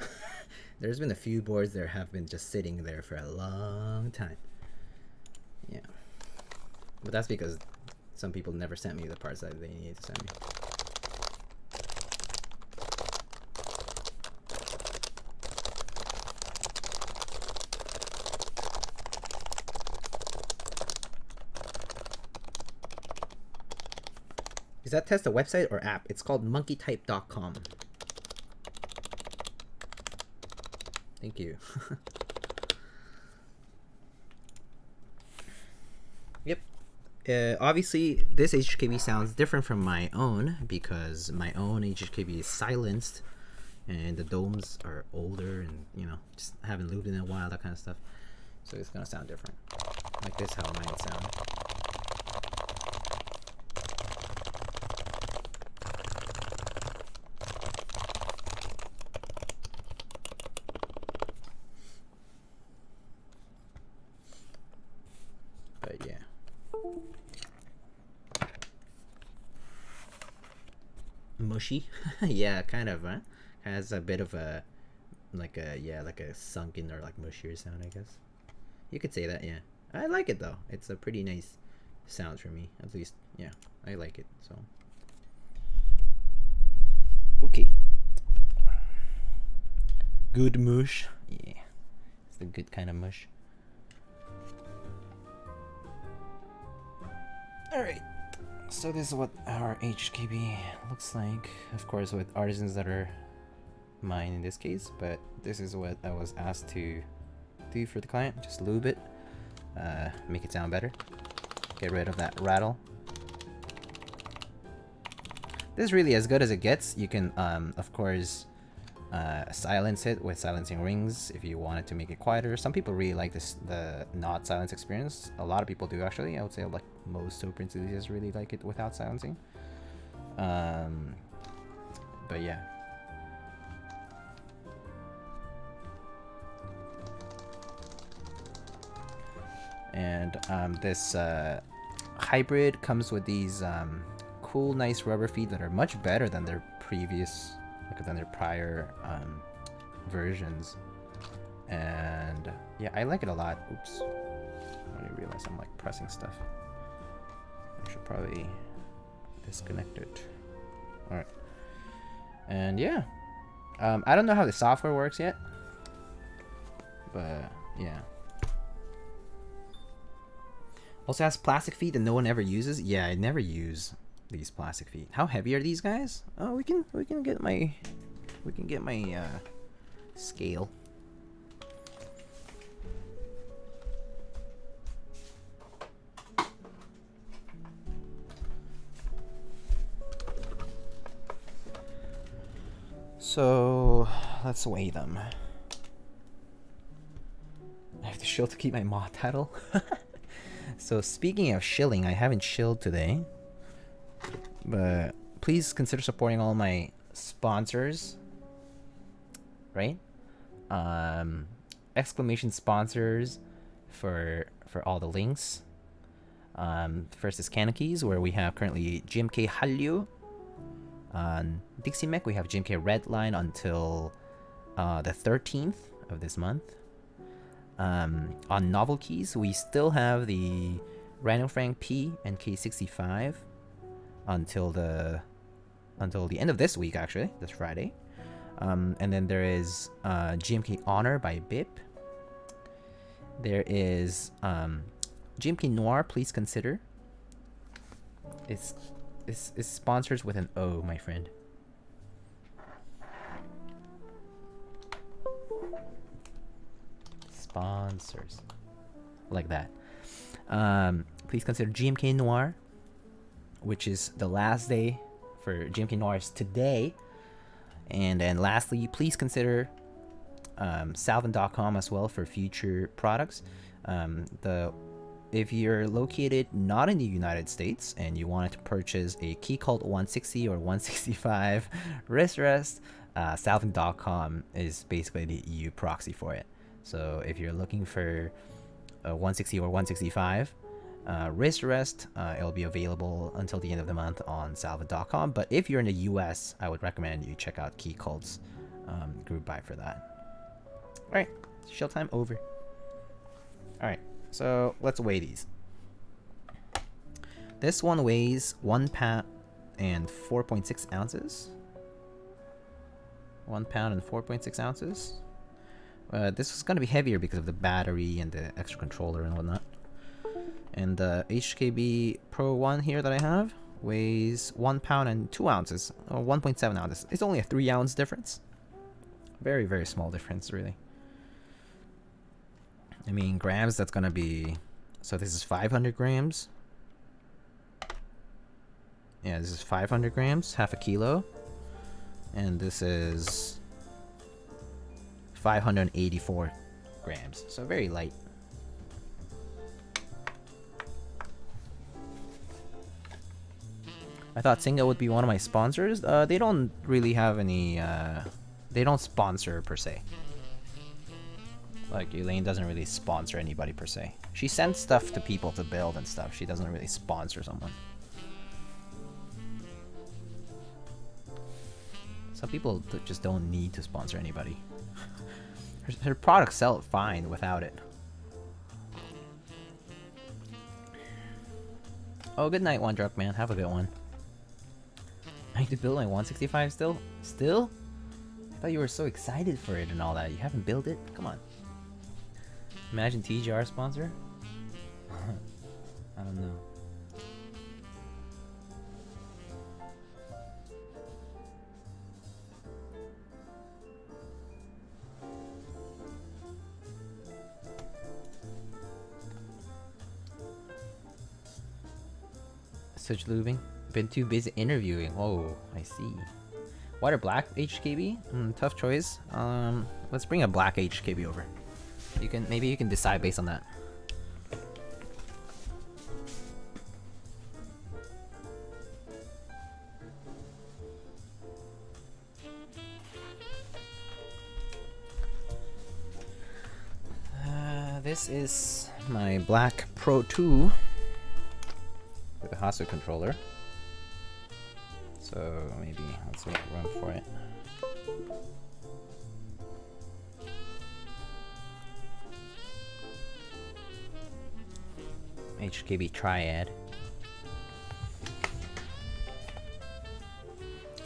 There's been a few boards that have been just sitting there for a long time. Yeah. But that's because some people never sent me the parts that they needed to send me. Is that test a website or app? It's called monkeytype.com. Thank you. Yep. Obviously, this HHKB sounds different from my own because my own HHKB is silenced and the domes are older and, you know, just haven't lubed in a while, that kind of stuff. So it's gonna sound different. Like this, how mine sound. But yeah. Mushy? Yeah, kind of, huh? Has a bit of a like a sunken or like mushier sound, I guess. You could say that, yeah. I like it though. It's a pretty nice sound for me, at least. Yeah, I like it. So okay. Good mush. Yeah, it's the good kind of mush. All right. So this is what our HHKB looks like. Of course, with artisans that are mine in this case, but this is what I was asked to do for the client. Just lube it, make it sound better, get rid of that rattle. This is really as good as it gets. You can of course silence it with silencing rings if you wanted to make it quieter. Some people really like this, the not silence experience. A lot of people do, actually. I would say like most Topre enthusiasts really like it without silencing. But yeah. And this hybrid comes with these cool, nice rubber feet that are much better than their previous, than their prior versions. And yeah, I like it a lot. Oops, I didn't realize I'm like pressing stuff. I should probably disconnect it. All right. And yeah, I don't know how the software works yet, but yeah. Also has plastic feet that no one ever uses. Yeah, I never use these plastic feet. How heavy are these guys? Oh, we can get my scale. So let's weigh them. I have to shill to keep my mod title. So speaking of shilling, I haven't shilled today, but please consider supporting all my sponsors, right? Exclamation sponsors for all the links. First is Keycaps, where we have currently Gmk Hallyu. On Dixie-Mech, we have Gmk Redline until the 13th of this month. On novel keys, we still have the Random Frank P and K65 until the end of this week, actually, this Friday. And then there is Gmk Honor by BIP. There is Gmk Noir, please consider. It's sponsors with an O, my friend. Sponsors. Like that. Please consider Gmk Noir, which is the last day for Gmk Noirs today. And then lastly, please consider Salvin.com as well for future products. If you're located not in the United States and you wanted to purchase a Key Cult 160 or 165 wrist rest, Salvin.com is basically the EU proxy for it. So if you're looking for a 160 or 165 wrist rest, it'll be available until the end of the month on Salvin.com. But if you're in the US, I would recommend you check out Key Cult's group buy for that. All right, shill time over. All right. So let's weigh these. This one weighs 1 pound and 4.6 ounces. 1 pound and 4.6 ounces. This is going to be heavier because of the battery and the extra controller and whatnot. And the HHKB Pro 1 here that I have weighs 1 pound and 2 ounces, or 1.7 ounces. It's only a 3-ounce difference. Very, very small difference, really. I mean, grams, that's gonna be... So this is 500 grams. Yeah, this is 500 grams, half a kilo. And this is 584 grams. So very light. I thought Singa would be one of my sponsors. They don't really have any... they don't sponsor, per se. Like, Elaine doesn't really sponsor anybody, per se. She sends stuff to people to build and stuff. She doesn't really sponsor someone. Some people just don't need to sponsor anybody. Her products sell fine without it. Oh, good night, One Drunk Man. Have a good one. I need to build my 165 still? Still? I thought you were so excited for it and all that. You haven't built it? Come on. Imagine TGR sponsor? I don't know. Such lubing. Been too busy interviewing. Oh, I see. White or black HKB? Tough choice. Let's bring a black HKB over. Maybe you can decide based on that. This is my black Pro 2 with a Hasu controller. So maybe let's make a run for it. HKB Triad.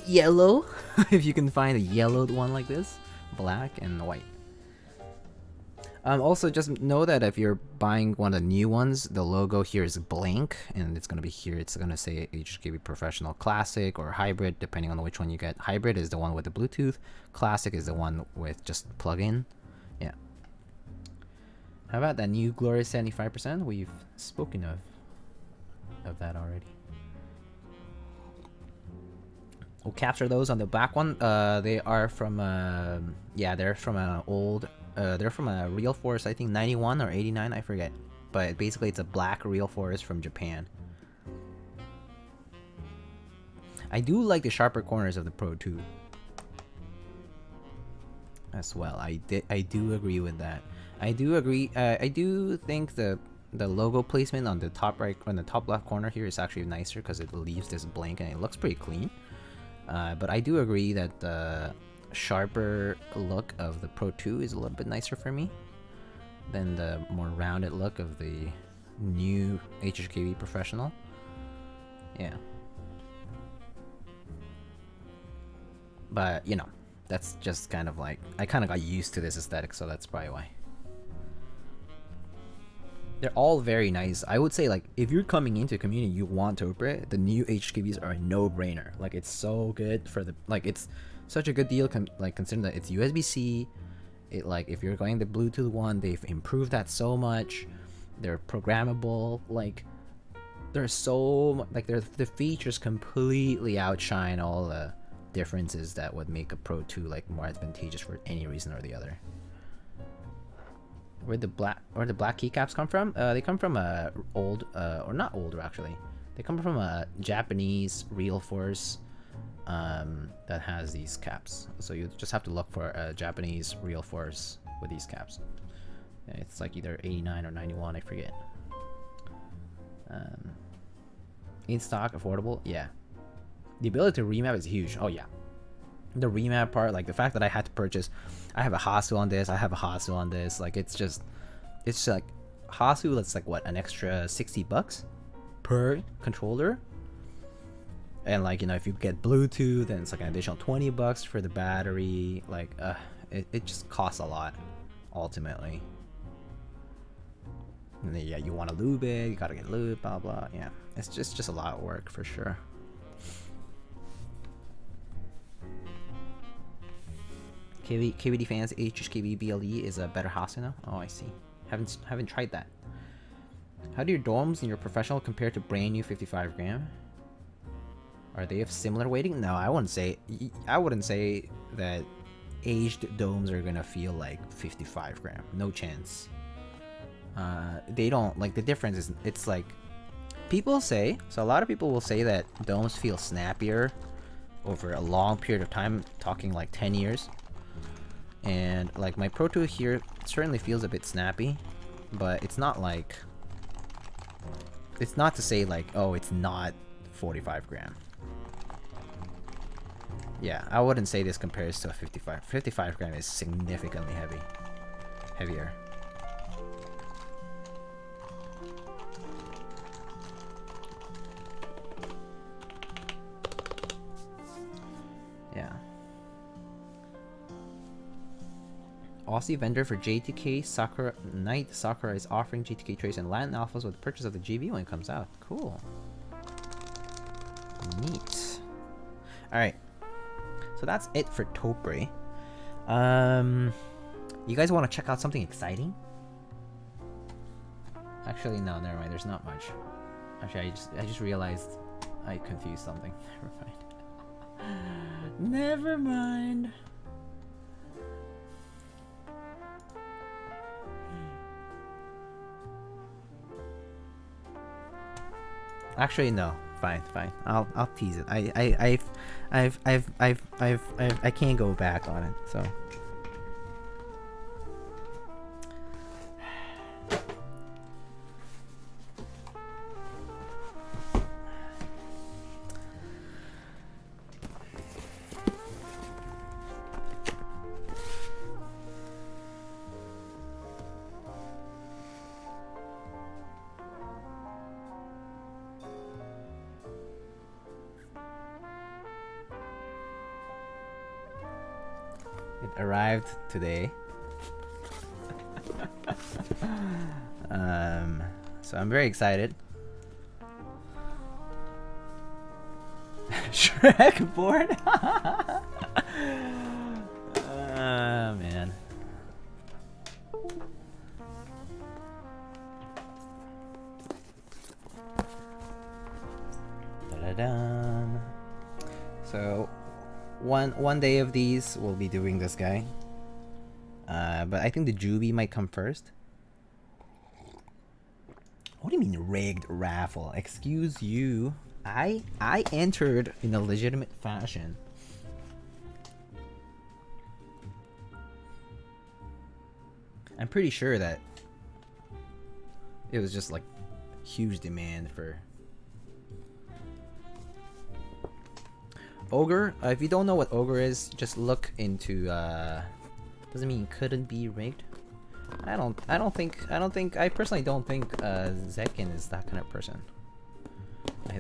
Yellow, if you can find a yellowed one like this. Black and white. Also, just know that if you're buying one of the new ones, the logo here is blank, and it's gonna be here. It's gonna say HHKB Professional Classic or Hybrid, depending on which one you get. Hybrid is the one with the Bluetooth. Classic is the one with just plug-in. Yeah. How about that new glorious 75%? We've spoken of that already. We'll capture those on the back one. They are from yeah, they're from an old. They're from a Real Force, I think 91 or 89, I forget. But basically, it's a black Real Force from Japan. I do like the sharper corners of the Pro 2 as well. I do agree with that. I do agree. I do think the logo placement on the top right, on the top left corner here is actually nicer because it leaves this blank and it looks pretty clean. But I do agree that the sharper look of the Pro 2 is a little bit nicer for me than the more rounded look of the new HHKB Professional. Yeah. But, you know, that's just kind of like, I kind of got used to this aesthetic, so that's probably why. They're all very nice. I would say, like, if you're coming into a community, you want Topre, the new HKBs are a no-brainer. Like, it's so good for the, like, it's such a good deal, like, considering that it's USB-C. It, like, if you're going the Bluetooth one, they've improved that so much. They're programmable. Like, they're so, like, the features completely outshine all the differences that would make a Pro 2, like, more advantageous for any reason or the other. Where the black keycaps come from? They come from a old, or not older actually. They come from a Japanese Real Force that has these caps. So you just have to look for a Japanese Real Force with these caps. It's like either 89 or 91, I forget. In stock, affordable, yeah. The ability to remap is huge. Oh yeah. The remap part, like the fact that I had to purchase, I have a Hasu on this, I have a Hasu on this, like it's like Hasu, that's like what, an extra 60 bucks per controller, and like, you know, if you get Bluetooth, then it's like an additional 20 bucks for the battery. Like it just costs a lot ultimately. And then, yeah, you want to lube it, you gotta get lube, blah blah. Yeah, it's just a lot of work for sure. KBD fans, HHKB BLE is a better Hasano. Oh, I see. Haven't tried that. How do your domes in your professional compare to brand new 55 gram? Are they of similar weighting? No, I wouldn't say that aged domes are gonna feel like 55 gram. No chance. They don't, like, the difference is, it's like, people say, so a lot of people will say that domes feel snappier over a long period of time, talking like 10 years. And like my Pro 2 here certainly feels a bit snappy, but it's not like, it's not to say like, oh, it's not 45 gram. Yeah, I wouldn't say this compares to a 55. 55 gram is significantly heavier. Yeah. Aussie vendor for JTK Sakura Knight Sakura is offering GTK trays and Latin alphas with the purchase of the GV when it comes out. Cool. Neat. Alright. So that's it for Topre. You guys want to check out something exciting? Actually, no, never mind. There's not much. Actually, I just realized I confused something. Never mind. Never mind. Actually, no. Fine. I'll tease it. I can't go back on it. So. It arrived today. So I'm very excited. Shrek board? Man. Da-da-dum. So one day of these we'll be doing this guy. But I think the Juby might come first. What do you mean rigged raffle? Excuse you. I entered in a legitimate fashion. I'm pretty sure that it was just like huge demand for Ogre. If you don't know what Ogre is, just look into doesn't mean it couldn't be rigged. I personally don't think Zekin is that kind of person.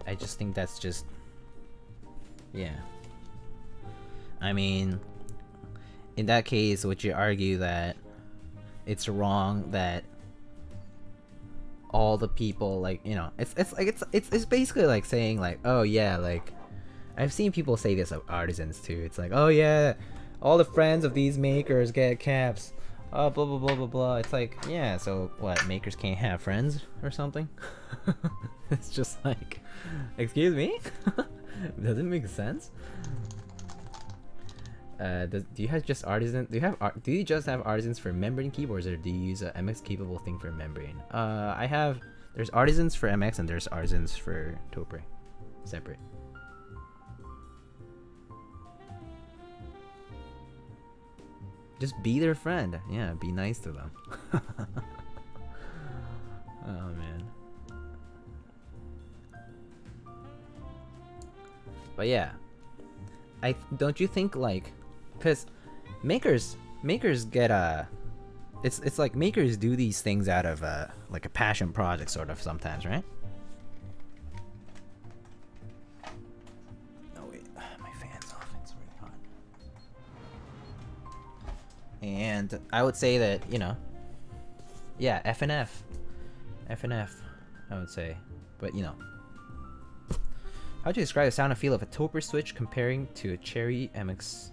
I just think that's just, yeah. I mean, in that case, would you argue that it's wrong that all the people, like, you know, it's basically like saying like, oh yeah, like I've seen people say this of artisans too. It's like, oh yeah, all the friends of these makers get caps. Oh, blah blah blah blah blah. It's like, yeah, so what? Makers can't have friends or something? It's just like, excuse me? Doesn't make sense. Do you have just artisan? Do you just have artisans for membrane keyboards, or do you use a MX capable thing for membrane? There's artisans for MX and there's artisans for Topre, separate. Just be their friend. Yeah, be nice to them. Oh man. But yeah, don't you think, like, because makers get it's like makers do these things out of like a passion project sort of sometimes, right? Oh wait, my fan's off. It's really hot. And I would say that, you know, yeah, FNF, I would say, but you know. How would you describe the sound and feel of a Topre switch comparing to a Cherry MX?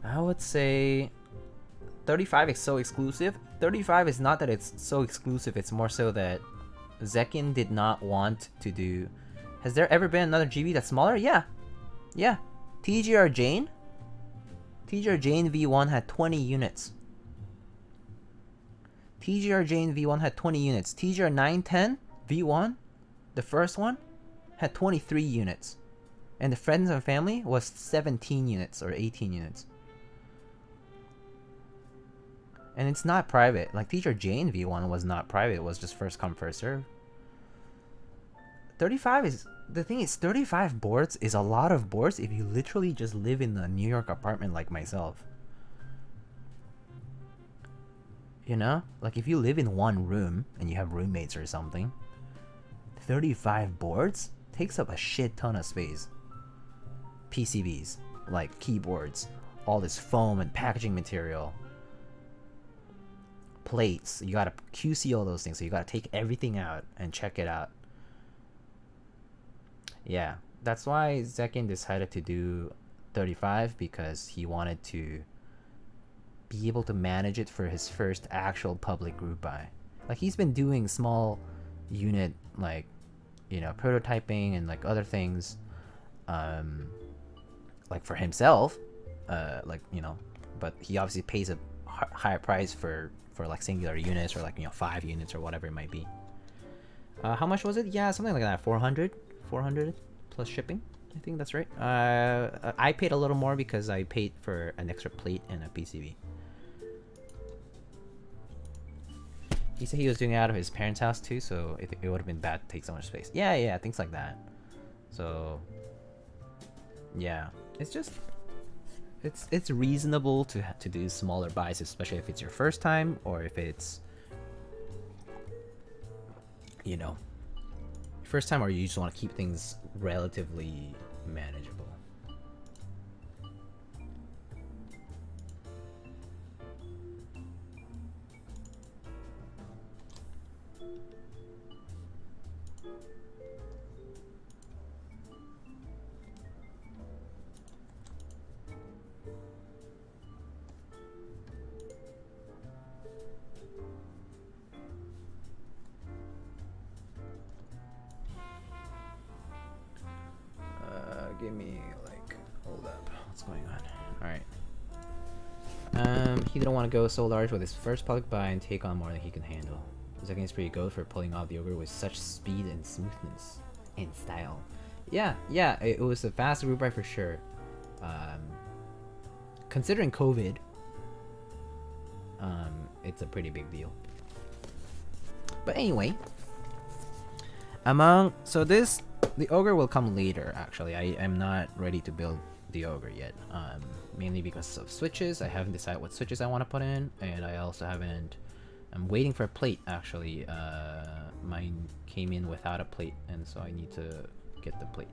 I would say 35 is so exclusive. 35 is not that it's so exclusive, it's more so that Zekin did not want to do... Has there ever been another GB that's smaller? Yeah. Yeah. TGR Jane? TGR Jane V1 had 20 units. TGR Jane V1 had 20 units. TGR 910 V1, the first one, had 23 units. And the Friends and Family was 17 units or 18 units. And it's not private. Like, Teacher Jane V1 was not private. It was just first come, first serve. 35 is... The thing is, 35 boards is a lot of boards if you literally just live in a New York apartment like myself. You know? Like, if you live in one room and you have roommates or something, 35 boards takes up a shit ton of space. PCBs, like keyboards, all this foam and packaging material. Plates, you gotta QC all those things, so you gotta take everything out and check it out. Yeah, that's why Zekin decided to do 35, because he wanted to be able to manage it for his first actual public group buy. Like, he's been doing small unit, like, you know, prototyping and like other things, like for himself, like, you know, but he obviously pays a higher price for like singular units, or like, you know, 5 units or whatever it might be. How much was it? Yeah, something like that. 400 plus shipping, I think that's right. I paid a little more because I paid for an extra plate and a PCB. He said he was doing it out of his parents' house too, so it would have been bad to take so much space. Yeah, things like that. So yeah, it's just it's reasonable to do smaller buys, especially if it's your first time, or if it's, you know, first time, or you just want to keep things relatively manageable. Give me, like, hold up. What's going on? Alright. He didn't want to go so large with his first public buy and take on more than he can handle. Zekin is pretty good for pulling off the ogre with such speed and smoothness and style. Yeah, it was a fast group buy for sure. Considering COVID, it's a pretty big deal. But anyway, the ogre will come later, actually. I am not ready to build the ogre yet. Mainly because of switches. I haven't decided what switches I want to put in, and I also haven't... I'm waiting for a plate, actually. Mine came in without a plate, and so I need to get the plate.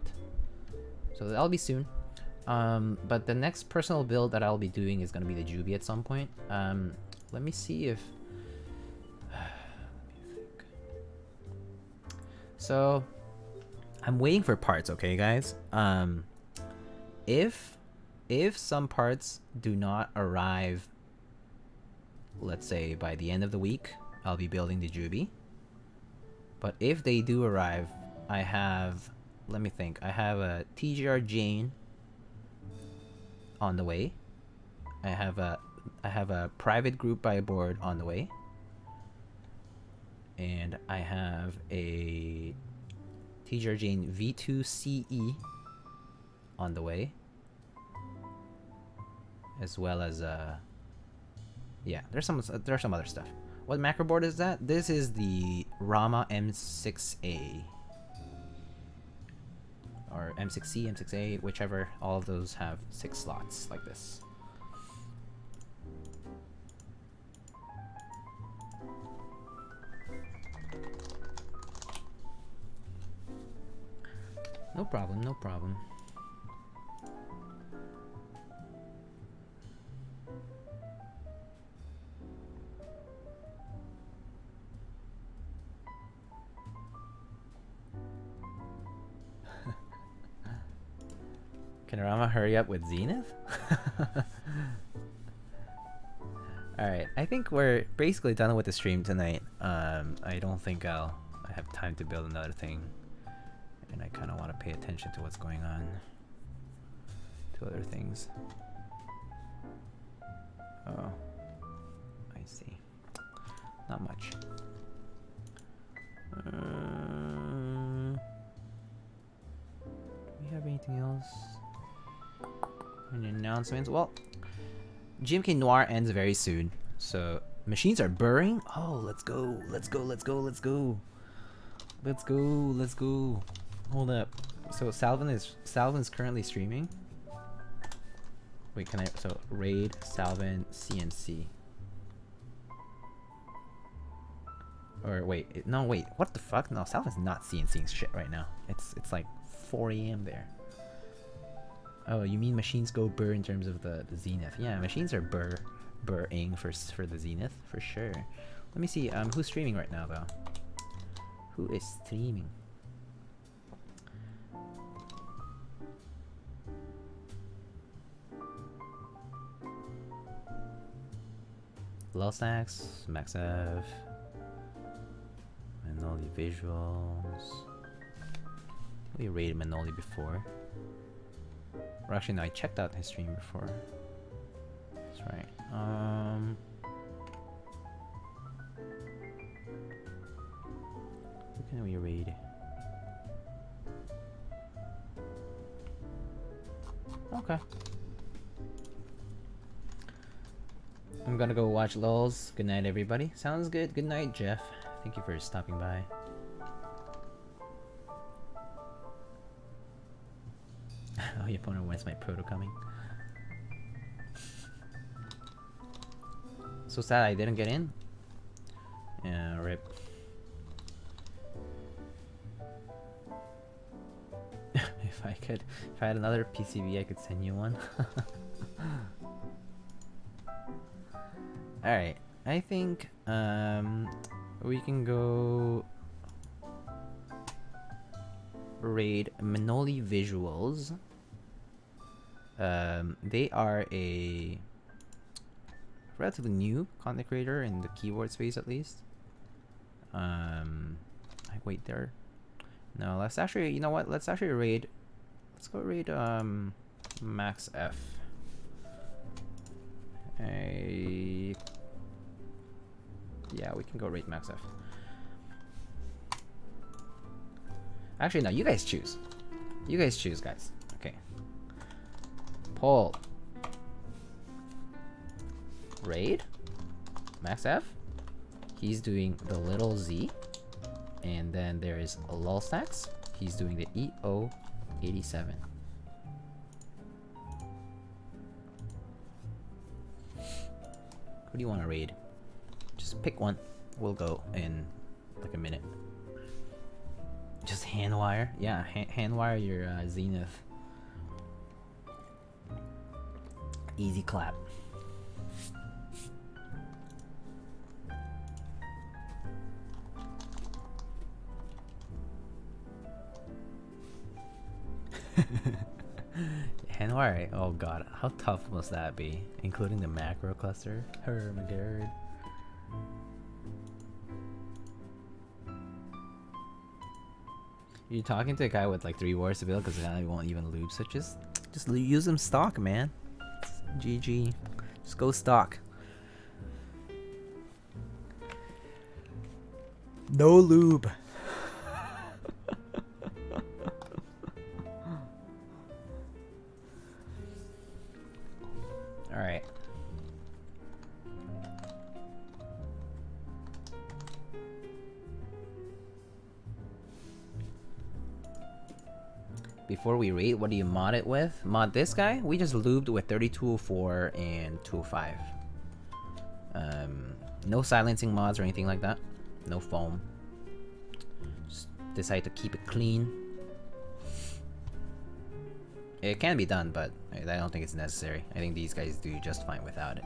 So that'll be soon. But the next personal build that I'll be doing is going to be the Juby at some point. Let me see if... let me think. So... I'm waiting for parts, okay, guys? If some parts do not arrive, let's say by the end of the week, I'll be building the Juby. But if they do arrive, I have, let me think, I have a TGR Jane on the way. I have a private group buy board on the way. And I have a TGR Jane V2 CE on the way, as well as yeah, there's some other stuff. What macro board is that? This is the Rama M6A or M6C, M6A, whichever. All of those have 6 slots like this. No problem, no problem. Can Rama hurry up with Zenith? Alright, I think we're basically done with the stream tonight. I don't think I have time to build another thing. And I kind of want to pay attention to what's going on. To other things. Oh. I see. Not much. Do we have anything else? Any announcements? Well, Gmk Noir ends very soon, so machines are burring. Oh, let's go! Let's go! Let's go! Let's go! Let's go! Let's go! Hold up. So Salvin's currently streaming. Wait, can I? So raid Salvin CNC. Or wait, no, wait. What the fuck? No, Salvin's not CNCing shit right now. It's like 4 a.m. there. Oh, you mean machines go burr in terms of the Zenith? Yeah, machines are burring for the Zenith for sure. Let me see. Who's streaming right now though? Who is streaming? Lulstacks, MaxF, Manoli Visuals. We rated Manoli before. Or actually, no, I checked out his stream before. That's right. Who can we raid? Okay. I'm gonna go watch Lulz. Good night, everybody. Sounds good. Good night, Jeff. Thank you for stopping by. Oh, your opponent, when's my proto coming? So sad I didn't get in. Yeah, rip. If I had another PCB, I could send you one. Alright, I think we can go raid Manoli Visuals. They are a relatively new content creator in the keyboard space, at least. Wait there. No, let's actually, you know what? Let's actually raid. Let's go raid MaxF. Yeah, we can go raid MaxF. Actually, no, you guys choose. You guys choose, guys. Okay. Poll. Raid MaxF. He's doing the little Z. And then there is a Lulstacks. He's doing the EO87. Who do you want to raid? Just pick one. We'll go in like a minute. Just hand wire? Yeah, hand wire your Zenith. Easy clap. Hand wire? Oh god, how tough must that be? Including the macro cluster? Oh my god. You're talking to a guy with like 3 wars to build because now he won't even lube switches? Just use them stock, man. GG. Just go stock. No lube. Alright. Before we rate, what do you mod it with? Mod this guy? We just lubed with 3204 and 205. No silencing mods or anything like that. No foam. Just decide to keep it clean. It can be done, but I don't think it's necessary. I think these guys do just fine without it.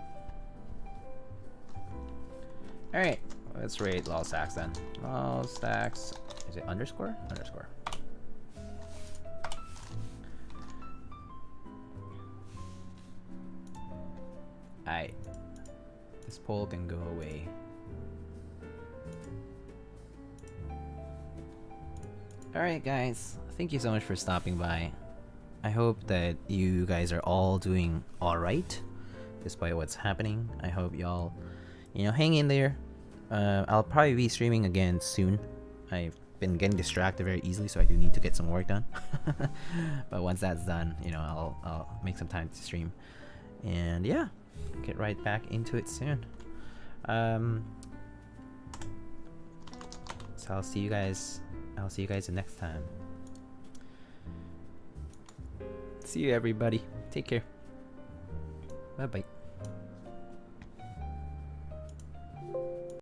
Alright, let's rate Lulstacks then. Lulstacks. Is it underscore? Underscore. Alright. This pole can go away. Alright guys, thank you so much for stopping by. I hope that you guys are all doing alright despite what's happening. I hope y'all, you know, hang in there. I'll probably be streaming again soon. I've been getting distracted very easily, so I do need to get some work done. But once that's done, you know, I'll make some time to stream. And yeah, get right back into it soon. So I'll see you guys the next time. See you everybody. Take care. Bye bye.